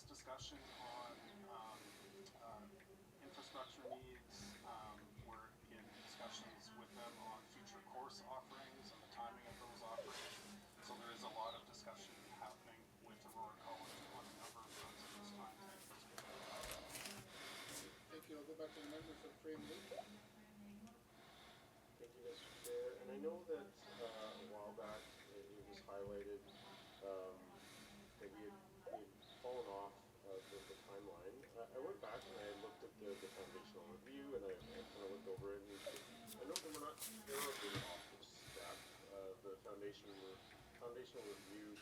[SPEAKER 11] Discussion on infrastructure needs. We're in discussions with them on future course offerings and the timing of those offerings. So there is a lot of discussion happening with Aurora College on a number of fronts at this time.
[SPEAKER 10] Thank you. I'll go back to the member for Frame Lake.
[SPEAKER 11] Thank you, Mr. Chair. And I know that a while back it was highlighted that we had fallen off the timeline. I went back and I looked at the foundational review and I kind of looked over it and I know that we're not terribly off the step. The foundational review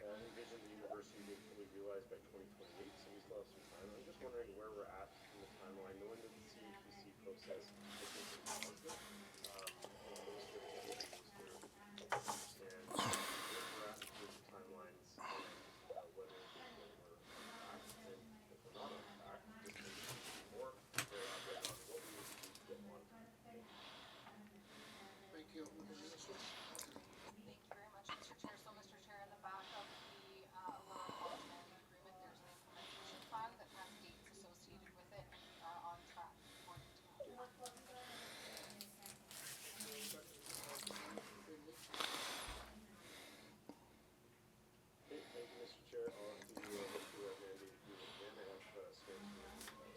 [SPEAKER 11] envisioned the university being fully realized by 2028, so we still have some time. I'm just wondering where we're at in the timeline, knowing that the CAPC process is taking longer. Understand where we're at with the timelines and whether we're on track, and if we're not on track, just maybe more elaborate on what we need to do to get on track.
[SPEAKER 10] Thank you. Minister.
[SPEAKER 6] Thank you very much, Mr. Chair. So, Mr. Chair, in the back of the Aurora College Management Agreement, there's an implementation plan that has dates associated with it, and we are on track according to that.
[SPEAKER 11] Okay, thank you, Mr. Chair. I'll have to look through that mandate agreement again. I have scanned through it.
[SPEAKER 10] Page 43,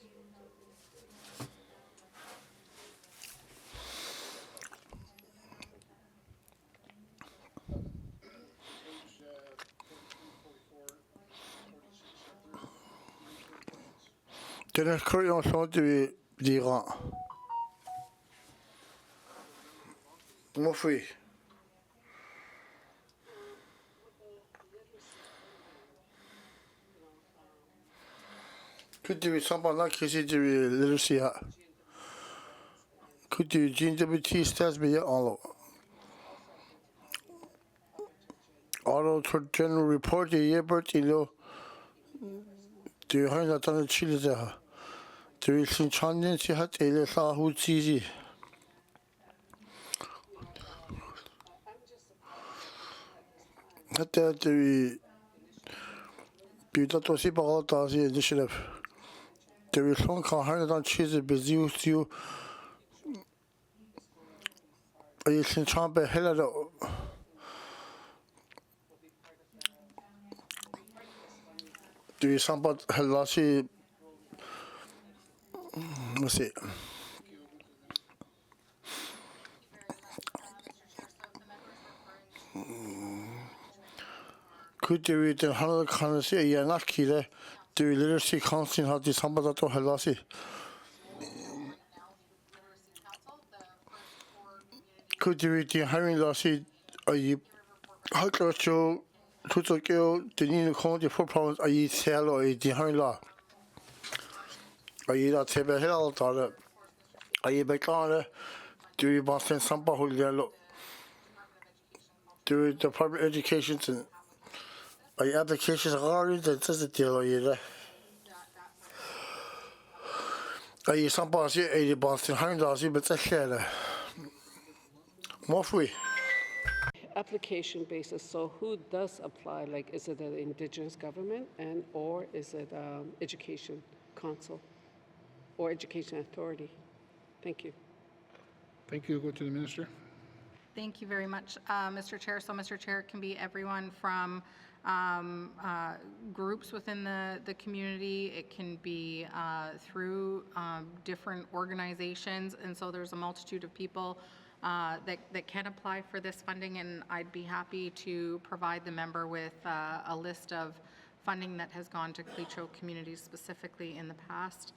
[SPEAKER 10] 44, 46.
[SPEAKER 1] Dëne Sųłıné Yatıé. Mon fils. Could you somebody like to see little see her? Could you GWT stats be all auto general report the year birthday low? Do you have that on the Chile there? Do you see Chandin see hat a little who's easy? Hatta the Beautiful People initiative. There is one can on cheese busy you. You can champ a hell of do you somebody helasi? Let's see. Could do it in Hannah Canasi, a Yanaki, do literacy counseling how this Hambadato Halasi. Could do it in Harry Lassie, a Haklacho, Tutokyo, the Nino County for problems, a sell or a Harry Law. A year at Tebe Hill, a year back on do you Boston Sampa Hulio? Do the public education and applications are already the deal either. I some boss a Boston $100, but a share. More free.
[SPEAKER 13] Application basis, so who does apply? Like, is it an indigenous government and or is it education council or education authority? Thank you.
[SPEAKER 10] Thank you. Go to the minister.
[SPEAKER 8] Thank you very much, Mr. Chair. So, Mr. Chair, it can be everyone from groups within the community. It can be through different organizations. And so there's a multitude of people that can apply for this funding. And I'd be happy to provide the member with a list of funding that has gone to Clecho communities specifically in the past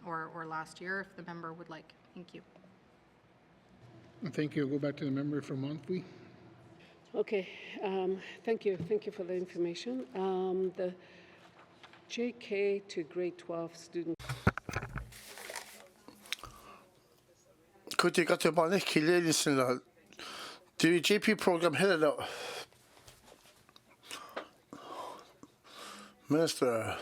[SPEAKER 8] or last year, if the member would like. Thank you.
[SPEAKER 10] Thank you. Go back to the member from Monthly.
[SPEAKER 13] Okay, thank you. Thank you for the information. The JK to grade 12 student.
[SPEAKER 1] Could you got to buy this kid listen the GP program headed out? Minister.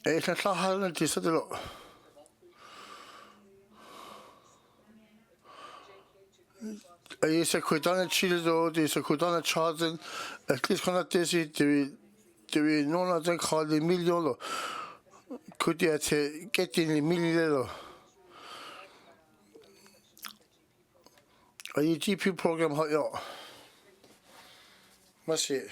[SPEAKER 1] It's not hard to set it up. I say could on Chile this could on charging at least kind of this do we know nothing called the million could you get in the million a GP program hot yeah must see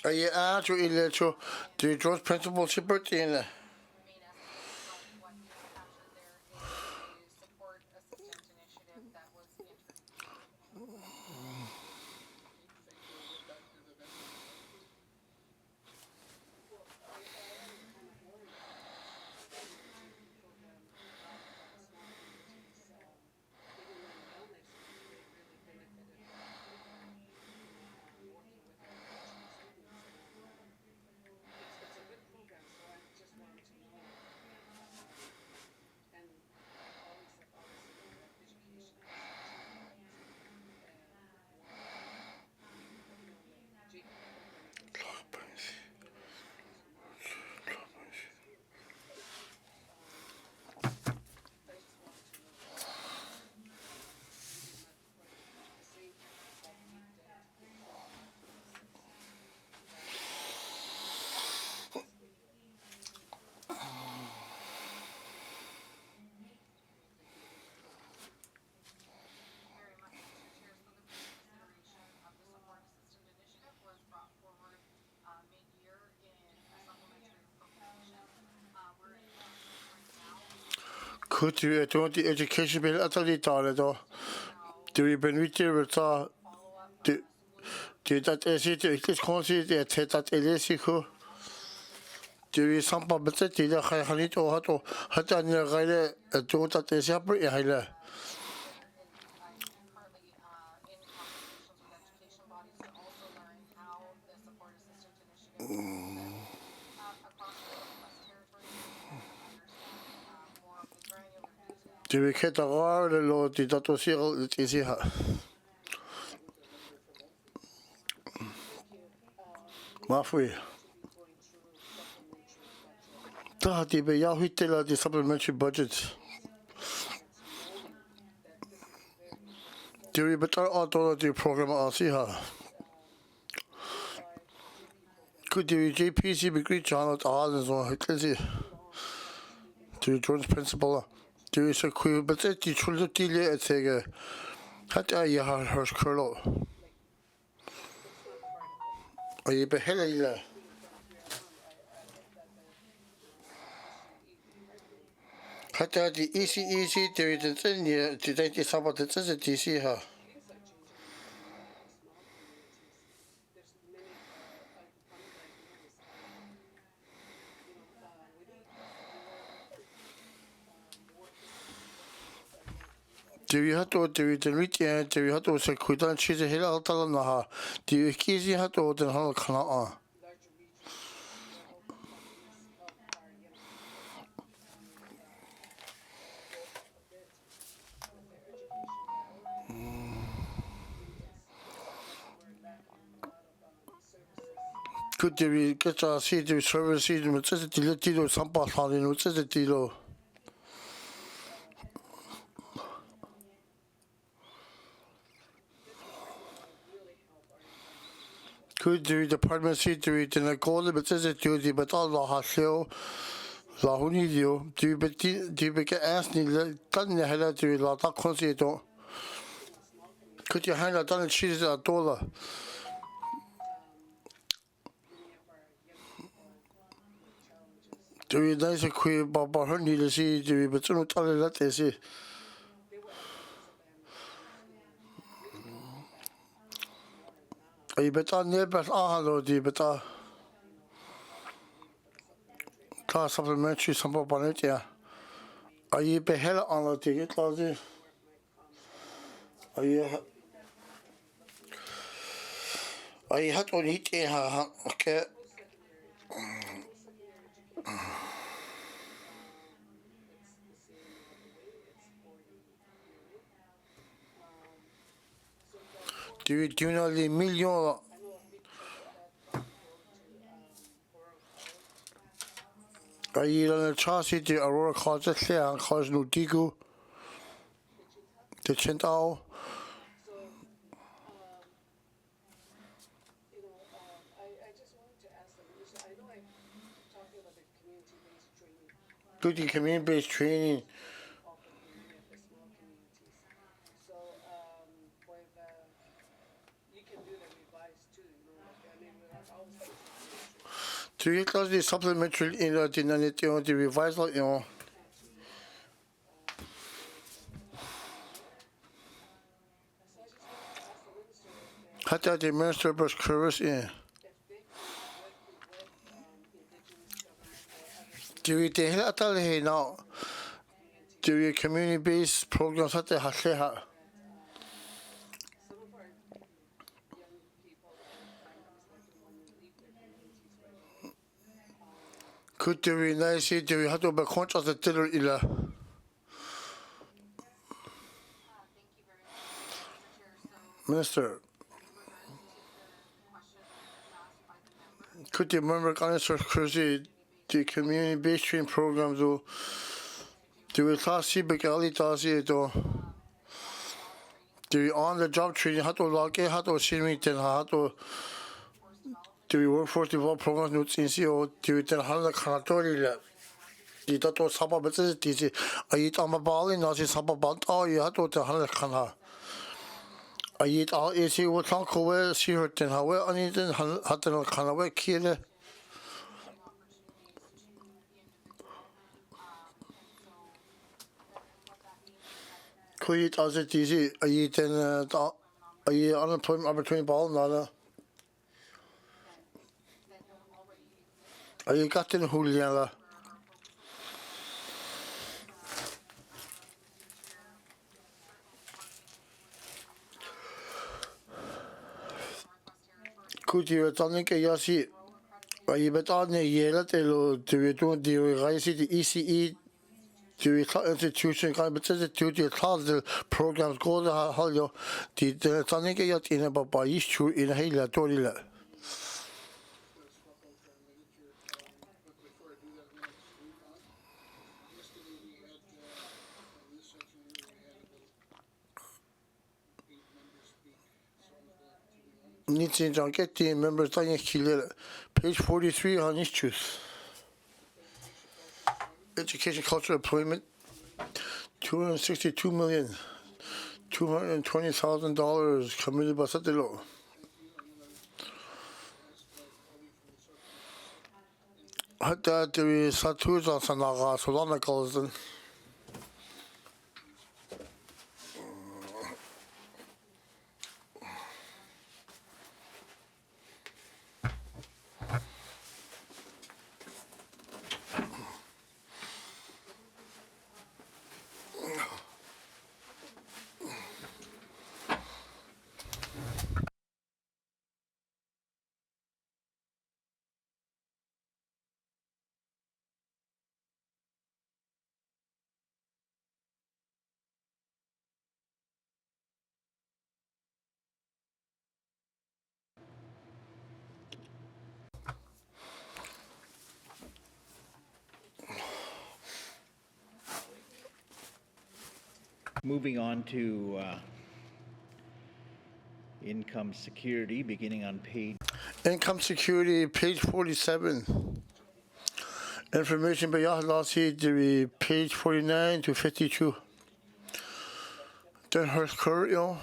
[SPEAKER 1] I actually electro the George principal Chipewyan. Could you do the education bill at the dollar? Do we benefit with do that is it? It's considered that illegal. Do we some public the Hanit or Hato Hatan Gale do that is separate? Do we get a lot of Lord did that was here? It is here. Mafui. Tahati be Yahweh the supplementary budget. Do we better auto the program Asiha? Could you JPC be great John at Islands or Hickley? Do you Jones principal? Do you say queer but it you should delay at Sega? Had I had her curl? Are you beheaded? Hatta the ECEC there is in the today support the DC ha. Do you have to do the weekend? Do you have to say kudan cheese hela altala na ha? Do you kizi have to the hana kana? Could we get a see the service season with the tilo sampa halin with the tilo? Could the department see to it in a call but says it to the but all the hasio la hunidio do you get asked ni tan ni hela to la ta consito. Could you hand a ton of cheese at $1? Do you nice a queer baba her need to see do you but no tell that they see. I bet on neighbors hello do but class supplementary some on it yeah. Are you be hell on the ticket lazy? Are you had to eat okay. Do you know the million? Are you on the chassis the Aurora causes there and cause no digu? The Chintao? Do the community-based training? Do you close the supplementary in the revisal, you know? Hatta the minister was curious in. Do you tell her now? Do you community-based programs at the Hasleha? Could you be nice? Do you have to be conscious of the illa? Minister, could you remember answer crazy the community-based training programs do we see Begali do you on the job training how to log in how to see me then how to do we workforce development programs notes in CO do we tell how the canatory the to saba but this is I eat on my ball in Nazi saba band oh you have to tell how the canha I eat all easy what talk away see her then how well I need then how the canaway kill could you as it easy I eat then are you unemployment opportunity ball nada are you got in Juliana could you done que ya si I bet on the year te lo do the rise the ECE the institution kind but says to the class the programs go the how the done que ya tiene ba issue in hela torila needs to get the members done page 43 on issues. Education, culture, employment, $262,220,000 committed by Satelo. Hatta the Saturza Sanaga, Solana Colson.
[SPEAKER 14] Moving on to income security, beginning on page.
[SPEAKER 1] Income security, page 47. Information beyond last year to be page 49 to 52. Then her current,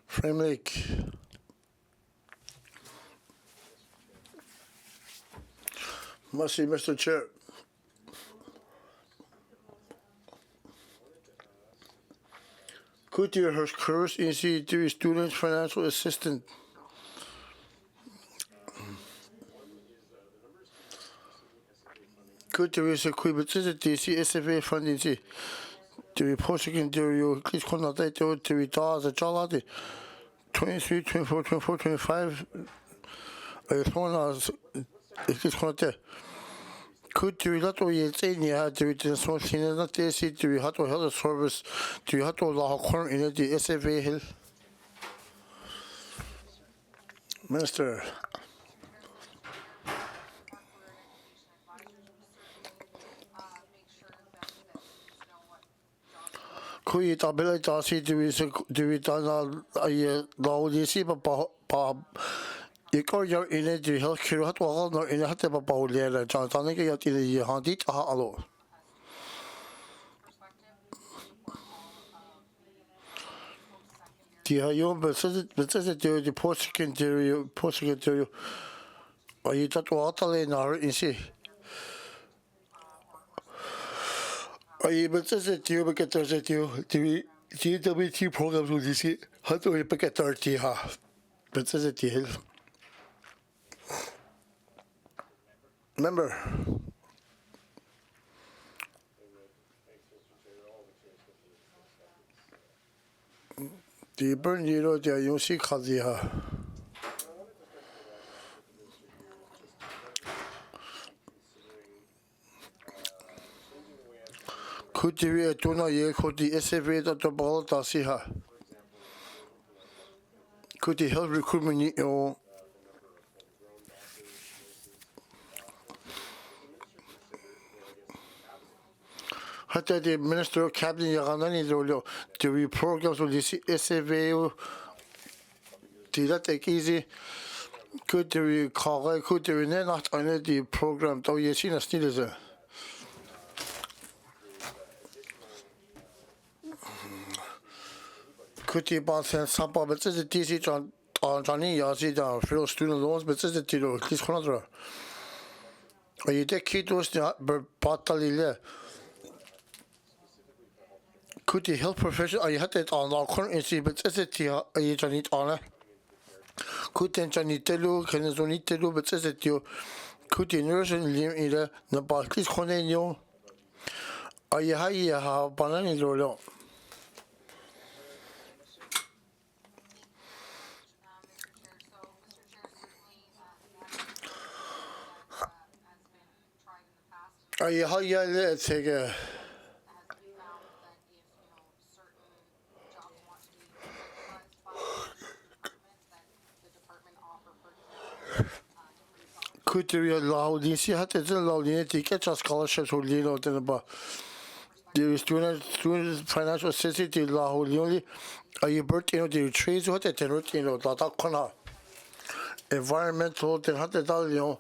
[SPEAKER 1] Frame Lake. Must see Mr. Chair. Could you her course in the students financial assistant? Could you is a quick DC SFA funding? To be posting to you, please contact to be dollars a jaladi 23, 24, 24, 25. As long as it is contact. Could you not only say you had to return something and not see to be hot or health service to have to allow corner in the SFA Hill? Minister. Could you double it? I see to be done a low DC, but you go your in it, you help cure hot wall, in a hot about later. John Tonic, you have the Handit. Hello. You but says it to the post-secondary. Are you that water in our in see? Are you but says it to you because there's a the GWT programs will you see? How do we get 30 half? But says it to you. Remember. The burn you know the you see Kadia. Could you do not yet could the SFA that the ball does see her? Could the help recruitment you know? Hatta the Minister of Cabinet Yaganani Zolo to be programs with the SFA. Did that take easy? Could we call it? Could we not on the program? Though you see, still is a. Could you pass some but it's a DC Johnny Yazi down for student loans, but it's a tilo, at least one. Are you take kitos batalile? Could you help profession? Are you had it on our currency, but it's a tia, are you Johnny honor? Could then Johnny telu, can you only telu, but it's a tio? Could you nurse and live in the Barclays Conenio? Are you high? How banana roll? Are you how you let's take a could you allow this? You had to allow the ticket scholarships or lean out in the bar. The student financial assistance allow only are you birthday or the trades what at routine or that corner environmental then had to tell you.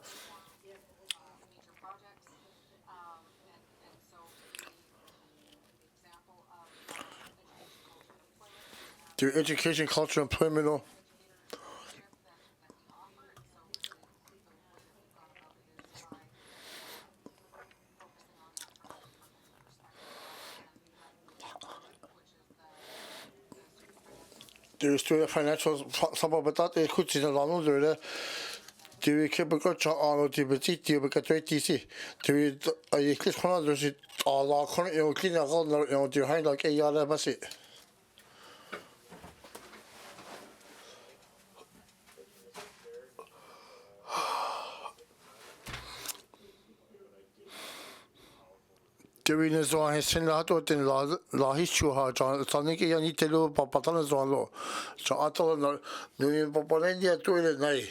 [SPEAKER 1] The education, culture, employment. There's still financial some of that they could see the long there. Do we keep a good on the petite because 30 do we I click on there's all our current clean out behind like a yard bus. During the zone, his son had to attend la history. John, something you need to know about Patana Zolo. So I told him, no, Papalandia to it at night.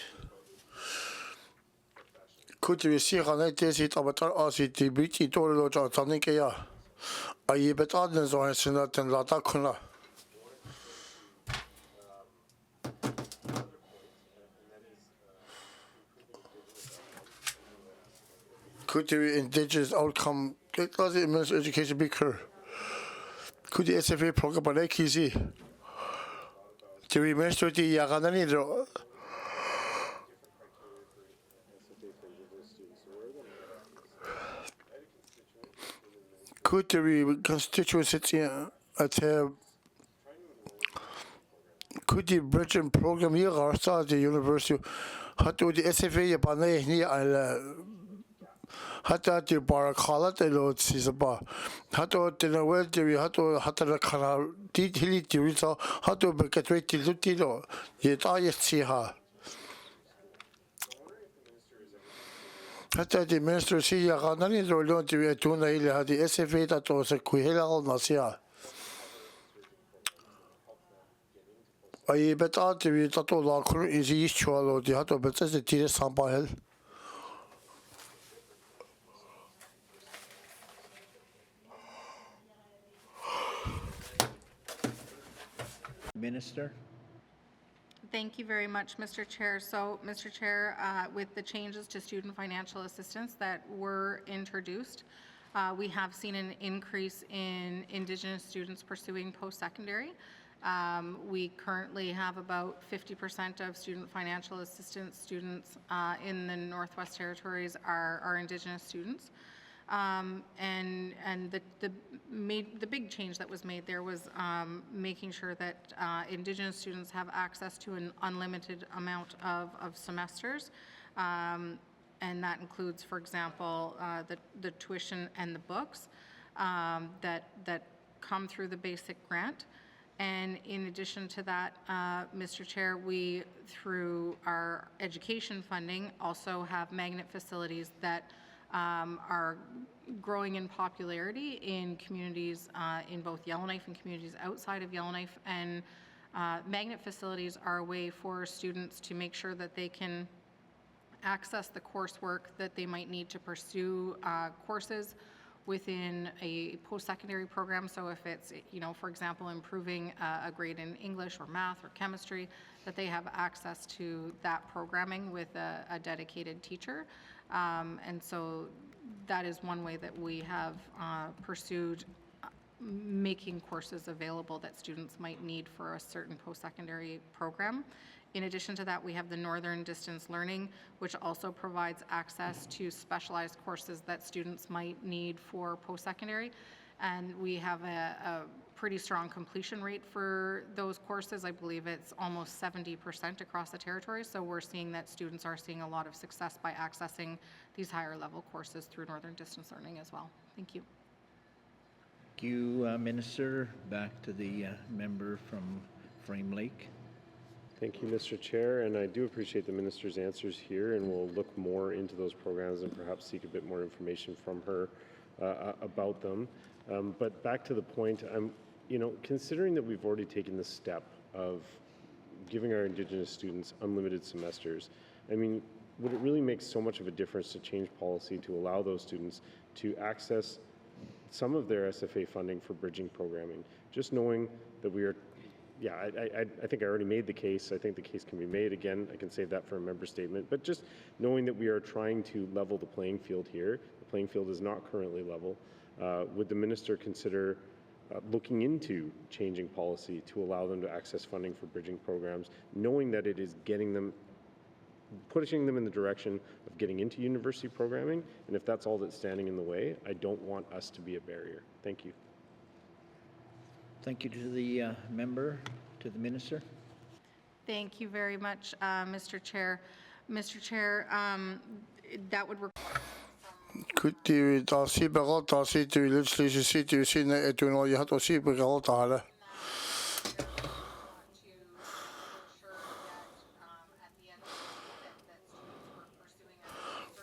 [SPEAKER 1] Could we see how they did it about us? It the beauty door of Tanikea. Are you bet others or has not and Latakuna? Could the indigenous outcome does it mean education be clear? Could the SFA program by easy? Do we measure the Yaganani? Could the constituency at could the bridging program here or start the university? How do the SFA Banay here? Hatta the bar color the Lord sees a bar. Hato the well the Hatta the canal did he the result? How to get ready to Lutilo? Yet I see her. Hatta the minister see a Hanani or not to be a tuna had the SFA that was a Quihela Nasia. I bet out to be Tato Lakur is usual or the Hato, but as the Tira Sampahel.
[SPEAKER 14] Minister.
[SPEAKER 8] Thank you very much, Mr. Chair. So, Mr. Chair, with the changes to student financial assistance that were introduced, we have seen an increase in Indigenous students pursuing post-secondary. We currently have about 50% of student financial assistance students in the Northwest Territories are Indigenous students. And the big change that was made there was making sure that Indigenous students have access to an unlimited amount of semesters, and that includes, for example, the tuition and the books that come through the basic grant. And in addition to that, Mr. Chair, we, through our education funding, also have magnet facilities that are growing in popularity in communities in both Yellowknife and communities outside of Yellowknife. And magnet facilities are a way for students to make sure that they can access the coursework that they might need to pursue courses within a post-secondary program. So if it's, for example, improving a grade in English or math or chemistry, that they have access to that programming with a dedicated teacher. And so that is one way that we have pursued making courses available that students might need for a certain post-secondary program. In addition to that, we have the Northern Distance Learning, which also provides access to specialized courses that students might need for post-secondary. And we have a pretty strong completion rate for those courses. I believe it's almost 70% across the territory. So we're seeing that students are seeing a lot of success by accessing these higher level courses through Northern Distance Learning as well. Thank you.
[SPEAKER 14] Thank you, Minister. Back to the member from Frame Lake.
[SPEAKER 11] Thank you, Mr. Chair, and I do appreciate the Minister's answers here, and we'll look more into those programs and perhaps seek a bit more information from her about them. But back to the point, considering that we've already taken the step of giving our Indigenous students unlimited semesters, I mean, would it really make so much of a difference to change policy to allow those students to access some of their SFA funding for bridging programming? Just knowing that we are, I think I already made the case. I think the case can be made again. I can save that for a member statement. But just knowing that we are trying to level the playing field here, the playing field is not currently level. Would the minister consider looking into changing policy to allow them to access funding for bridging programs, knowing that it is pushing them in the direction of getting into university programming? And if that's all that's standing in the way, I don't want us to be a barrier. Thank you.
[SPEAKER 14] Thank you to the member, to the minister.
[SPEAKER 8] Thank you very much, Mr. Chair. Mr. Chair, that would require.
[SPEAKER 1] Could you see about Darcy to literally see to see that doing all you have to see about that?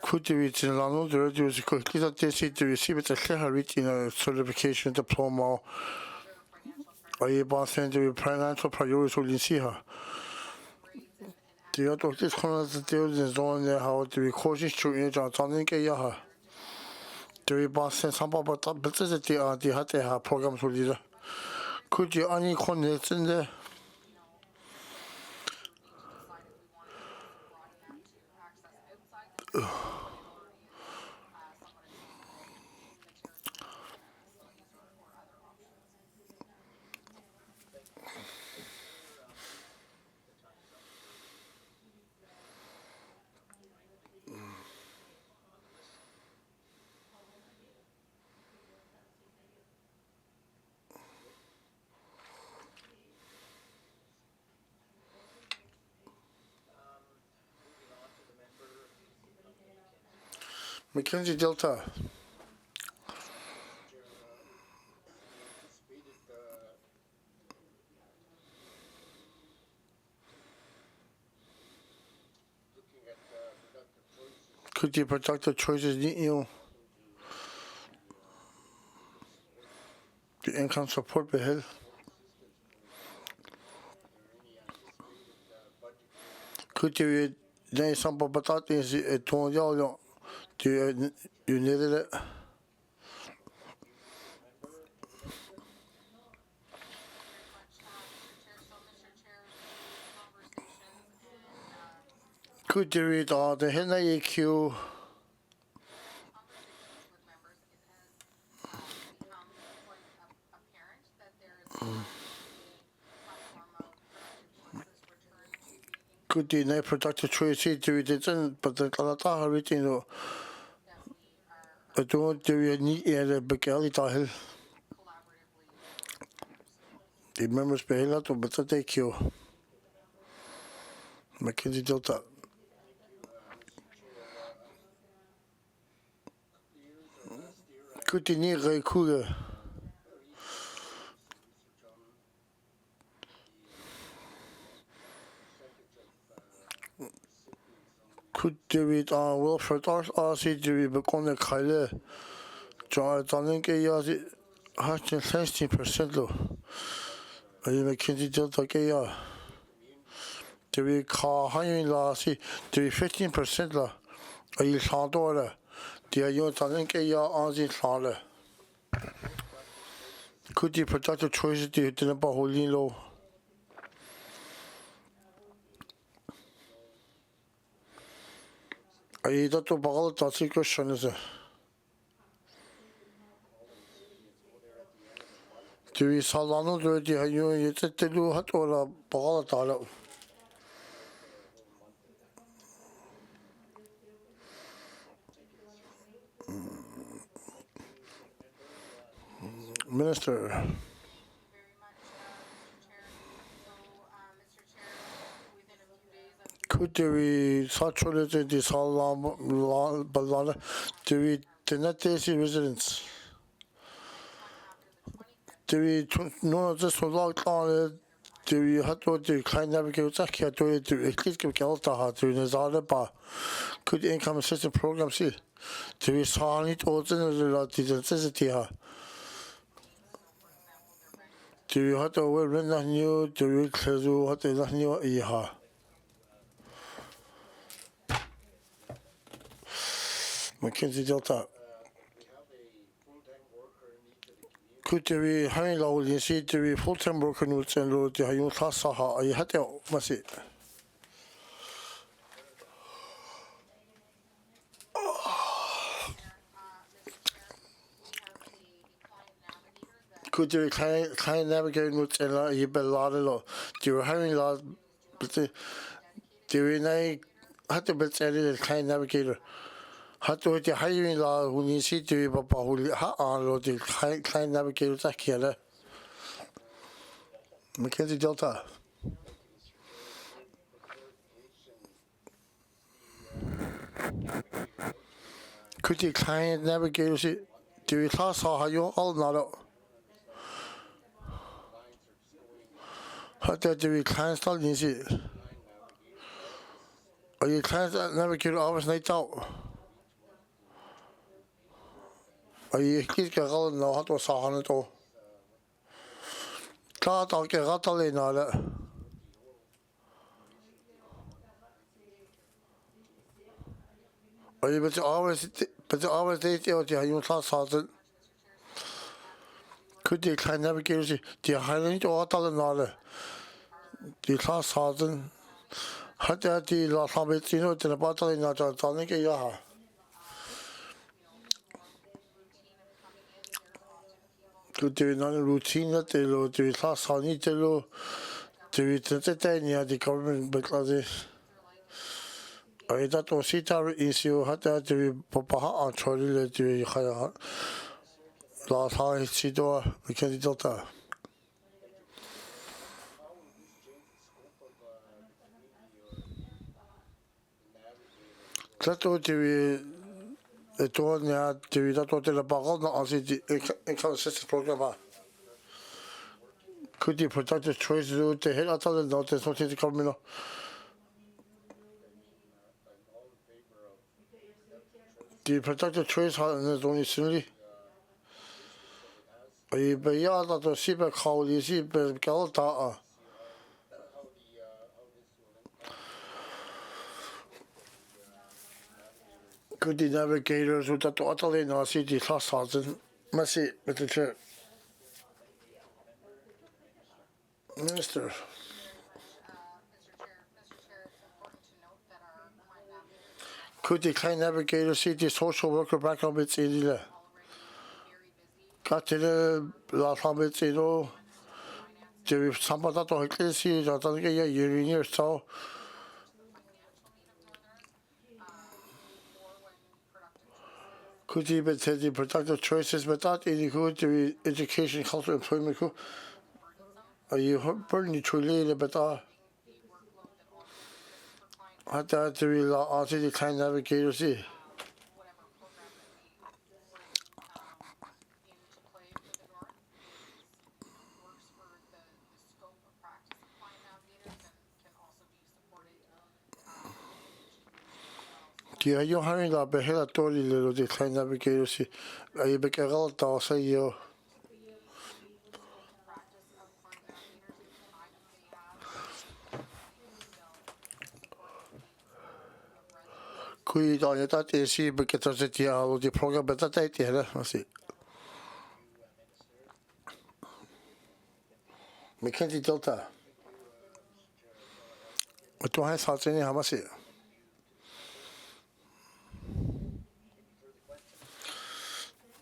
[SPEAKER 1] Could you reach in Lano? There was a quickly that they see to receive it a clear reaching a certification diploma. Are you about saying the financial priorities will you see her? Det er dog det kun at det er den zone der har det kursus to i der sådan ikke jeg har. Det er bare sen sammen på der betyder det at de har det her program så lige. Kunne de andre kun næsten det? Mackenzie Delta. Could you productive choices need you? The income support behel. Could you then some about is a ton y'all do you needed it? Could you read all the Henna EQ? Could you not productive choices do it didn't, but the Kalata everything. I don't do you need a big alley hill. The members beheld to but take you. Mackenzie Delta. Could you need a cooler? Could you read on Wilfred RC to be become a Kyle? John Donning a yard 16% low. Are you Mackenzie Delta Gaya? To be car hiring lassie to be 15% low. Are you Sandora? The Ayon Donning a yard on the Sala. Could you productive choices do you didn't about holding low? I don't know about that's a question, is it? Do we salano do the you it's a do hot or a ball dollar? Minister. Could we saturate this whole balana? Do we deny residents? Do we know this was locked on? Do we have to do kind navigate here to at least give Gelta to Nazareba? Could income assistance program see? Do we saw it or the necessity? Do you have to wear new? Do we clear what is new? Iha. Mackenzie Delta. Could we hang low and see to be full time worker notes and load the Hayun Saha? I had to must it. Could you kind navigate notes and you be lot do you having lot? But do we had to be the kind navigator? How to the hiring law who needs to be about who on the kind navigators that killer? Mackenzie Delta. Could you kind navigators do you class how you all not? How do we kind start in it? Are you kind navigator always night out? Are you kids get all know how to saw on it all? Can't get rattle in all that. but the hours they do the Hayun class sergeant. Could they kind of give the Highland or Talanada? The class sergeant had that the last habit, you know, to the battle in that Tonic Yaha. Could do another routine that they load the class honey to low to the government because I that was it issue had that to Papa and Charlie to last high Sidor because it's Delta. Tato to the Tonya to that what the Baron on the inconsistent program. Could you protect the choice to head out of the notice what is coming? Do you protect the choice and there's only silly? I be yard at the Siber call you see Galata. Could the navigators with that utterly no city class sergeant? Messy with the chair. Minister. Could the kind navigator see the social worker back on its in got to the last habits, you know. There is somebody that I can see that I get a year in here, so. Could he be taking productive choices, but that in good to education, culture, employment? Are you burning truly, but I thought to be also the kind navigator see. Yeah, you're having that behela tori little the kind navigator see. Are you big a galata say you? Kui da ya that is see because the program but that idea I see. Mackenzie Delta. What do I have thoughts in how much it?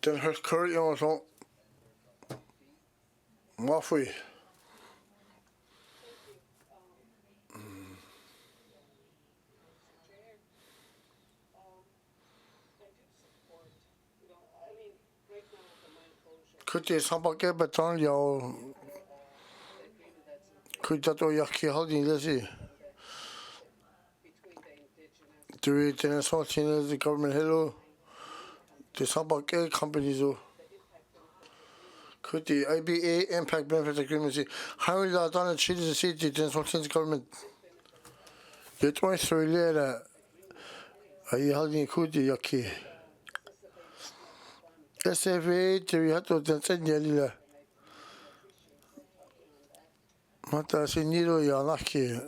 [SPEAKER 1] Then her curry on so Muffy. Could you some get beton yo? Could that or yaki holding lazy? Do it Dëne Sųłıné the government hello? The some get companies. Could the IBA impact benefit agreement see how will that done achieve the city Dëne Sųłıné government? The 23 later. Are you holding could the yaki? SFA to you have to send you. Mata siniro ya lucky.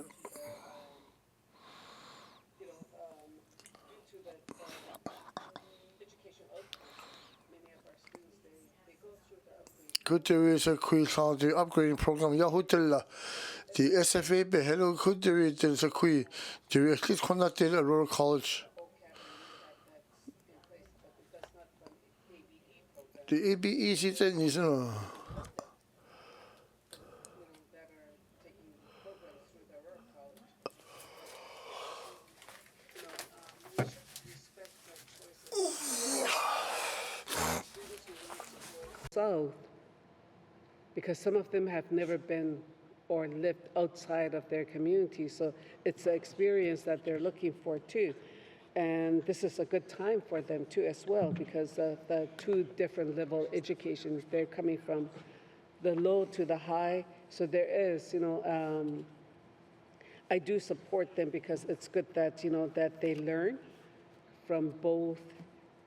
[SPEAKER 1] Could there is a quick sound the upgrading program Yahutella. The SFA be hello could there is a quick to at least conducted at Rural College. The ABE season is no.
[SPEAKER 13] South, because some of them have never been or lived outside of their community. So it's an experience that they're looking for too. And this is a good time for them too as well, because of the two different level educations. They're coming from the low to the high. So there is, I do support them because it's good that, that they learn from both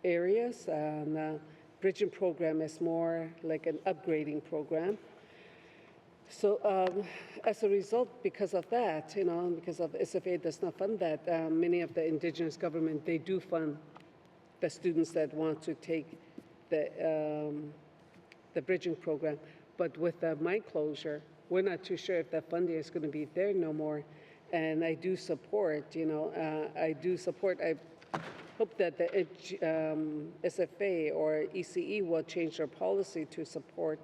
[SPEAKER 13] areas. And bridging program is more like an upgrading program. So as a result, because of that, because of SFA does not fund that, many of the indigenous government, they do fund the students that want to take the bridging program. But with the mine closure, we're not too sure if that funding is going to be there no more. And I do support, I hope that the SFA or ECE will change their policy to support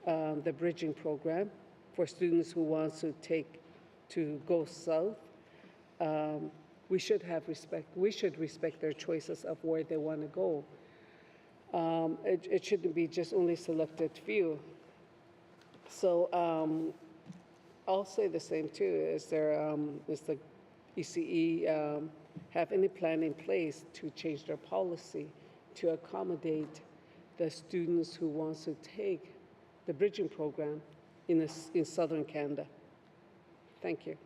[SPEAKER 13] the bridging program for students who want to go south. We should have respect. We should respect their choices of where they want to go. It shouldn't be just only selected few. So I'll say the same too. Is the ECE have any plan in place to change their policy to accommodate the students who want to take the bridging program in southern Canada? Thank you.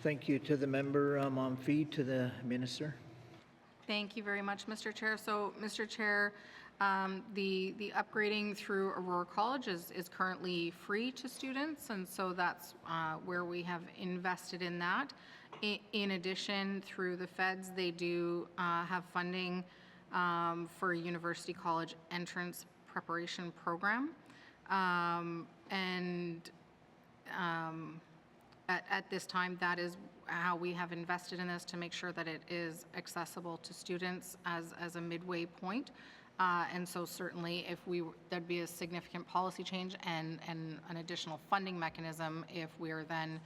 [SPEAKER 14] Thank you to the member Monfils, to the minister.
[SPEAKER 8] Thank you very much, Mr. Chair. So, Mr. Chair, the upgrading through Aurora College is currently free to students, and so that's where we have invested in that. In addition, through the feds, they do have funding for a university college entrance preparation program, at this time, that is how we have invested in this, to make sure that it is accessible to students as a midway point. And so certainly there'd be a significant policy change and an additional funding mechanism if we are then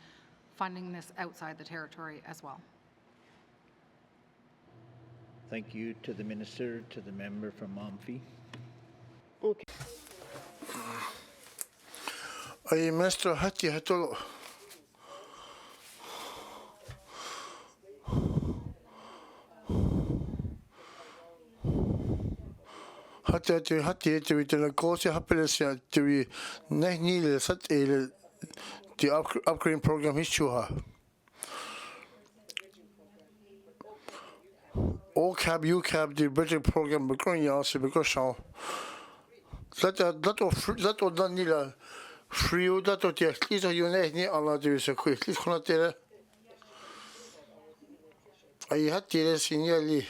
[SPEAKER 8] funding this outside the territory as well.
[SPEAKER 14] Thank you to the minister, to the member from Monfils.
[SPEAKER 13] Okay.
[SPEAKER 1] Ay maestro hati hatolo. Hati the course happiness to needed such the upgrading program is chuha. All cab, UCAB, the bridging program, because yasi because so. That or done nila free that or the at least you need Allah do so quick. Please cannot tell. I had the signally.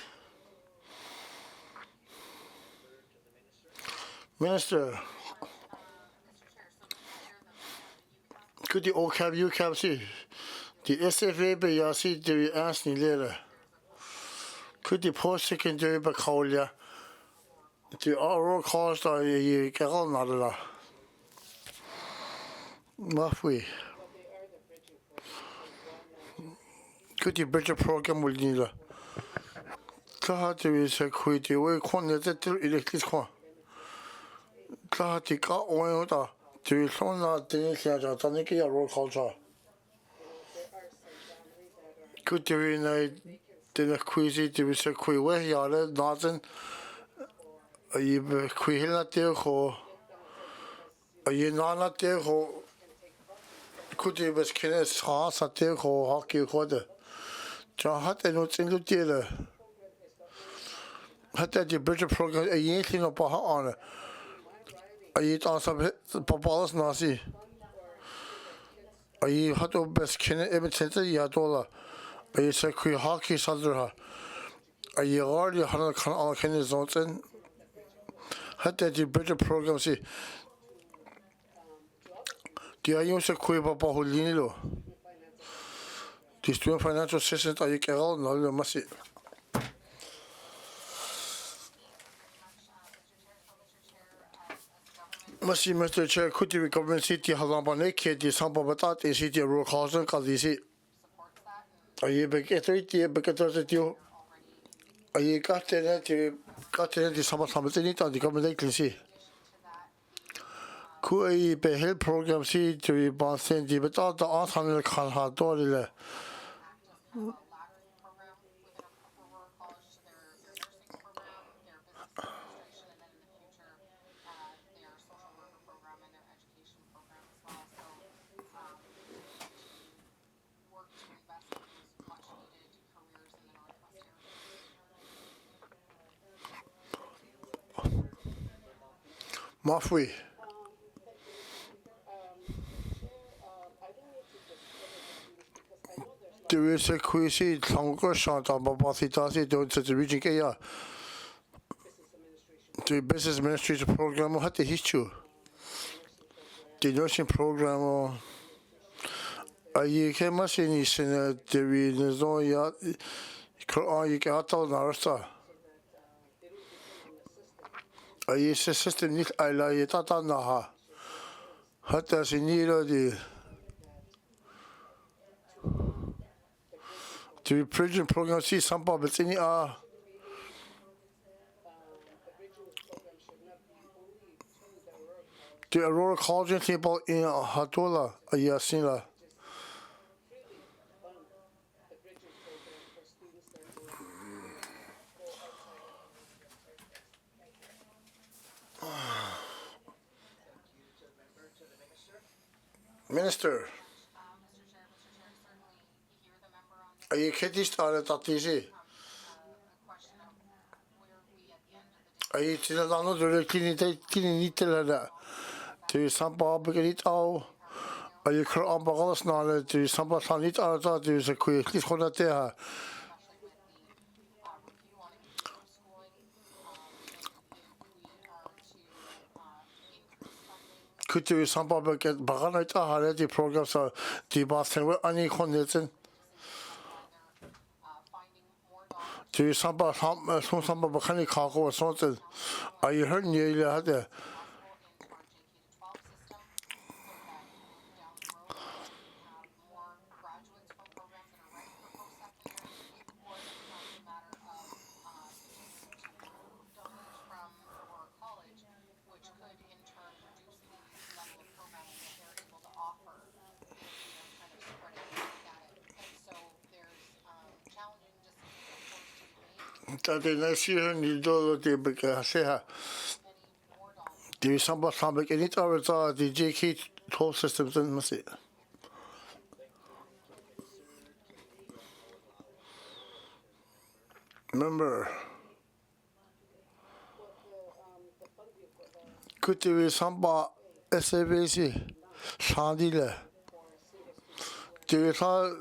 [SPEAKER 1] Minister, could the OCAB, UCAB see the SFA be yasi the answer later? Could the post-secondary Bacolia the Aurora College you get on that? Mafui. Could the bridge program will need a Kahati is a quid away corner that electric one. Kahati got oil to son that the Taniki Aurora Culture. Could you in the quizzy to be so quick where you are nothing? Are you quick at there or are you not at there or could you be skinner's house at there or hockey quarter? John had a note in the dealer. Had that the bridge program a yanking of Baha honor. Are you on some Papa's Nazi? Are you had to best skinner every center $1? Are you say quick hockey Sandra? Are you already 100 can zones in? Had that the bridge program see? Do you use a quick Papa Holino? The student financial assistance are you get all no must it. Mr. Chair, could the government city Halambane kid the Sambabat is city Aurora College Kadisi? Are you beget it because you are you got the summer summit on the government see? Could a be help program see to be bouncing the but all the autumn can have dollar. Mafui. there is a quisi tonga shanta babasitasi doing such a region kaya. The business administration program had the history. The nursing program. I came as in is in the Venezuela. You can't tell Narasa. I use a system nicht I like Tata Naha. Hat das in the prison program see some puppets in the Aurora College people in Hatola, Ayasila. Minister, are you kidding? Started at TC? Are you still not doing that? Do you sample it all? Are you on Bagolas now? Do you sample it all? Do you quick? Please hold that there. Could you sample get Baganita already programs are debating with any condition? Do you sample some mechanic cargo or something? Are you hearing you had there? The next year, you do the big say, do you sample any other the JK toll systems in Massey? Remember, could you sample SABC? Sandile. Do you thought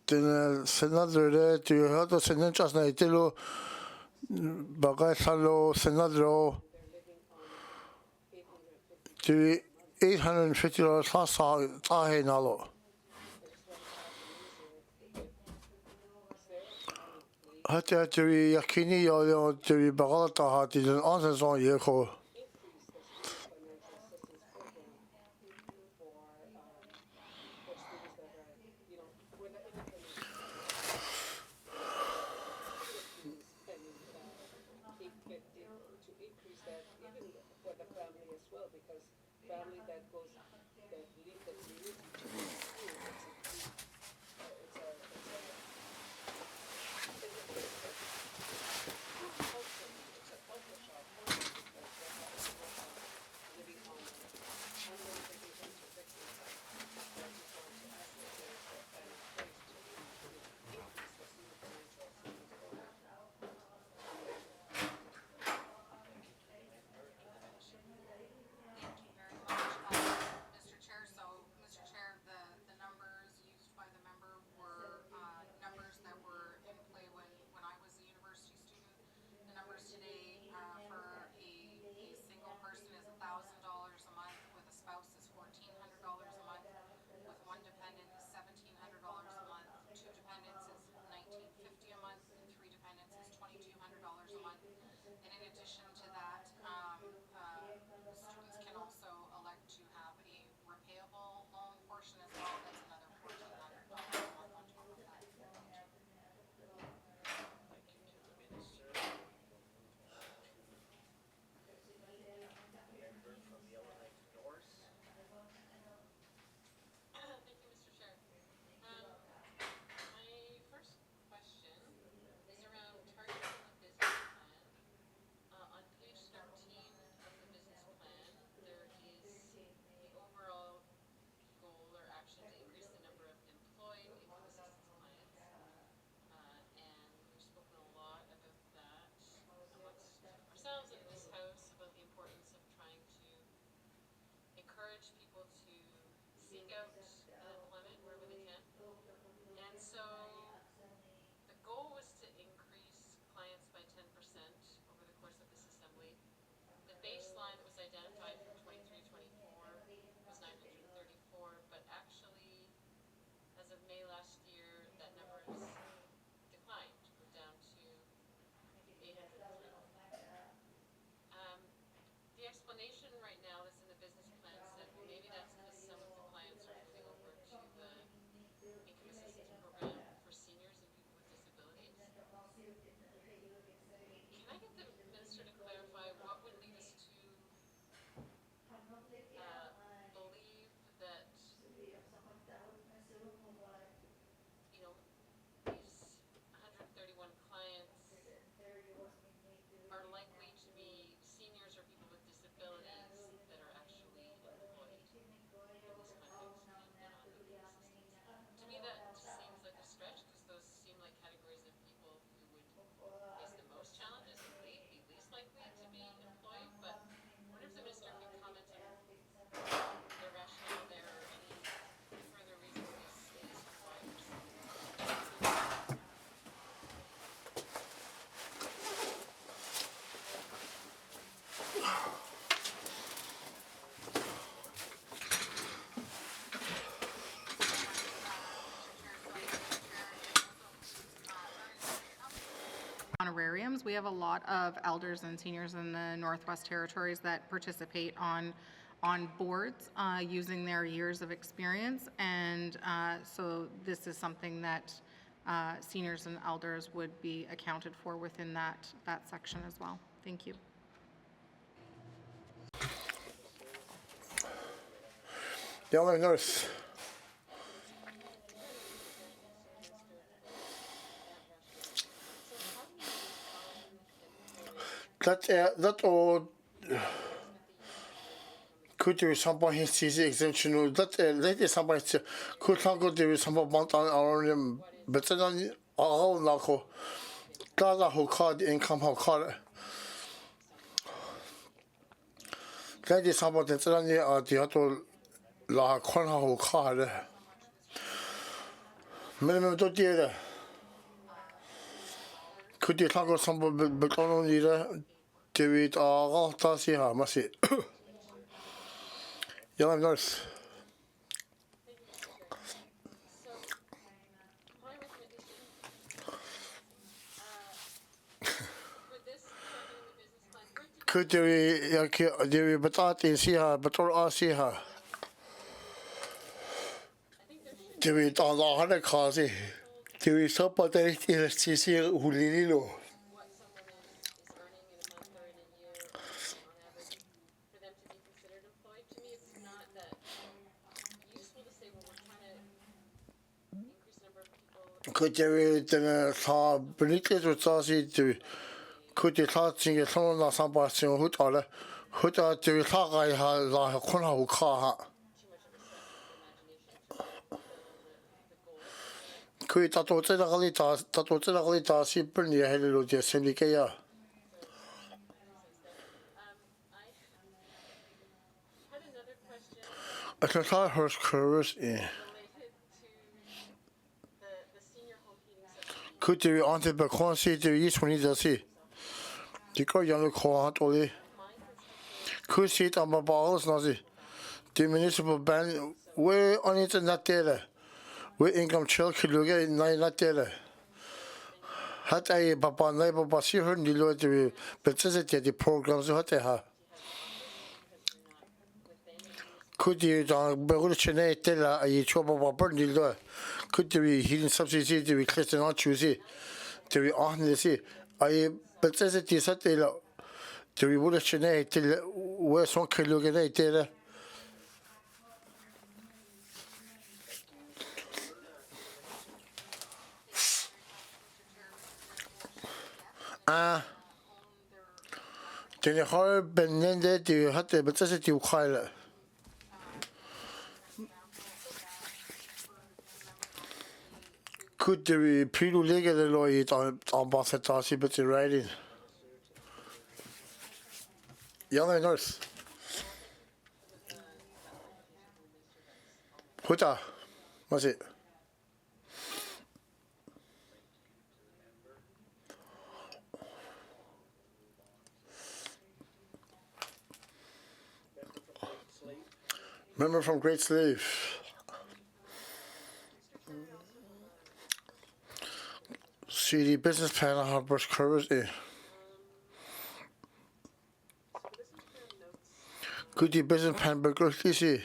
[SPEAKER 1] the senator do you have to send just like Tilo Bagatalo Senadro? Do $850 Tahe Nalo? Hatta to Yakini or to Bagalata is an answer on Yako.
[SPEAKER 9] Encourage people to seek out employment wherever they can. So the goal was to increase clients by 10% over the course of this assembly. The baseline that was identified from 23-24 was 934, but actually, as of May last year, that number has declined. We're down to 803. The explanation right now that's in the business plan said, well, maybe that's because some of the clients are moving over to the income assistance program for seniors and people with disabilities. Can I get the minister to clarify what would lead us to believe that, you know, these 131 clients are likely to be seniors or people with disabilities that are actually employed in this context and on the leave assistance? To me, that seems like a stretch because those seem like categories of people who would face the most challenges and be least likely to be employed. But I wonder if the minister can comment on the rationale there or any further reasons as to why we're seeing that.
[SPEAKER 8] Honorariums. We have a lot of elders and seniors in the Northwest Territories that participate on boards using their years of experience, and so this is something that seniors and elders would be accounted for within that section as well. Thank you.
[SPEAKER 1] Yellow North. That all could do some his exemption. That lady somebody could not go do some month on our but then all Nako. Gaza who called income who called it. Lady somebody that's on the auto la corner who called it. Minimum to deal. Could you talk about somebody but only there? David all does he have must it. Yellow North. Could you but that is here, but all see her. David all the other cause. David somebody is see who really know. Could you saw British with Sassy to could you thought sing a song or somebody who thought it? Who thought to talk I had like a corner who call her? Could you thought to the Galita, she bring your head to the Syndicate? I can tell her curves in. Could you ante the concert to each one to see? The girl young call out only. Could see it on my balls, Nazi. The municipal band, where on it not there. Where income child could look at not there. Had I Papa neighbor, but she heard the participate the programs what they have. Could you Beruchene tell a trouble about Burnley? Could there be hidden subsidy to be Christian on Tuesday? To be on the sea. I participate Saturday to be Beruchene till where some can look at it. Then the horror Benende to have the participate to call. Could there be people legal lawyer on Bassett but the writing? Yellow North. What's it? Member from Great Slave. CD business plan har Bush Curvis i. Good business plan begrutigt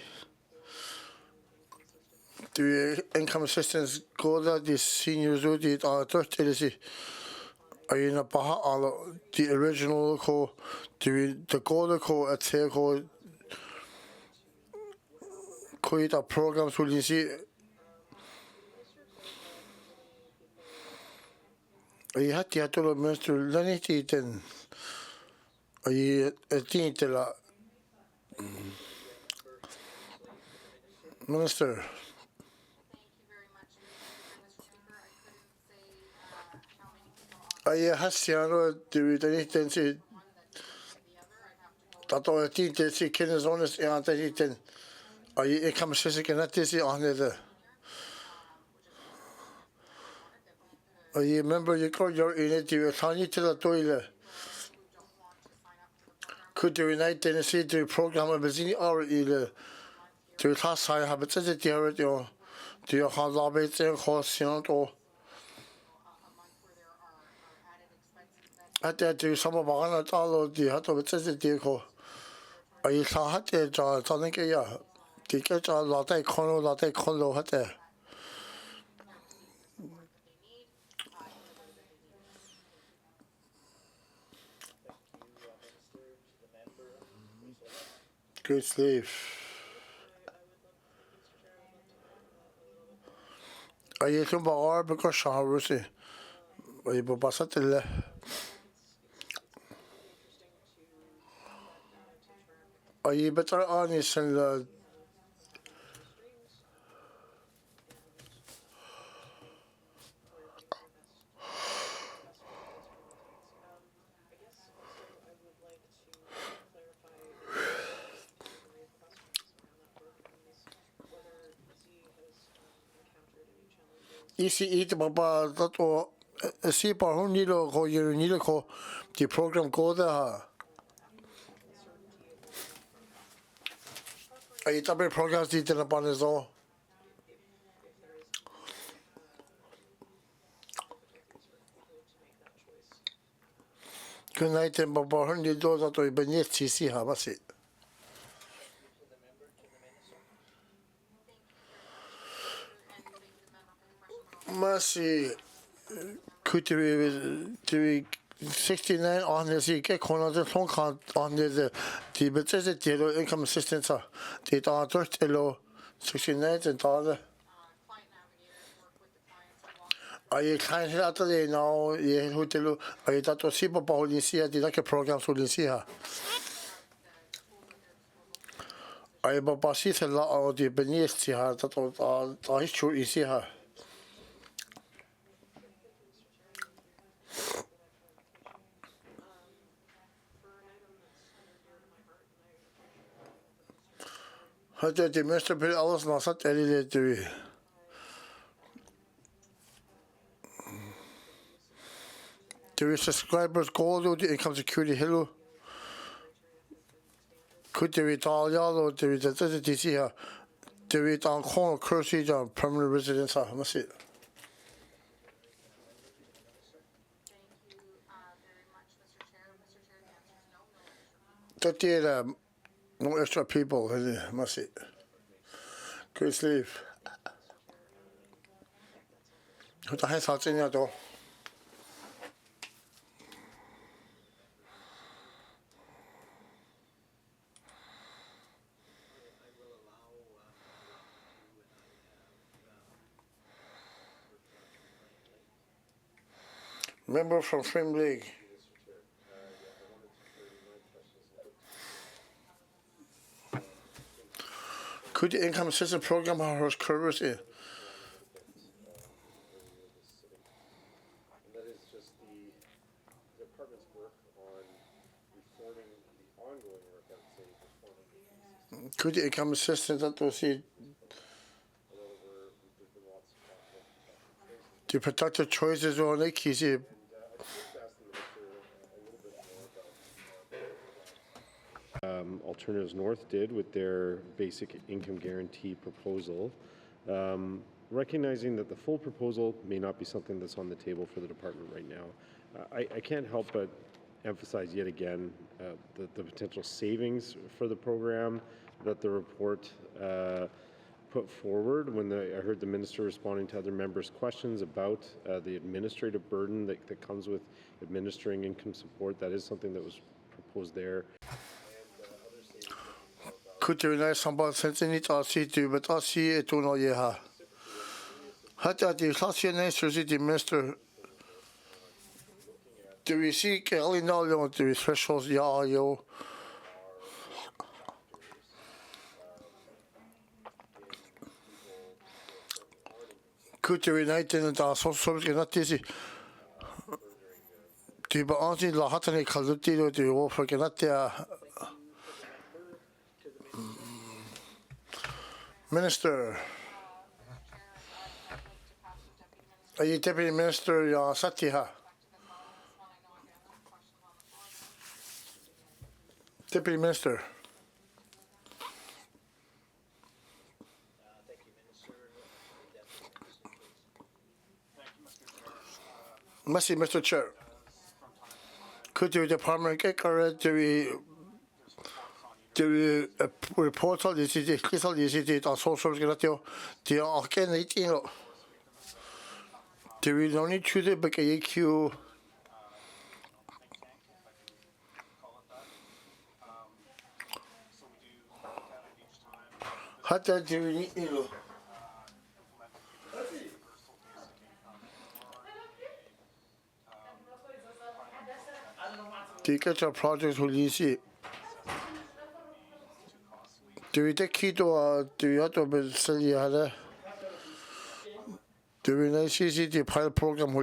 [SPEAKER 1] the income assistance go that the seniors do the third is in a baha all the original co the go co at co the programs will you see I had to minister Lenny then I think la minister I Hasiano do anything to that I think that she can is honest and anything. I come sick and that is on the. I remember you called your in it, you were tiny to the toilet. Could you unite Dëne Sųłıné program of Bazini or either to class high habits as a dear to your hard lobbies and course, or at that to some of our all of the hot of it as a dear call. I saw hat there, Tonic, yeah. The catch a lot of condo hat there. Good sleep. I can bar because Shaharusi. I pass it to I better honest and easy eat Baba that or see Parhunilo go your Nilico the program go there. I eat up programs did upon his own. Good night and Baba Hundi does that or beneath CC Habas it. Mercy could be 69 on the sea get corner the phone card on the budget income assistance the $30 $69 and I can't hear that now you hotel I thought to see Papa see the like programs will see her I Papa see a lot of the beneath see her that I sure you see her how did the minister put alles na sat earlier to the subscribers go to the income security hello could they retire or there is a DC here there is on corner currency on permanent residence must it that no extra people must it good sleep the hands out in your door member from Frame League. Could the income assistance program have curves in?
[SPEAKER 11] And that is just the department's work on reforming the ongoing work, I would say, reforming
[SPEAKER 1] Could the income assistance that was it to protect the choices on the keys?
[SPEAKER 11] Alternatives North did with their basic income guarantee proposal, recognizing that the full proposal may not be something that's on the table for the department right now. I can't help but emphasize yet again the potential savings for the program that the report put forward when I heard the minister responding to other members' questions about the administrative burden that comes with administering income support. That is something that was proposed there.
[SPEAKER 1] Could you know somebody since any to but I see it to know yeah. Had at the last year the minister do we see Kelly now to the thresholds yeah yo. Could you unite in the social not easy? Do you answer the Hatani Kaluti or do you offer Ganatia? Minister, are you Deputy Minister Satiha? Deputy Minister. Merci, Mr. Chair. Could your department get correct to report on the city, crystal the city on social security? The organic, do we only choose it because EQ? How do we need do you get your projects released? Do we take key to do you have to sell you? Do we not see the pilot program?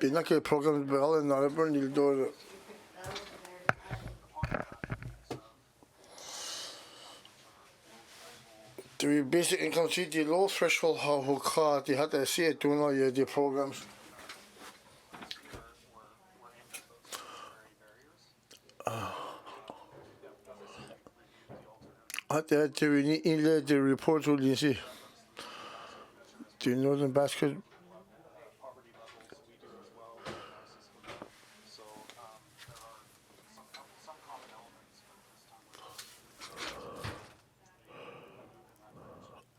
[SPEAKER 1] Binaki program well and not burn you do. Do we basic income see the low threshold how who car the had to see it doing all the programs? At that, do we need the report to Lindsay? Do you know the basket?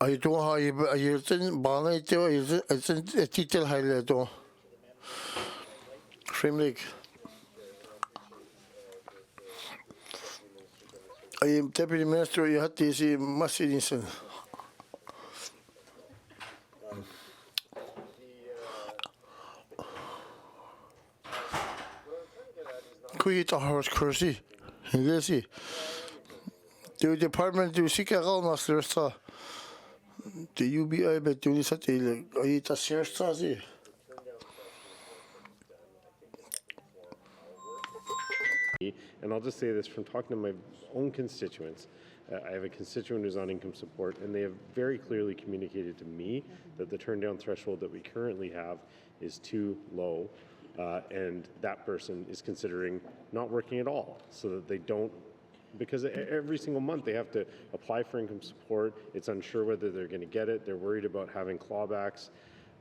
[SPEAKER 1] I don't have you didn't ban it, it's a detail highlight. Frame Lake. I am Deputy Minister, you had to see Massidinson. Could you talk horse cursey? Let's see. The department do seek a roll master. The UBI, but you need to eat a search.
[SPEAKER 11] And I'll just say this from talking to my own constituents. I have a constituent who's on income support, and they have very clearly communicated to me that the turn down threshold that we currently have is too low, and that person is considering not working at all so that they don't, because every single month they have to apply for income support. It's unsure whether they're going to get it. They're worried about having clawbacks.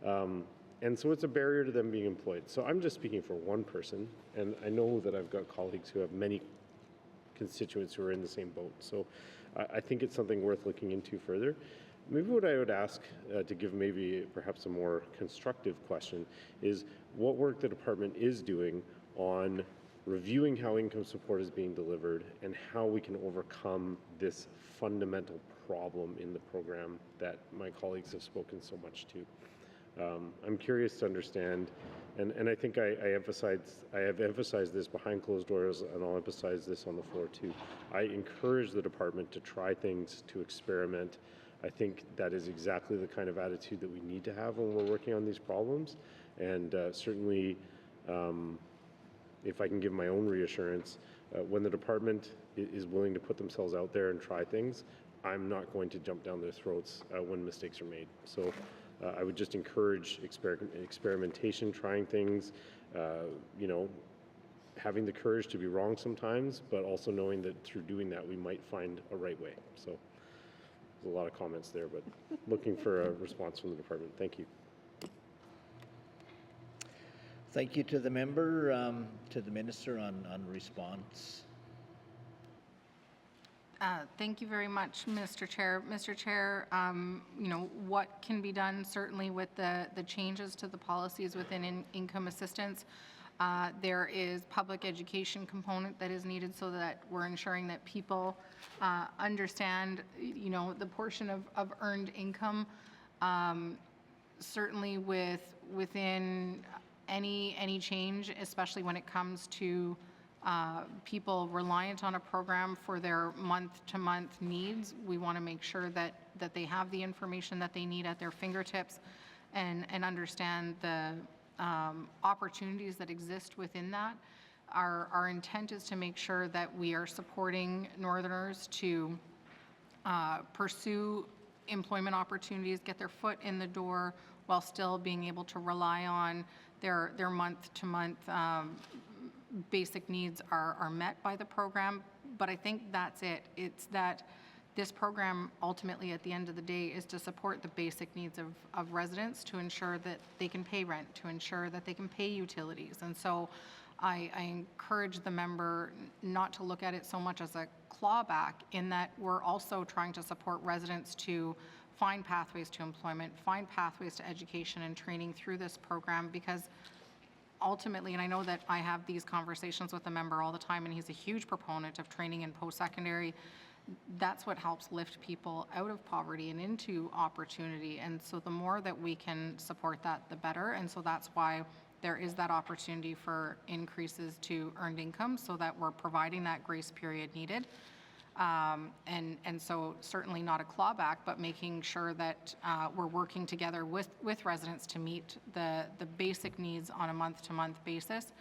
[SPEAKER 11] And so it's a barrier to them being employed. So I'm just speaking for one person, and I know that I've got colleagues who have many constituents who are in the same boat. So I think it's something worth looking into further. Maybe what I would ask to give maybe perhaps a more constructive question is what work the department is doing on reviewing how income support is being delivered and how we can overcome this fundamental problem in the program that my colleagues have spoken so much to. I'm curious to understand, and I think I have emphasized this behind closed doors, and I'll emphasize this on the floor too. I encourage the department to try things, to experiment. I think that is exactly the kind of attitude that we need to have when we're working on these problems. And certainly, if I can give my own reassurance, when the department is willing to put themselves out there and try things, I'm not going to jump down their throats when mistakes are made. So I would just encourage experimentation, trying things, you know, having the courage to be wrong sometimes, but also knowing that through doing that, we might find a right way. So there's a lot of comments there, but looking for a response from the department. Thank you.
[SPEAKER 14] Thank you to the member, to the minister on response.
[SPEAKER 8] Thank you very much, Mr. Chair. Mr. Chair, you know, what can be done certainly with the changes to the policies within income assistance. There is public education component that is needed so that we're ensuring that people understand, you know, the portion of earned income. Certainly within any change, especially when it comes to people reliant on a program for their month-to-month needs, we want to make sure that they have the information that they need at their fingertips and understand the opportunities that exist within that. Our intent is to make sure that we are supporting Northerners to pursue employment opportunities, get their foot in the door while still being able to rely on their month-to-month basic needs are met by the program. But I think that's it. It's that this program ultimately at the end of the day is to support the basic needs of residents, to ensure that they can pay rent, to ensure that they can pay utilities. And so I encourage the member not to look at it so much as a clawback, in that we're also trying to support residents to find pathways to employment, find pathways to education and training through this program, because ultimately, and I know that I have these conversations with the member all the time, and he's a huge proponent of training in post-secondary. That's what helps lift people out of poverty and into opportunity. And so the more that we can support that, the better. And so that's why there is that opportunity for increases to earned income, so that we're providing that grace period needed. And so certainly not a clawback, but making sure that we're working together with residents to meet the basic needs on a month-to-month basis,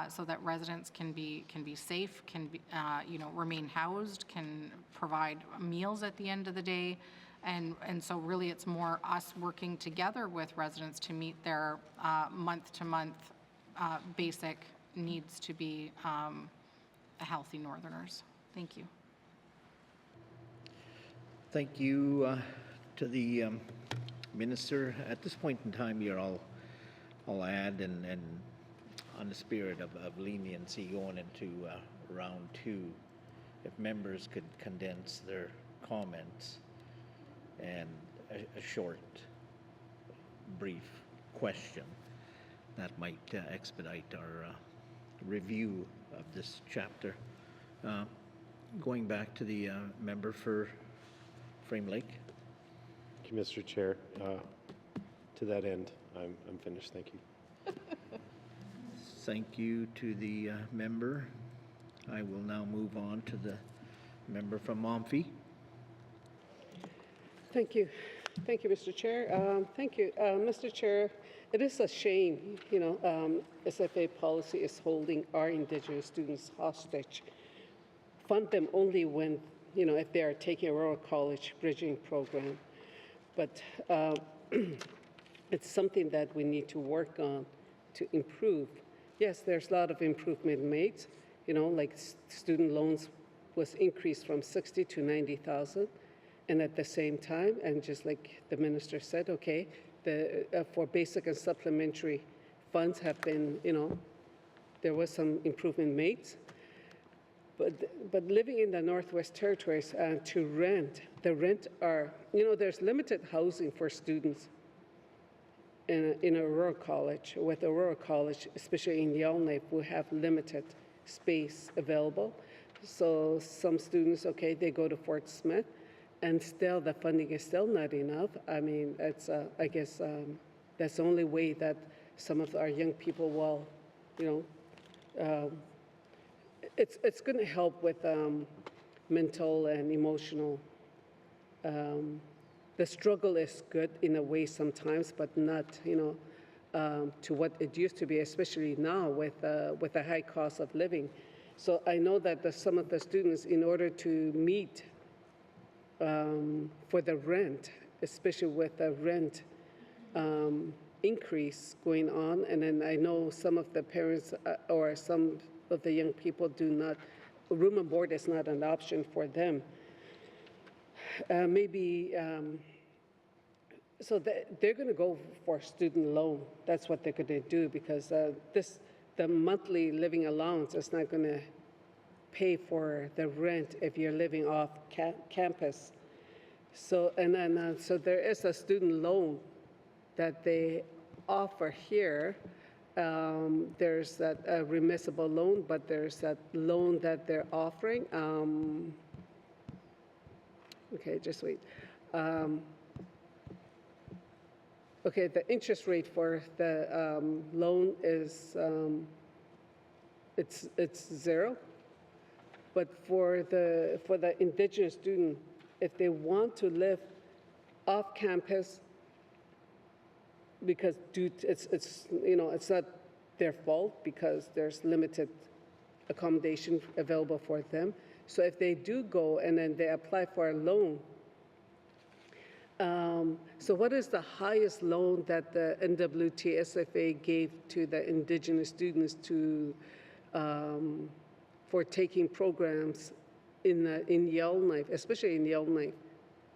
[SPEAKER 8] so that residents can be safe, can be, you know, remain housed, can provide meals at the end of the day. And so really it's more us working together with residents to meet their month-to-month basic needs to be healthy Northerners. Thank you.
[SPEAKER 14] Thank you to the minister. At this point in time, I'll add, and on the spirit of leniency going into round two, if members could condense their comments and a short, brief question, that might expedite our review of this chapter. Going back to the member for Frame Lake.
[SPEAKER 11] Thank you, Mr. Chair. To that end, I'm finished. Thank you.
[SPEAKER 14] Thank you to the member. I will now move on to the member from Momfy.
[SPEAKER 13] Thank you. Thank you, Mr. Chair. Thank you. Mr. Chair, it is a shame, you know, SFA policy is holding our Indigenous students hostage. Fund them only when, you know, if they are taking a rural college bridging program. But it's something that we need to work on to improve. Yes, there's a lot of improvement made, you know, like student loans was increased from 60 to 90,000. And at the same time, and just like the minister said, okay, for basic and supplementary funds have been, you know, there was some improvement made. But living in the Northwest Territories to rent, the rent are, you know, there's limited housing for students in a rural college. With a rural college, especially in Yellowknife, we have limited space available. So some students, okay, they go to Fort Smith, and still the funding is still not enough. I mean, it's, I guess that's the only way that some of our young people will, you know, it's going to help with mental and emotional. The struggle is good in a way sometimes, but not, you know, to what it used to be, especially now with the high cost of living. So I know that some of the students, in order to meet for the rent, especially with the rent increase going on, and then I know some of the parents or some of the young people do not, room and board is not an option for them. So they're going to go for student loan. That's what they're going to do, because the monthly living allowance is not going to pay for the rent if you're living off campus. So so there is a student loan that they offer here. There's that remissible loan, but there's that loan that they're offering. Okay, just wait. Okay, the interest rate for the loan is it's 0. But for the Indigenous student, if they want to live off campus, because it's not their fault, because there's limited accommodation available for them. So if they do go and then they apply for a loan, so what is the highest loan that the NWT SFA gave to the Indigenous students for taking programs in Yellowknife, especially in Yellowknife,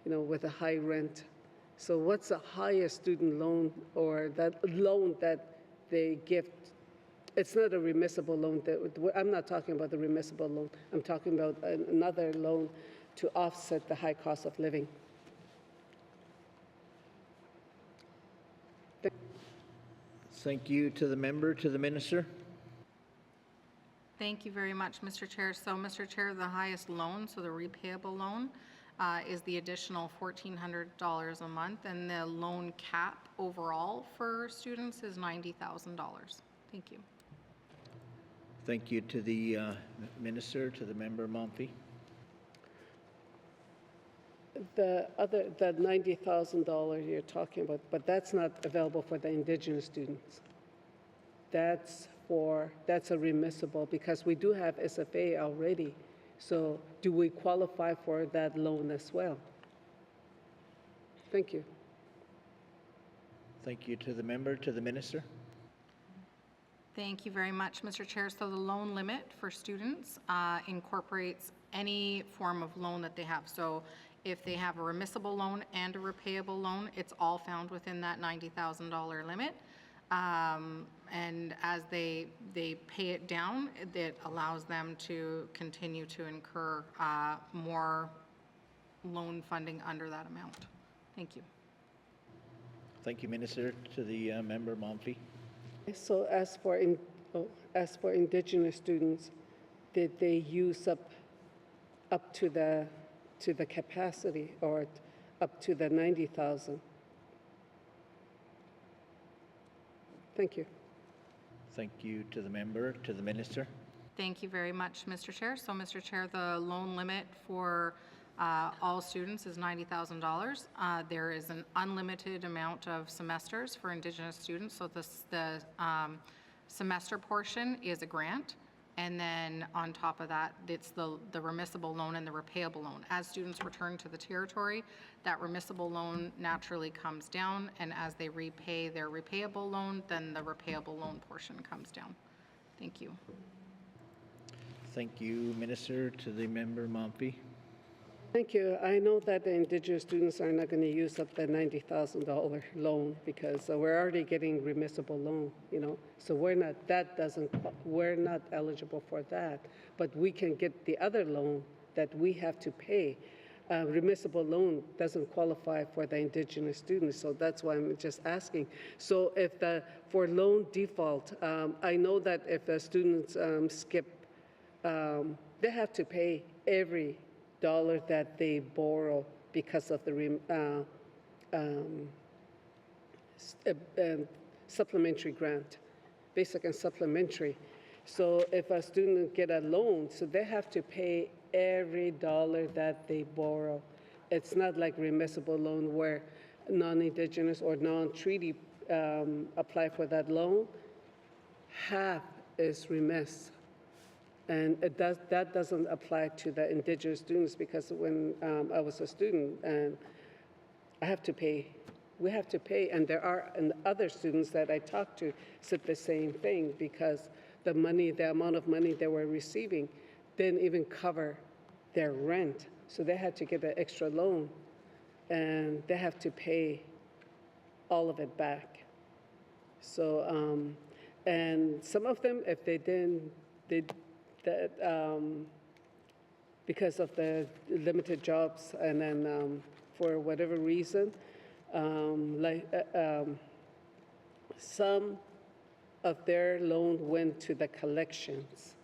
[SPEAKER 13] with a high rent? So what's the highest student loan, or that loan that they give? It's not a remissible loan. I'm not talking about the remissible loan. I'm talking about another loan to offset the high cost of living.
[SPEAKER 14] Thank you to the member, to the minister.
[SPEAKER 8] Thank you very much, Mr. Chair. So, Mr. Chair, the highest loan, so the repayable loan, is the additional $1,400 a month, and the loan cap overall for students is $90,000. Thank you.
[SPEAKER 14] Thank you to the minister, to the member Momfy.
[SPEAKER 13] The $90,000 you're talking about, but that's not available for the Indigenous students. That's a remissible, because we do have SFA already. So do we qualify for that loan as well? Thank you.
[SPEAKER 14] Thank you to the member, to the minister.
[SPEAKER 8] Thank you very much, Mr. Chair. So the loan limit for students incorporates any form of loan that they have. So if they have a remissible loan and a repayable loan, it's all found within that $90,000 limit. And as they pay it down, it allows them to continue to incur more loan funding under that amount. Thank you.
[SPEAKER 14] Thank you, minister. To the member Momfy.
[SPEAKER 13] So as for Indigenous students, did they use up to the capacity, or up to the 90,000? Thank you.
[SPEAKER 14] Thank you to the member, to the minister.
[SPEAKER 8] Thank you very much, Mr. Chair. So, Mr. Chair, the loan limit for all students is $90,000. There is an unlimited amount of semesters for Indigenous students. So the semester portion is a grant. And then on top of that, it's the remissible loan and the repayable loan. As students return to the territory, that remissible loan naturally comes down, and as they repay their repayable loan, then the repayable loan portion comes down. Thank you.
[SPEAKER 14] Thank you, minister. To the member Momfy.
[SPEAKER 13] Thank you. I know that the Indigenous students are not going to use up the $90,000 loan, because we're already getting remissible loan, So we're not eligible for that. But we can get the other loan that we have to pay. Remissible loan doesn't qualify for the Indigenous students, so that's why I'm just asking. So for loan default, I know that if the students skip, they have to pay every dollar that they borrow because of the supplementary grant, basic and supplementary. So if a student get a loan, so they have to pay every dollar that they borrow. It's not like remissible loan where non-Indigenous or non-treaty apply for that loan. Half is remiss. And that doesn't apply to the Indigenous students, because when I was a student, and I have to pay We have to pay, and there are and other students that I talked to said the same thing because the amount of money they were receiving didn't even cover their rent. So they had to get an extra loan, and they have to pay all of it back. So, and some of them, if they didn't, because of the limited jobs, and then for whatever reason, some of their loan went to the collections,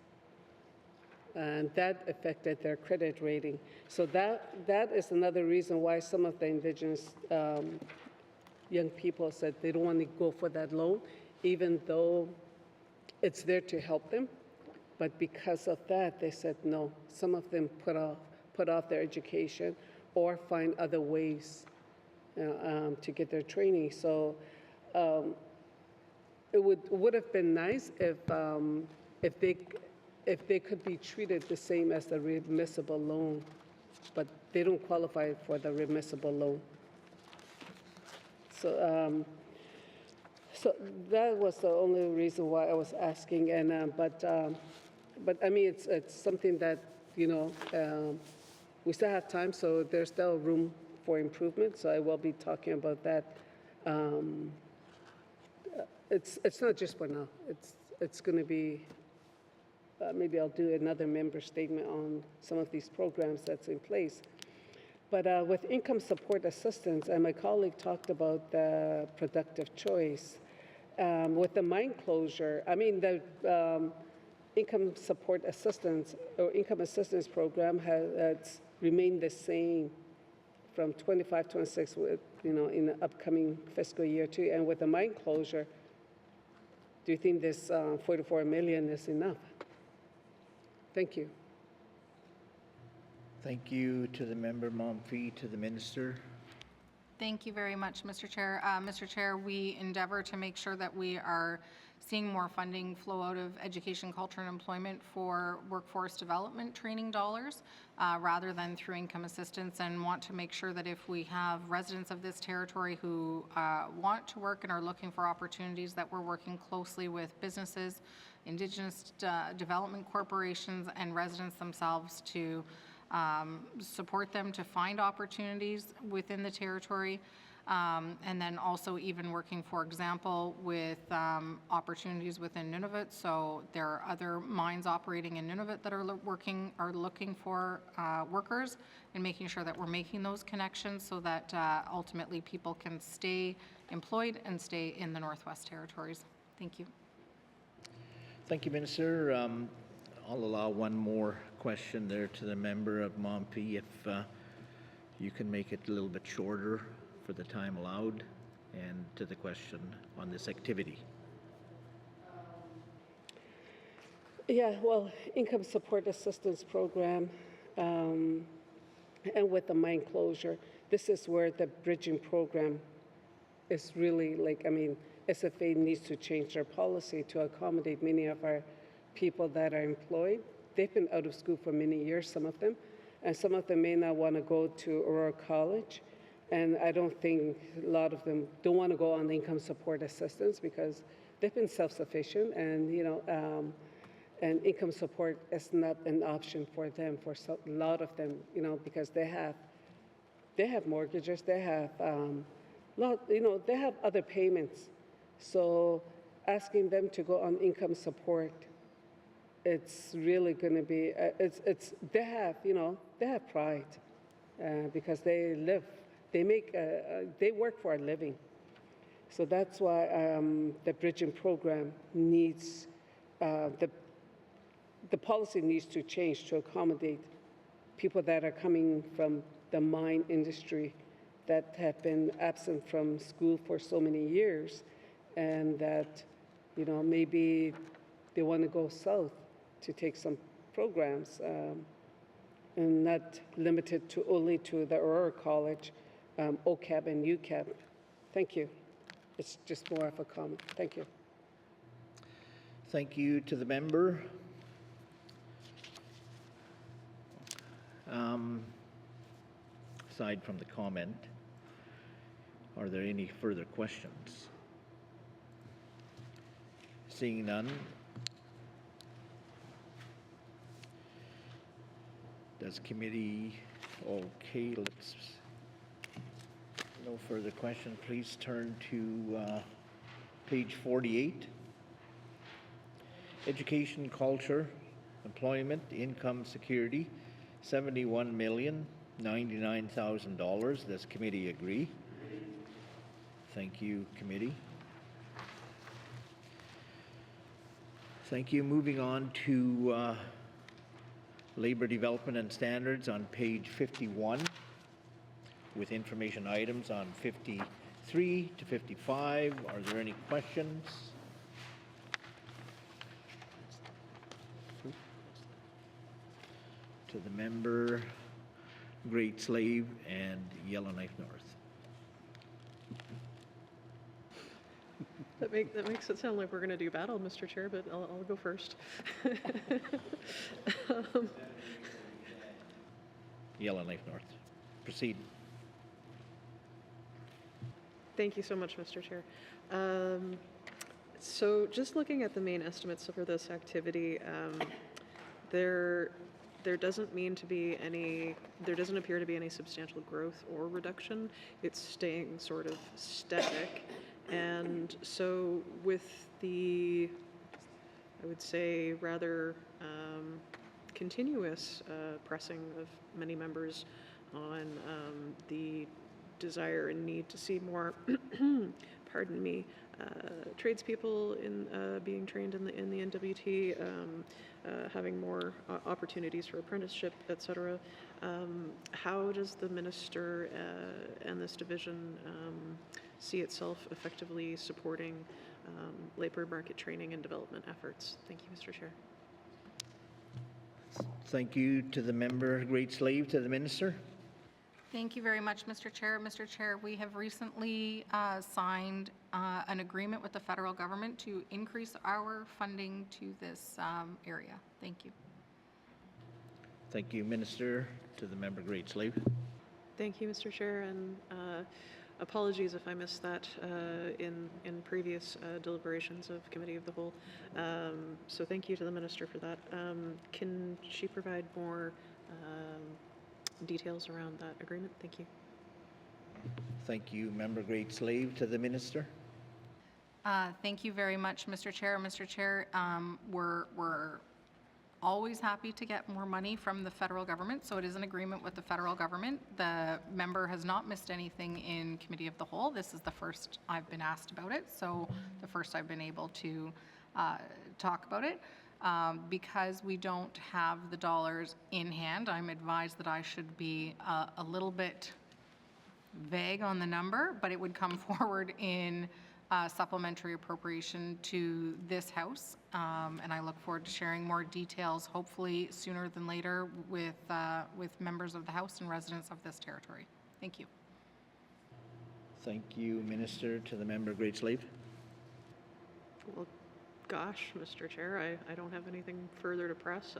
[SPEAKER 13] and that affected their credit rating. So that is another reason why some of the Indigenous young people said they don't want to go for that loan, even though it's there to help them. But because of that, they said no. Some of them put off their education or find other ways to get their training. So it would have been nice if they could be treated the same as the remissible loan, but they don't qualify for the remissible loan. So so that was the only reason why I was asking. And but I mean it's something that we still have time, so there's still room for improvement. So I will be talking about that. It's not just for now. It's going to be. Maybe I'll do another member statement on some of these programs that's in place. But with income support assistance, and my colleague talked about the productive choice. With the mine closure, I mean, the income support assistance or income assistance program has remained the same from 25-26 with, in the upcoming fiscal year too. And with the mine closure, do you think this 44 million is enough? Thank you.
[SPEAKER 14] Thank you to the member, Momfrey, to the minister.
[SPEAKER 8] Thank you very much, Mr. Chair. Mr. Chair, we endeavor to make sure that we are seeing more funding flow out of education, culture, and employment for workforce development training dollars rather than through income assistance, and want to make sure that if we have residents of this territory who want to work and are looking for opportunities, that we're working closely with businesses, Indigenous development corporations, and residents themselves to support them to find opportunities within the territory, and then also even working, for example, with opportunities within Nunavut. So there are other mines operating in Nunavut that are looking for workers, and making sure that we're making those connections so that ultimately people can stay employed and stay in the Northwest Territories. Thank you.
[SPEAKER 14] Thank you, Minister. I'll allow one more question there to the member of Momfrey, if you can make it a little bit shorter for the time allowed, and to the question on this activity.
[SPEAKER 13] Yeah, well, income support assistance program, and with the mine closure, this is where the bridging program is really SFA needs to change their policy to accommodate many of our people that are employed. They've been out of school for many years, some of them, and some of them may not want to go to Aurora College. And I don't think a lot of them don't want to go on income support assistance because they've been self-sufficient, and and income support is not an option for them, for a lot of them, because they have mortgages, they have they have other payments. So asking them to go on income support, it's really going to be they have pride because they work for a living. So that's why the bridging program needs the policy needs to change to accommodate people that are coming from the mine industry that have been absent from school for so many years, and that maybe they want to go south to take some programs, and not limited only to the Aurora College, OCAB and UCAB. Thank you. It's just more of a comment. Thank you.
[SPEAKER 14] Thank you to the member. Aside from the comment, Are there any further questions? Seeing none. Does committee, okay, let's, no further question. Please turn to page 48. Education, culture, employment, income, security, $71,099,000. Does committee agree? Thank you, committee. Thank you. Moving on to labor development and standards on page 51, with information items on 53 to 55. Are there any questions? To the member, Great Slave and Yellowknife North.
[SPEAKER 7] That makes it sound like we're going to do battle, Mr. Chair, but I'll go first.
[SPEAKER 14] Yellowknife North. Proceed.
[SPEAKER 7] Thank you so much, Mr. Chair. So just looking at the main estimates for this activity, there doesn't appear to be any substantial growth or reduction. It's staying sort of static. And so with the, I would say, rather continuous pressing of many members on the desire and need to see more, pardon me, tradespeople being trained in the NWT, having more opportunities for apprenticeship, etc. How does the minister and this division see itself effectively supporting labor market training and development efforts? Thank you, Mr. Chair.
[SPEAKER 14] Thank you to the member, Great Slave, to the minister.
[SPEAKER 8] Thank you very much, Mr. Chair. Mr. Chair, we have recently signed an agreement with the federal government to increase our funding to this area. Thank you.
[SPEAKER 14] Thank you, Minister. To the member, Great Slave.
[SPEAKER 7] Thank you, Mr. Chair, and apologies if I missed that in previous deliberations of Committee of the Whole. So thank you to the Minister for that. Can she provide more details around that agreement? Thank you.
[SPEAKER 14] Thank you, member Great Slave. To the minister.
[SPEAKER 8] Thank you very much, Mr. Chair. Mr. Chair, we're always happy to get more money from the federal government, so it is an agreement with the federal government. The member has not missed anything in Committee of the Whole. This is the first I've been asked about it, so the first I've been able to talk about it. Because we don't have the dollars in hand, I'm advised that I should be a little bit vague on the number, but it would come forward in supplementary appropriation to this House, and I look forward to sharing more details, hopefully sooner than later, with members of the House and residents of this territory. Thank you.
[SPEAKER 14] Thank you, Minister. To the member, Great Slave.
[SPEAKER 7] Well, gosh, Mr. Chair, I don't have anything further to press.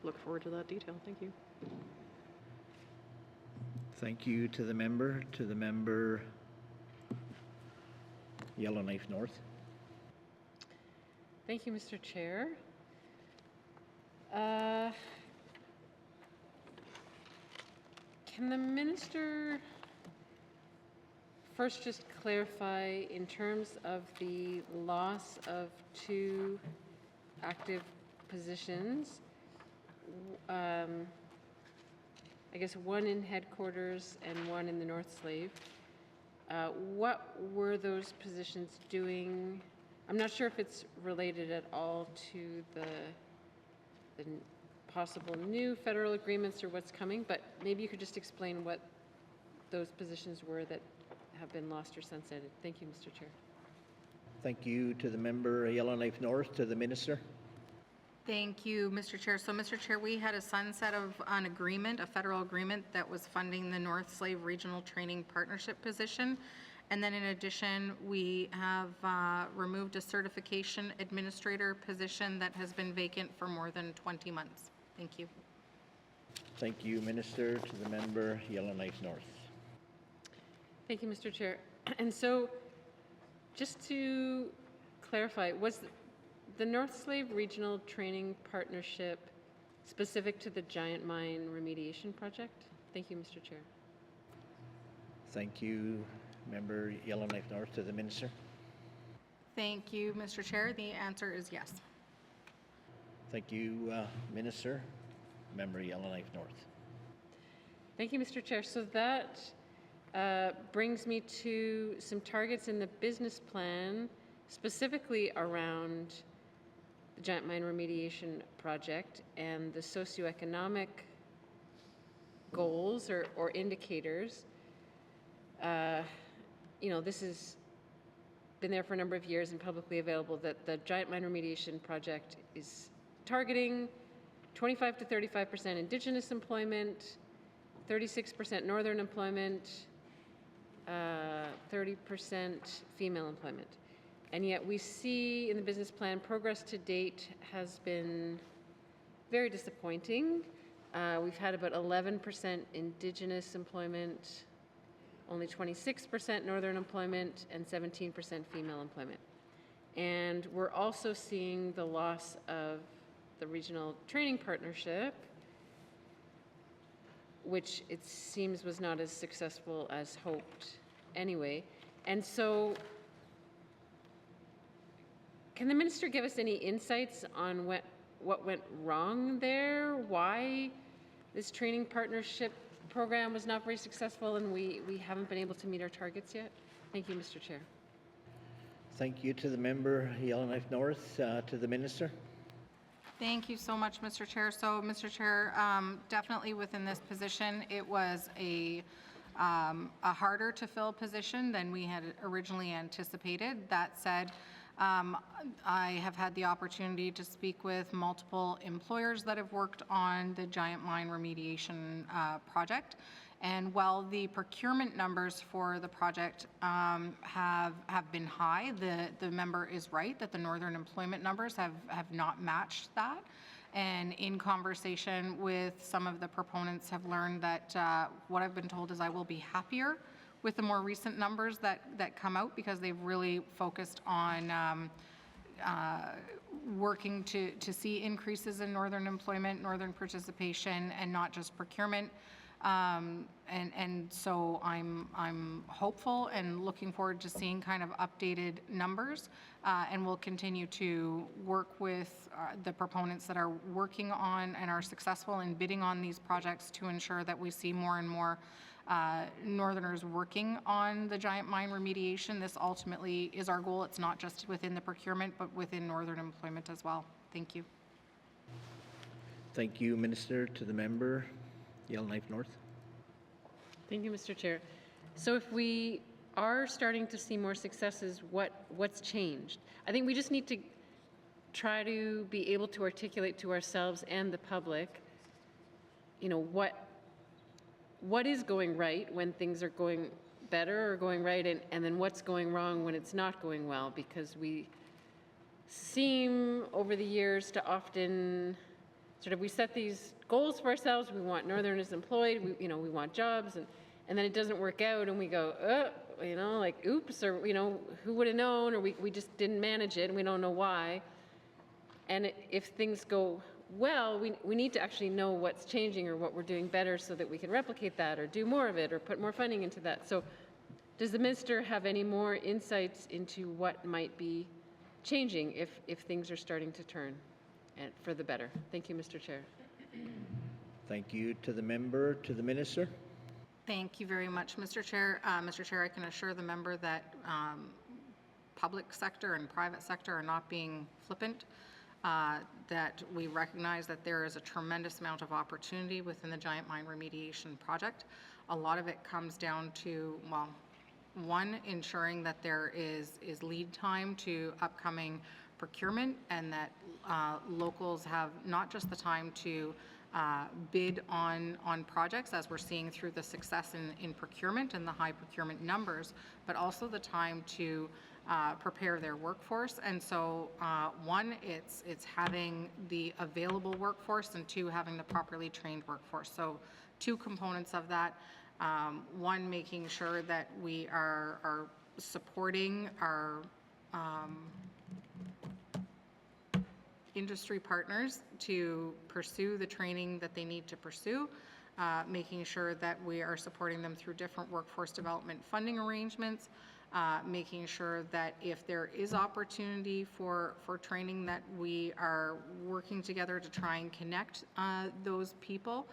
[SPEAKER 7] Look forward to that detail. Thank you.
[SPEAKER 14] Thank you to the member. To the member, Yellowknife North.
[SPEAKER 9] Thank you, Mr. Chair. Can the minister first just clarify, in terms of the loss of 2 active positions, I guess 1 in headquarters and 1 in the North Slave, what were those positions doing? I'm not sure if it's related at all to the possible new federal agreements or what's coming, but maybe you could just explain what those positions were that have been lost or sunsetted. Thank you, Mr. Chair.
[SPEAKER 14] Thank you to the member, Yellowknife North. To the minister.
[SPEAKER 8] Thank you, Mr. Chair. So, Mr. Chair, we had a sunset of an agreement, a federal agreement that was funding the North Slave Regional Training Partnership position. And then in addition, we have removed a certification administrator position that has been vacant for more than 20 months. Thank you.
[SPEAKER 14] Thank you, Minister. To the member, Yellowknife North.
[SPEAKER 9] Thank you, Mr. Chair. And so, just to clarify, was the North Slave Regional Training Partnership specific to the Giant Mine Remediation Project? Thank you, Mr. Chair.
[SPEAKER 14] Thank you, Member Yellowknife North. To the Minister.
[SPEAKER 8] Thank you, Mr. Chair. The answer is yes.
[SPEAKER 14] Thank you, Minister. Member Yellowknife North.
[SPEAKER 9] Thank you, Mr. Chair. So that brings me to some targets in the business plan, specifically around the Giant Mine Remediation Project and the socioeconomic goals or indicators. This has been there for a number of years and publicly available, that the Giant Mine Remediation Project is targeting 25 to 35% Indigenous employment, 36% Northern employment, 30% female employment. And yet we see in the business plan progress to date has been very disappointing. We've had about 11% Indigenous employment, only 26% Northern employment, and 17% female employment. And we're also seeing the loss of the Regional Training Partnership, which it seems was not as successful as hoped anyway. And so, can the Minister give us any insights on what went wrong there? Why this training partnership program was not very successful and we haven't been able to meet our targets yet? Thank you, Mr. Chair.
[SPEAKER 14] Thank you to the member Yellowknife North. To the Minister.
[SPEAKER 8] Thank you so much, Mr. Chair. So, Mr. Chair, definitely within this position, it was a harder to fill position than we had originally anticipated. That said, I have had the opportunity to speak with multiple employers that have worked on the Giant Mine Remediation project. And while the procurement numbers for the project have been high, the member is right that the Northern employment numbers have not matched that. And in conversation with some of the proponents have learned that what I've been told is I will be happier with the more recent numbers that come out, because they've really focused on working to see increases in Northern employment, Northern participation, and not just procurement. And so I'm hopeful and looking forward to seeing kind of updated numbers, and we'll continue to work with the proponents that are working on and are successful in bidding on these projects to ensure that we see more and more Northerners working on the Giant Mine Remediation. This ultimately is our goal. It's not just within the procurement, but within Northern employment as well. Thank you.
[SPEAKER 14] Thank you, Minister. To the member Yellowknife North.
[SPEAKER 9] Thank you, Mr. Chair. So if we are starting to see more successes, what's changed? I think we just need to try to be able to articulate to ourselves and the public, what is going right when things are going better or going right, and then what's going wrong when it's not going well, because we seem over the years to often we set these goals for ourselves. We want Northerners employed, we want jobs, and then it doesn't work out, and we go, oops, or who would have known, or we just didn't manage it, and we don't know why. And if things go well, we need to actually know what's changing or what we're doing better so that we can replicate that or do more of it or put more funding into that. So does the Minister have any more insights into what might be changing if things are starting to turn and for the better? Thank you, Mr. Chair.
[SPEAKER 14] Thank you to the member. To the Minister.
[SPEAKER 8] Thank you very much, Mr. Chair. Mr. Chair, I can assure the member that public sector and private sector are not being flippant, that we recognize that there is a tremendous amount of opportunity within the Giant Mine Remediation project. A lot of it comes down to, well, one, ensuring that there is lead time to upcoming procurement, and that locals have not just the time to bid on projects, as we're seeing through the success in procurement and the high procurement numbers, but also the time to prepare their workforce. And so one, it's having the available workforce, and two, having the properly trained workforce. So two components of that. One, making sure that we are supporting our industry partners to pursue the training that they need to pursue, making sure that we are supporting them through different workforce development funding arrangements, making sure that if there is opportunity for training, that we are working together to try and connect those people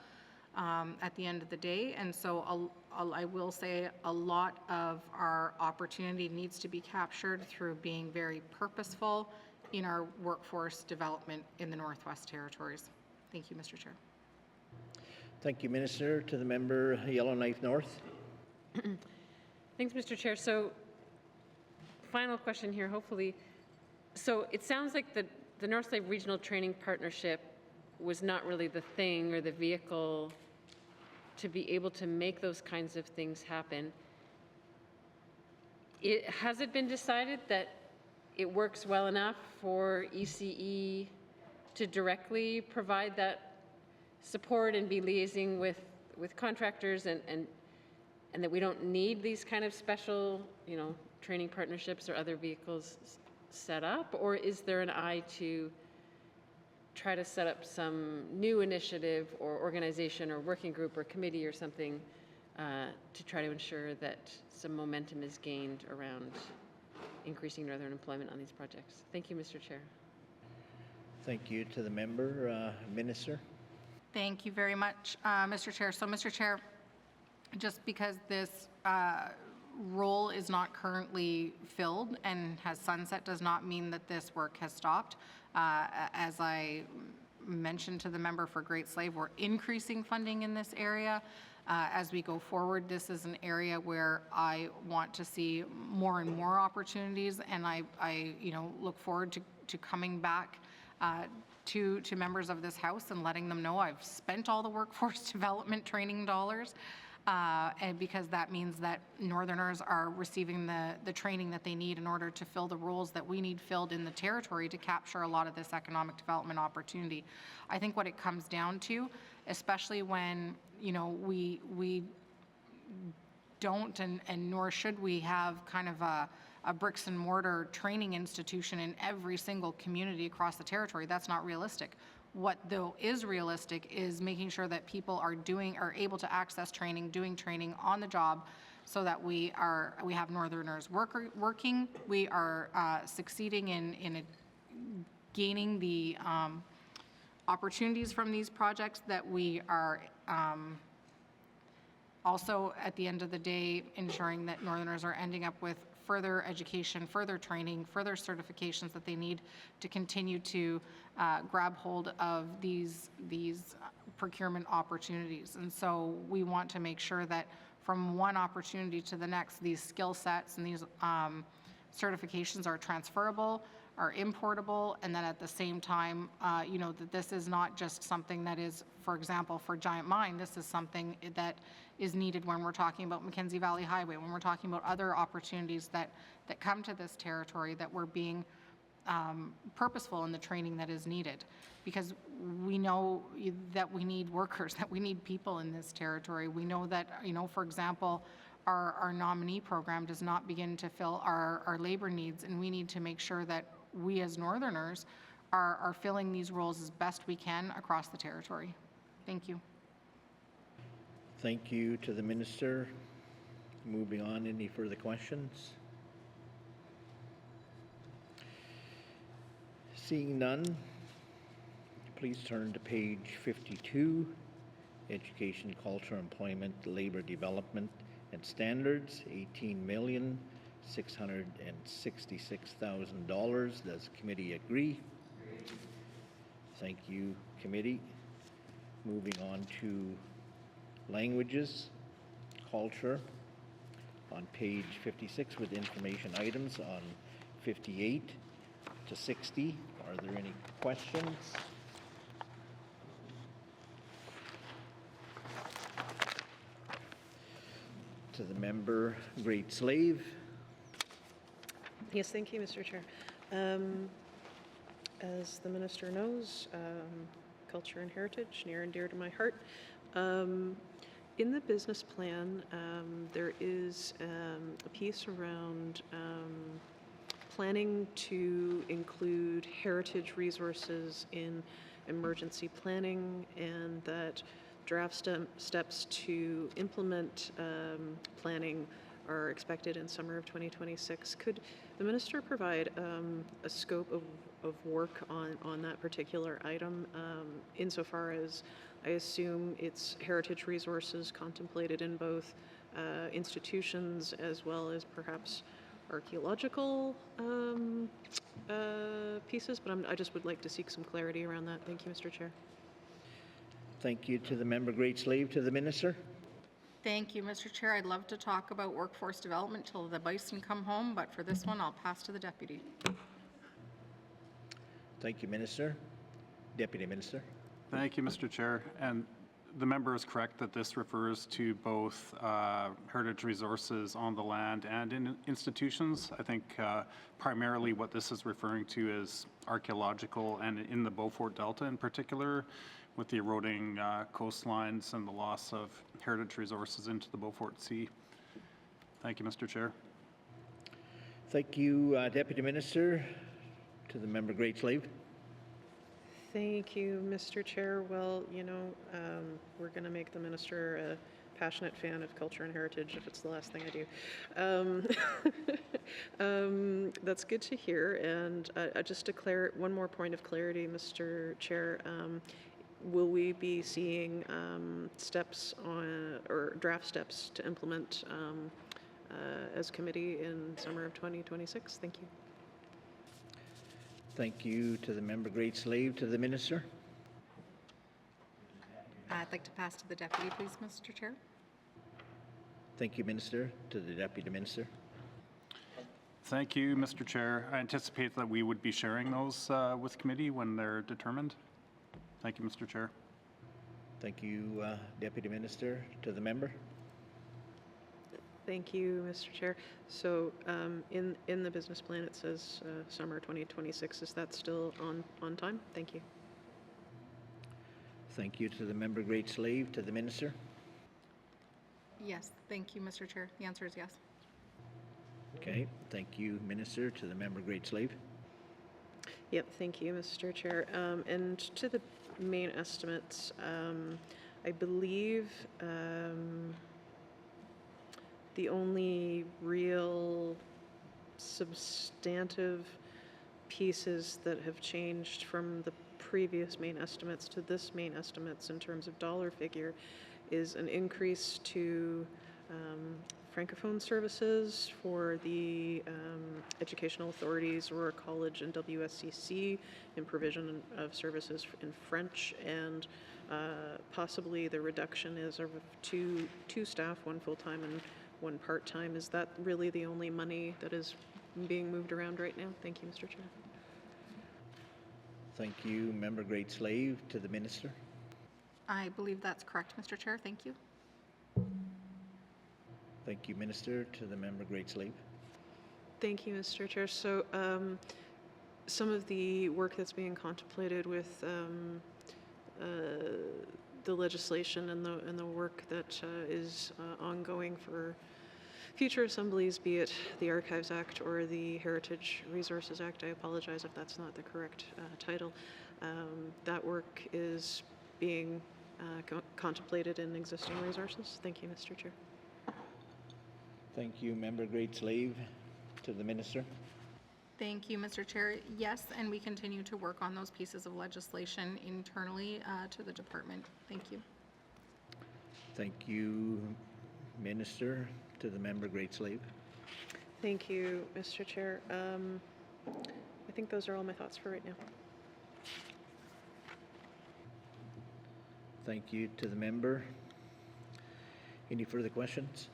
[SPEAKER 8] at the end of the day. And so I will say a lot of our opportunity needs to be captured through being very purposeful in our workforce development in the Northwest Territories. Thank you, Mr. Chair.
[SPEAKER 14] Thank you, Minister. To the member, Yellowknife North.
[SPEAKER 9] Thanks, Mr. Chair. So, final question here, hopefully. So it sounds like the North Slave Regional Training Partnership was not really the thing or the vehicle to be able to make those kinds of things happen. Has it been decided that it works well enough for ECE to directly provide that support and be liaising with contractors, and that we don't need these kind of special, training partnerships or other vehicles set up? Or is there an eye to try to set up some new initiative or organization or working group or committee or something to try to ensure that some momentum is gained around increasing northern employment on these projects? Thank you, Mr. Chair.
[SPEAKER 14] Thank you. To the member, Minister.
[SPEAKER 8] Thank you very much, Mr. Chair. So, Mr. Chair, just because this role is not currently filled and has sunset does not mean that this work has stopped. As I mentioned to the member for Great Slave, we're increasing funding in this area. As we go forward, this is an area where I want to see more and more opportunities, and I look forward to coming back to members of this House and letting them know I've spent all the workforce development training dollars, and because that means that Northerners are receiving the training that they need in order to fill the roles that we need filled in the territory to capture a lot of this economic development opportunity. I think what it comes down to, especially when we don't and nor should we have kind of a bricks and mortar training institution in every single community across the territory. That's not realistic. What though is realistic is making sure that people are able to access training, doing training on the job, so that we have Northerners working. We are succeeding in gaining the opportunities from these projects, that we are also, at the end of the day, ensuring that Northerners are ending up with further education, further training, further certifications that they need to continue to grab hold of these procurement opportunities. And so we want to make sure that from one opportunity to the next, these skill sets and these certifications are transferable, are importable, and then at the same time, that this is not just something that is, for example, for Giant Mine, this is something that is needed when we're talking about Mackenzie Valley Highway, when we're talking about other opportunities that come to this territory, that we're being purposeful in the training that is needed. Because we know that we need workers, that we need people in this territory. We know that, for example, our nominee program does not begin to fill our labor needs, and we need to make sure that we as Northerners are filling these roles as best we can across the territory. Thank you.
[SPEAKER 14] Thank you to the Minister. Moving on, any further questions? Seeing none, please turn to page 52, Education, Culture, Employment, Labor Development and Standards, $18,666,000. Does committee agree? Thank you, committee. Moving on to languages, culture, on page 56 with information items on 58 to 60. Are there any questions? To the member, Great Slave.
[SPEAKER 7] Yes, thank you, Mr. Chair. As the Minister knows, culture and heritage, near and dear to my heart. In the business plan, there is a piece around planning to include heritage resources in emergency planning, and that draft steps to implement planning are expected in summer of 2026. Could the minister provide a scope of work on that particular item, insofar as I assume it's heritage resources contemplated in both institutions as well as perhaps archaeological pieces, but I just would like to seek some clarity around that. Thank you, Mr. Chair.
[SPEAKER 14] Thank you to the member Great Slave. To the minister.
[SPEAKER 8] Thank you, Mr. Chair. I'd love to talk about workforce development till the bison come home, but for this one, I'll pass to the deputy.
[SPEAKER 14] Thank you, Minister. Deputy Minister.
[SPEAKER 15] Thank you, Mr. Chair. And the member is correct that this refers to both heritage resources on the land and in institutions. I think primarily what this is referring to is archaeological, and in the Beaufort Delta in particular, with the eroding coastlines and the loss of heritage resources into the Beaufort Sea. Thank you, Mr. Chair.
[SPEAKER 14] Thank you, Deputy Minister. To the member Great Slave.
[SPEAKER 7] Thank you, Mr. Chair. Well, you know, we're going to make the minister a passionate fan of culture and heritage if it's the last thing I do. That's good to hear. And just to one more point of clarity, Mr. Chair, will we be seeing steps on, or draft steps to implement as committee in summer of 2026? Thank you.
[SPEAKER 14] Thank you to the member Great Slave. To the minister.
[SPEAKER 8] I'd like to pass to the deputy, please, Mr. Chair.
[SPEAKER 14] Thank you, Minister. To the Deputy Minister.
[SPEAKER 15] Thank you, Mr. Chair. I anticipate that we would be sharing those with committee when they're determined. Thank you, Mr. Chair.
[SPEAKER 14] Thank you, Deputy Minister. To the member.
[SPEAKER 7] Thank you, Mr. Chair. So in the business plan, it says summer 2026. Is that still on time? Thank you.
[SPEAKER 14] Thank you to the member Great Slave. To the minister.
[SPEAKER 8] Yes, thank you, Mr. Chair. The answer is yes.
[SPEAKER 14] Okay, thank you, Minister. To the member Great Slave.
[SPEAKER 7] Yep, thank you, Mr. Chair. And to the main estimates, I believe the only real substantive pieces that have changed from the previous main estimates to this main estimates in terms of dollar figure is an increase to Francophone services for the educational authorities, Aurora College and WSCC, in provision of services in French, and possibly the reduction is of two staff, one full-time and one part-time. Is that really the only money that is being moved around right now? Thank you, Mr. Chair.
[SPEAKER 14] Thank you, member Great Slave. To the minister.
[SPEAKER 8] I believe that's correct, Mr. Chair. Thank you.
[SPEAKER 14] Thank you, Minister. To the member Great Slave.
[SPEAKER 7] Thank you, Mr. Chair. So some of the work that's being contemplated with the legislation and the work that is ongoing for future assemblies, be it the Archives Act or the Heritage Resources Act. I apologize if that's not the correct title. That work is being contemplated in existing resources. Thank you, Mr. Chair.
[SPEAKER 14] Thank you, member Great Slave. To the minister.
[SPEAKER 8] Thank you, Mr. Chair. Yes, and we continue to work on those pieces of legislation internally to the department. Thank you.
[SPEAKER 14] Thank you, Minister. To the member Great Slave.
[SPEAKER 7] Thank you, Mr. Chair. I think those are all my thoughts for right now.
[SPEAKER 14] Thank you to the member. Any further questions?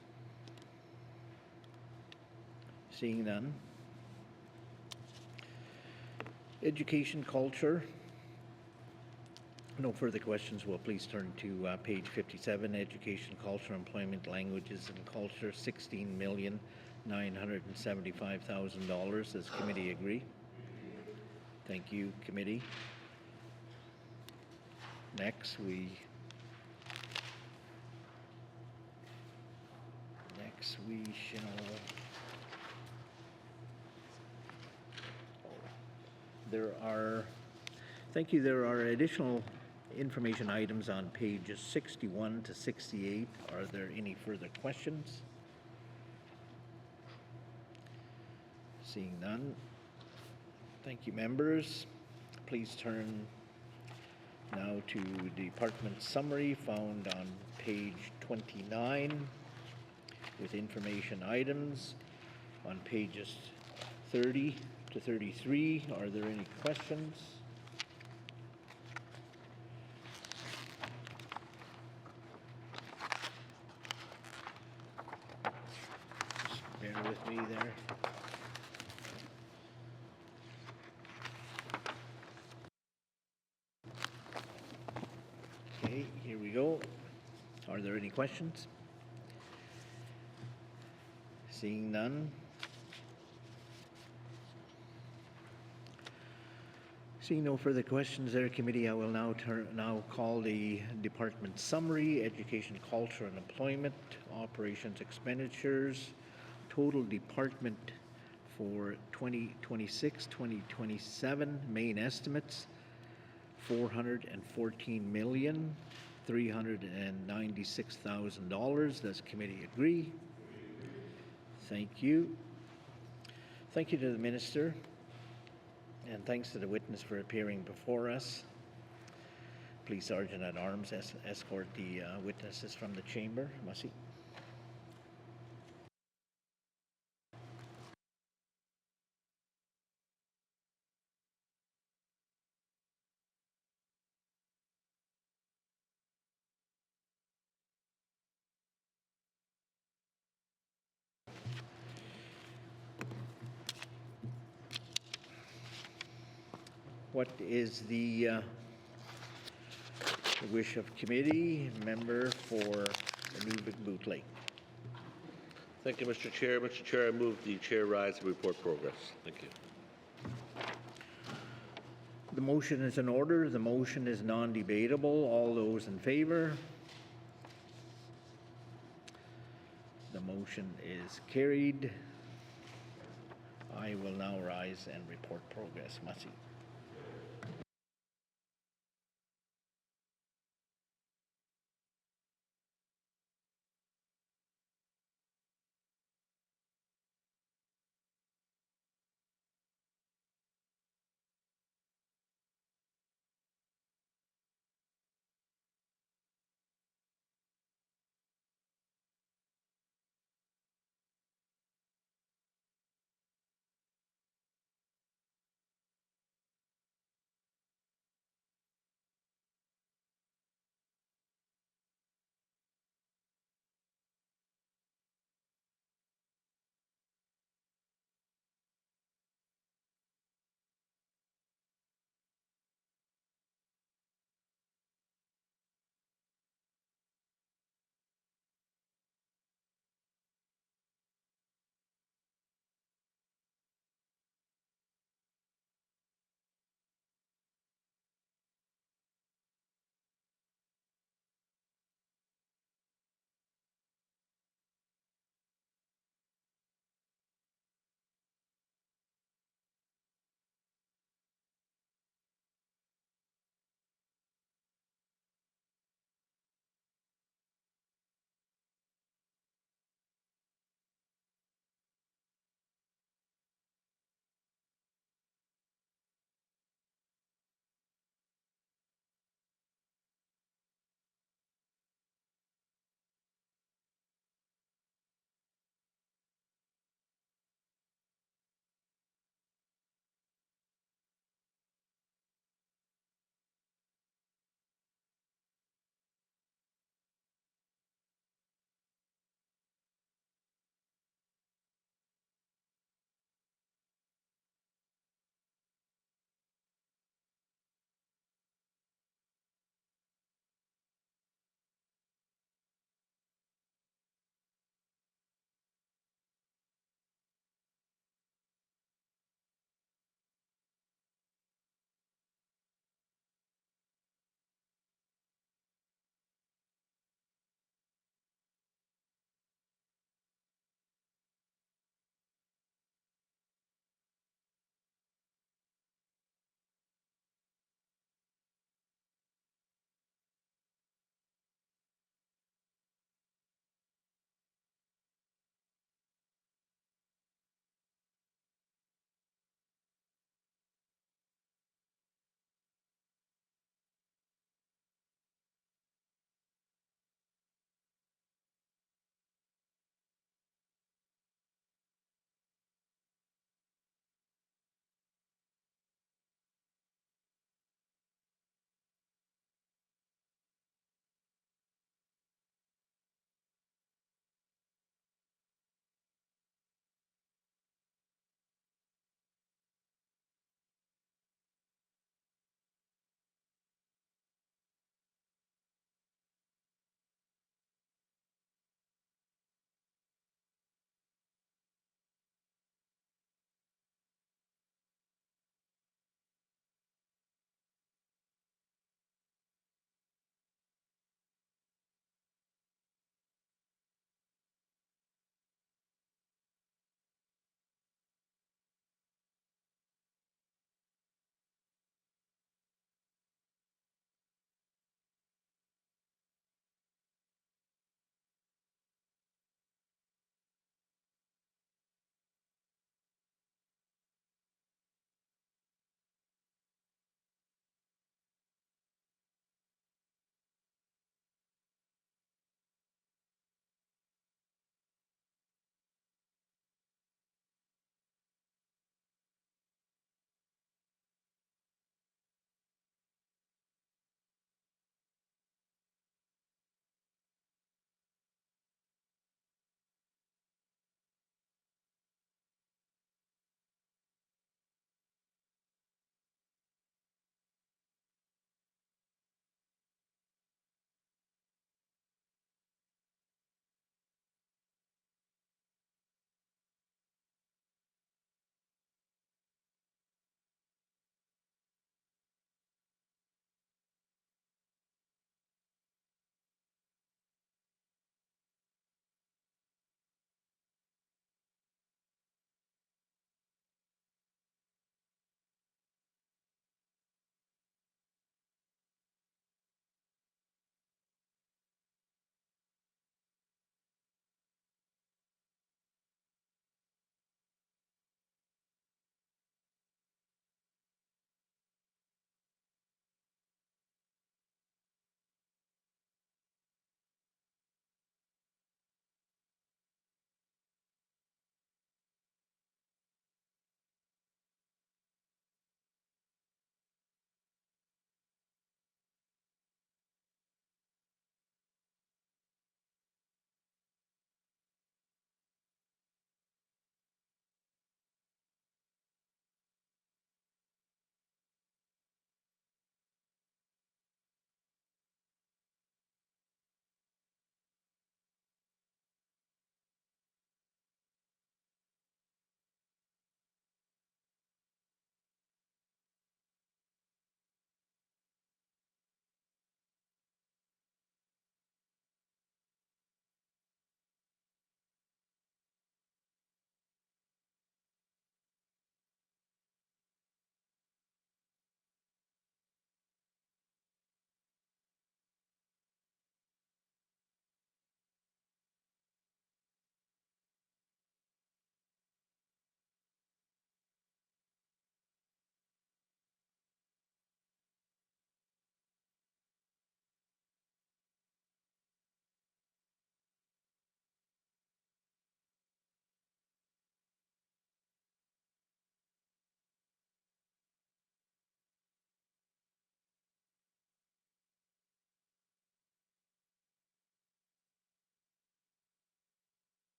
[SPEAKER 14] Seeing none. Education, culture. No further questions. We'll please turn to page 57, Education, Culture, Employment, Languages and Culture, $16,975,000. Does committee agree? Thank you, committee. next we shall, thank you, there are additional information items on pages 61 to 68. Are there any further questions? Seeing none. Thank you, members. Please turn now to department summary found on page 29 with information items on pages 30 to 33. Are there any questions? Just bear with me there. Okay, here we go. Are there any questions? Seeing none. Seeing no further questions there, committee, I will now call the department summary: education, culture, and employment, operations, expenditures, total department for 2026-2027 main estimates, $414,396,000. Does committee agree? Thank you. Thank you to the minister, and thanks to the witness for appearing before us. Please, Sergeant at Arms, escort the witnesses from the chamber. Masi. What is the wish of committee? Member for Nunavut Lake.
[SPEAKER 12] Thank you, Mr. Chair. Mr. Chair, I move the chair rise and report progress. Thank you.
[SPEAKER 14] The motion is in order. The motion is non-debatable. All those in favor? The motion is carried. I will now rise and report progress. Masi.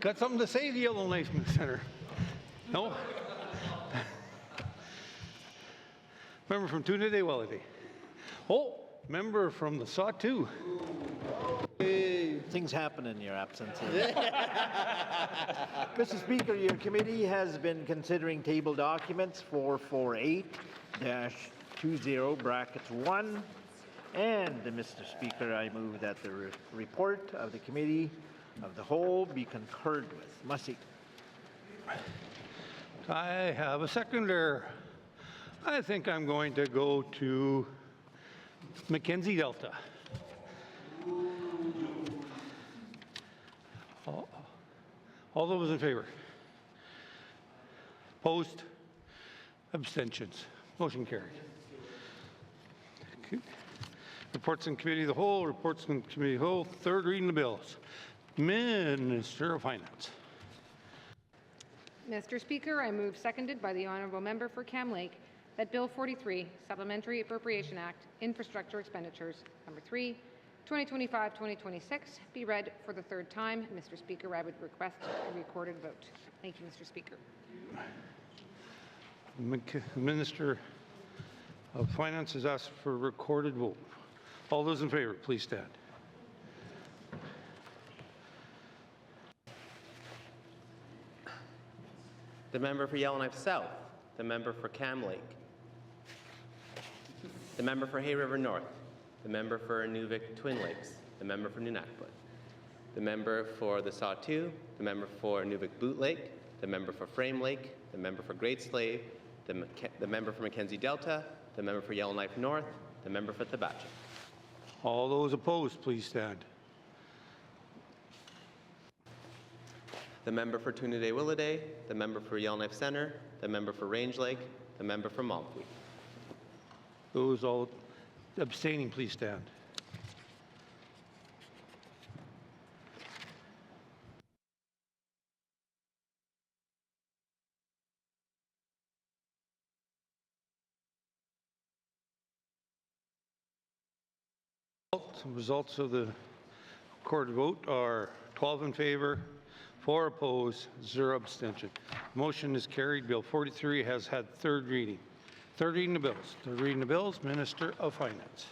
[SPEAKER 3] Got something to say, the Yellowknife Center? No? Member from Dëne Sųłıné Yatıé. Oh, member from the Sawtoo.
[SPEAKER 14] Things happen in your absence. Mr. Speaker, your committee has been considering table documents 448-20(1). And, Mr. Speaker, I move that the report of the Committee of the Whole be concurred with. Mussey.
[SPEAKER 3] I have a seconder. I think I'm going to go to Mackenzie Delta. All those in favor? Opposed? Abstentions? Motion carried. Okay. Reports in Committee of the Whole, reports in Committee of the Whole, third reading of the bills. Minister of Finance.
[SPEAKER 16] Mr. Speaker, I move, seconded by the Honourable Member for Cam Lake, that Bill 43, Supplementary Appropriation Act, Infrastructure Expenditures, number 3, 2025-2026, be read for the third time. Mr. Speaker, I would request a recorded vote. Thank you, Mr. Speaker.
[SPEAKER 3] Minister of Finance has asked for a recorded vote. All those in favor, please stand.
[SPEAKER 17] The member for Yellowknife South, the member for Cam Lake, the member for Hay River North, the member for Inuvik Twin Lakes, the member for Nunakput, the member for the Sawtoo, the member for Inuvik Boot Lake, the member for Frame Lake, the member for Great Slave, the member for Mackenzie Delta, the member for Yellowknife North, the member for Thabachik.
[SPEAKER 3] All those opposed, please stand.
[SPEAKER 17] The member for Dëne Sůłıné Yatıé, the member for Yellowknife Center, the member for Range Lake, the member for Montpui.
[SPEAKER 3] Those all abstaining, please stand. Results of the recorded vote are 12 in favor, 4 opposed, 0 abstention. Motion is carried. Bill 43 has had third reading. Third reading of bills. Third reading of bills. Minister of Finance.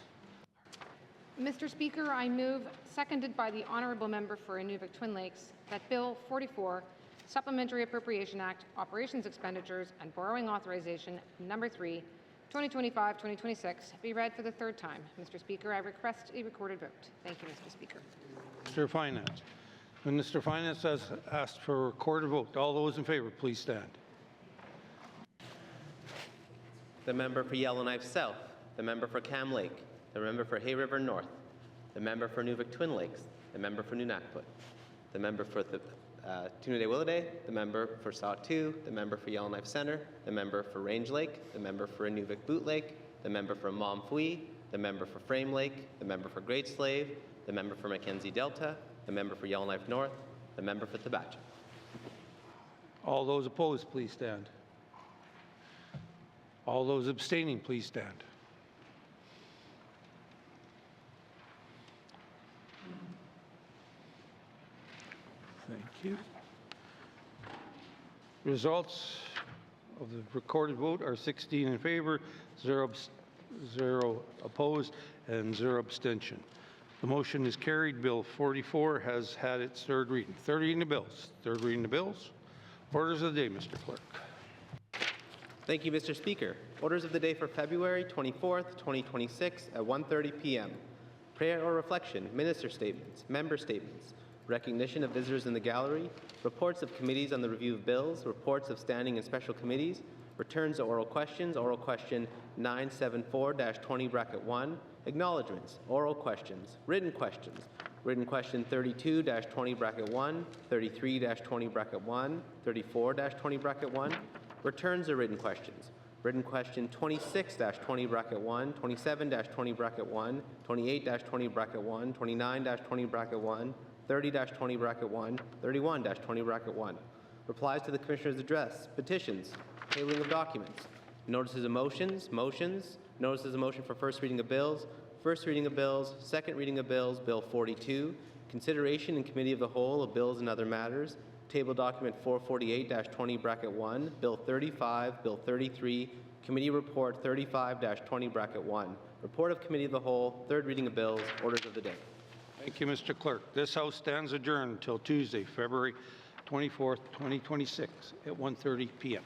[SPEAKER 16] Mr. Speaker, I move, seconded by the Honourable Member for Inuvik Twin Lakes, that Bill 44, Supplementary Appropriation Act, Operations Expenditures and Borrowing Authorization, number 3, 2025-2026, be read for the third time. Mr. Speaker, I request a recorded vote. Thank you, Mr. Speaker.
[SPEAKER 3] Minister of Finance. Minister of Finance has asked for a recorded vote. All those in favor, please stand.
[SPEAKER 17] The member for Yellowknife South, the member for Cam Lake, the member for Hay River North, the member for Inuvik Twin Lakes, the member for Nunakput, the member for Dëne Sųłıné Yatıé, the member for Sawtoo, the member for Yellowknife Center, the member for Range Lake, the member for Inuvik Boot Lake, the member for Montpui, the member for Frame Lake, the member for Great Slave, the member for Mackenzie Delta, the member for Yellowknife North, the member for Thabachik.
[SPEAKER 3] All those opposed, please stand. All those abstaining, please stand. Thank you. Results of the recorded vote are 16 in favor, 0 opposed, and 0 abstention. The motion is carried. Bill 44 has had its third reading. Third reading of bills. Third reading of bills. Orders of the day, Mr. Clerk.
[SPEAKER 17] Thank you, Mr. Speaker. Orders of the day for February 24th, 2026 at 1:30 p.m. Prayer or reflection, minister statements, member statements, recognition of visitors in the gallery, reports of committees on the review of bills, reports of standing and special committees, returns to oral questions, oral question 974-20(1), acknowledgements, oral questions, written question 32-20(1), 33-20(1), 34-20(1), returns of written questions, written question 26-20(1), 27-20(1), 28-20(1), 29-20(1), 30-20(1), 31-20(1), replies to the Commissioner's address, petitions, tabling of documents, notices of motions, notices of motion for first reading of bills, second reading of bills, Bill 42, consideration in Committee of the Whole of bills and other matters, Table document 448-20-1, Bill 35, Bill 33, Committee Report 35-20-1. Report of Committee of the Whole, third reading of bills, orders of the day.
[SPEAKER 3] Thank you, Mr. Clerk. This House stands adjourned until Tuesday, February 24th, 2026 at 1:30 p.m.